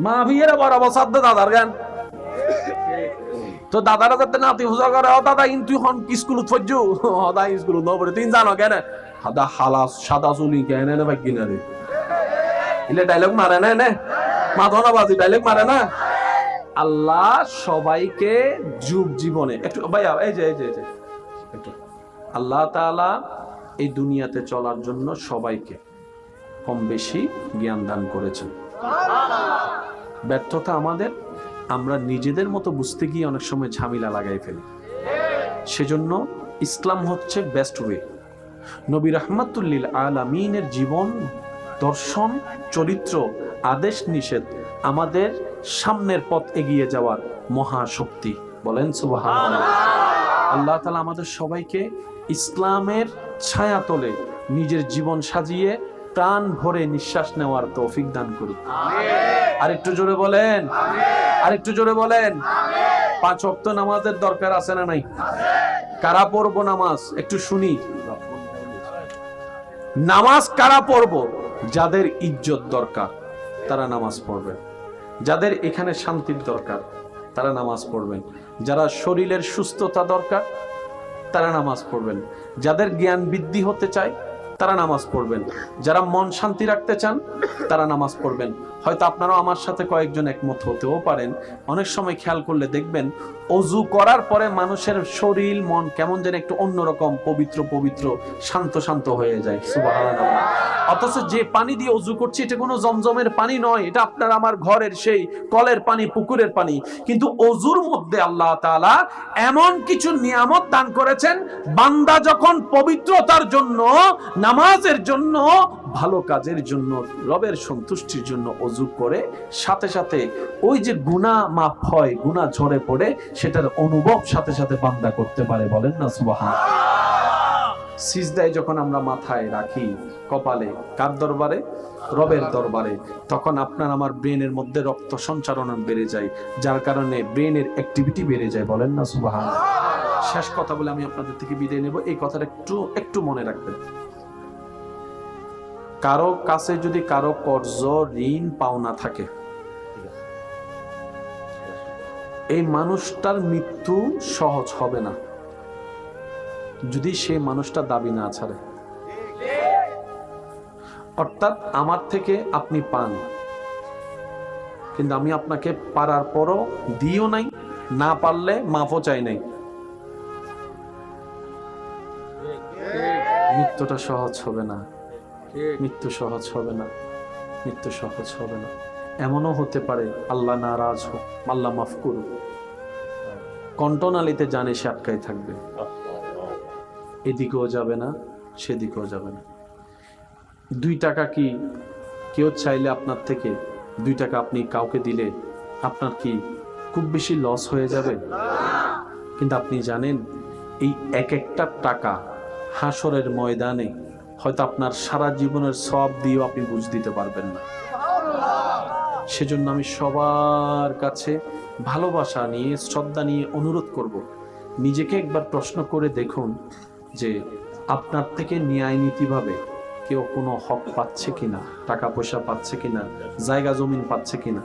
মা বিয়ের বরাবর সাধ্য দাদার গান তো দাদারা যাতে নাতি হুজা করে দাদা তুই হন স্কুলত ফজু দাদা স্কুলত ন পড়ে তুই জানো কেন দাদা হালাস সাদা চুলি কেন না ভাগ্য না রে ইলে ডায়লগ মারে না নে মাধনা বাজি ডায়লগ মারে না আল্লাহ সবাইকে যুগ জীবনে একটু ভাইয়া এই যে একটু আল্লাহ তাআলা এই দুনিয়াতে চলার জন্য সবাইকে কম বেশি জ্ঞান দান করেছেন। ব্যর্থতা আমাদের, আমরা নিজেদের মতো বুঝতে গিয়ে অনেক সময় ঝামেলা লাগাই ফেলি। সেজন্য ইসলাম হচ্ছে বেস্ট ওয়ে। নবী রাহমাতুল লিল আলামিনের জীবন, দর্শন, চরিত্র, আদেশ নিষেধ আমাদের সামনের পথ এগিয়ে যাওয়ার মহাশক্তি। বলেন সুবহানাল্লাহ। আল্লাহ তাআলা আমাদের সবাইকে ইসলামের ছায়াতলে নিজের জীবন সাজিয়ে প্রাণ ভরে নিঃশ্বাস নেওয়ার তৌফিক দান করুন। আরেকটু জোরে বলেন, আরেকটু জোরে বলেন। 5 ওয়াক্ত নামাজের দরকার আছে না নাই? কারা পড়বো নামাজ একটু শুনি। নামাজ কারা পড়বো? যাদের ইজ্জত দরকার তারা নামাজ পড়বেন, যাদের এখানে শান্তির দরকার তারা নামাজ পড়বেন, যারা শরীরের সুস্থতা দরকার তারা নামাজ পড়বেন, যাদের জ্ঞান বৃদ্ধি হতে চায় তারা নামাজ পড়বেন, যারা মন শান্তি রাখতে চান তারা নামাজ পড়বেন। হয়তো আপনারাও আমার সাথে কয়েকজন একমত হতেও পারেন। অনেক সময় খেয়াল করলে দেখবেন অজু করার পরে মানুষের শরীর মন কেমন যেন একটু অন্যরকম পবিত্র পবিত্র শান্ত শান্ত হয়ে যায়। সুবহানাল্লাহ। অথচ যে পানি দিয়ে অজু করছি এটা কোনো জমজমের পানি নয়, এটা আপনার আমার ঘরের সেই কলের পানি, পুকুরের পানি। কিন্তু অজুর মধ্যে আল্লাহ তাআলা এমন কিছু নিয়ামত দান করেছেন, বান্দা যখন পবিত্রতার জন্য, নামাজের জন্য, ভালো কাজের জন্য, রবের সন্তুষ্টির জন্য অজু করে সাথে সাথে ওই যে গুনাহ মাফ হয়, গুনাহ ঝরে পড়ে, সেটার অনুভব সাথে সাথে বান্দা করতে পারে। বলেন না সুবহানাল্লাহ। সিজদায় যখন আমরা মাথায় রাখি, কপালে, কার দরবারে? রবের দরবারে, তখন আপনার আমার ব্রেনের মধ্যে রক্ত সঞ্চারণ বেড়ে যায়, যার কারণে ব্রেনের অ্যাক্টিভিটি বেড়ে যায়। বলেন না সুবহানাল্লাহ। শেষ কথা বলে আমি আপনাদের থেকে বিদায় নেব। এই কথাটা একটু মনে রাখবেন। কারো কাছে যদি কারো কর্জ, ঋণ, পাওনা থাকে, এই মানুষটার মৃত্যু সহজ হবে না যদি সেই মানুষটা দাবি না ছাড়ে। অর্থাৎ আমার থেকে আপনি পান, কিন্তু আমি আপনাকে পারার পরও দিও নাই, না পারলে মাফও চাই নাই, মৃত্যুটা সহজ হবে না। মৃত্যু সহজ হবে না, মৃত্যু সহজ হবে না। এমনও হতে পারে আল্লাহ নারাজ হোক, আল্লাহ মাফ করুক, কণ্ঠনালীতে জানে সে আটকাই থাকবে, এদিকেও যাবে না, সেদিকেও যাবে না। 2 টাকা কি কেউ চাইলে আপনার থেকে 2 টাকা আপনি কাউকে দিলে আপনার কি খুব বেশি লস হয়ে যাবে? কিন্তু আপনি জানেন এই একটা টাকা হাসরের ময়দানে হয়তো আপনার সারা জীবনের সব দিয়েও আপনি বুঝ দিতে পারবেন না। সেজন্য আমি সবার কাছে ভালোবাসা নিয়ে, শ্রদ্ধা নিয়ে অনুরোধ করব, নিজেকে একবার প্রশ্ন করে দেখুন যে আপনার থেকে ন্যায় নীতিভাবে কেউ কোনো হক পাচ্ছে কিনা, টাকা পয়সা পাচ্ছে কিনা, জায়গা জমিন পাচ্ছে কিনা।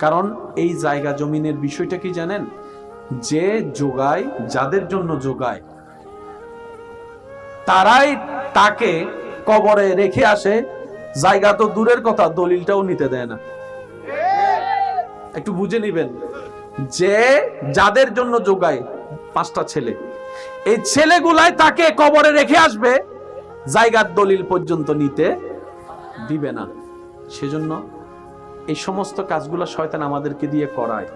কারণ এই জায়গা জমিনের বিষয়টা কি জানেন? যে যোগায়, যাদের জন্য যোগায়, তারাই তাকে কবরে রেখে আসে। জায়গা তো দূরের কথা, দলিলটাও নিতে দেয় না। একটু বুঝে নিবেন যে যাদের জন্য যোগায় 5টা ছেলে, এই ছেলেগুলাই তাকে কবরে রেখে আসবে, জায়গার দলিল পর্যন্ত নিতে দিবে না। সেজন্য এই সমস্ত কাজগুলো শয়তান আমাদেরকে দিয়ে করায়,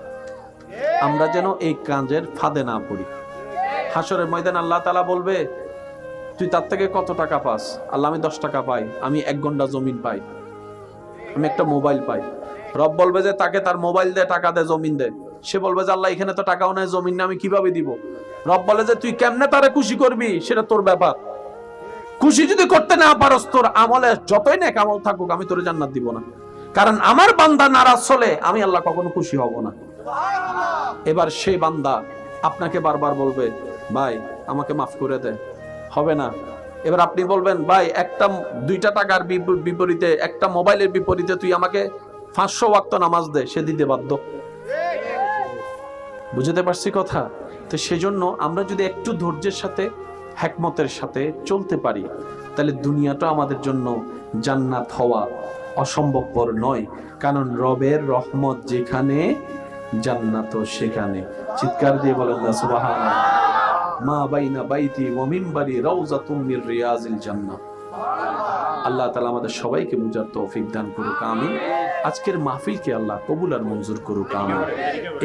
আমরা যেন এই কাজের ফাঁদে না পড়ি। হাসরের ময়দান আল্লাহ তাআলা বলবে, তুই তার থেকে কত টাকা পাস? আল্লাহ, আমি 10 টাকা পাই, আমি 1 ঘন্টা জমিন পাই, আমি একটা মোবাইল পাই। রব বলবে যে তাকে তার মোবাইল দে, টাকা দে, জমিন দে। সে বলবে যে আল্লাহ এখানে তো টাকাও নাই, জমিন না, আমি কিভাবে দিব? রব বলে যে তুই কেমনে তারে খুশি করবি সেটা তোর ব্যাপার। খুশি যদি করতে না পারস, তোর আমলে যতই নেক আমল থাকুক, আমি তোর জান্নাত দিব না। কারণ আমার বান্দা নারাজ হলে আমি আল্লাহ কখনো খুশি হব না। এবার সেই বান্দা আপনাকে বারবার বলবে ভাই আমাকে মাফ করে দে, হবে না। এবার আপনি বলবেন ভাই একটা 2টা টাকার বিপরীতে, একটা মোবাইলের বিপরীতে তুই আমাকে 500 ওয়াক্ত নামাজ দে, সে দিতে বাধ্য। বুঝতে পারছি কথা? তো সেজন্য আমরা যদি একটু ধৈর্যের সাথে, হিকমতের সাথে চলতে পারি, তাহলে দুনিয়াটা আমাদের জন্য জান্নাত হওয়া অসম্ভবপর নয়। কারণ রবের রহমত যেখানে, জান্নাত সেখানে। চিৎকার দিয়ে বলেন না সুবহানাল্লাহ। মা বাইনা বাইতি ওয়া মিনবারি রাউযাতুম মির রিয়াজিল জান্নাহ। আল্লাহ তাআলা আমাদের সবাইকে বুঝার তৌফিক দান করুক, আমিন। আজকের মাহফিলকে আল্লাহ কবুল আর মঞ্জুর করুক, আমিন।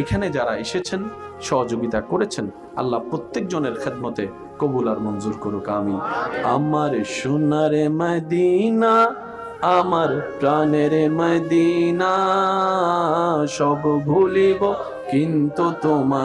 এখানে যারা এসেছেন, সহযোগিতা করেছেন, আল্লাহ প্রত্যেকজনের খেদমতে কবুল আর মঞ্জুর করুক, আমিন। আমার সোনারে মদিনা, আমার প্রাণের মদিনা, সব ভুলিব কিন্তু তোমার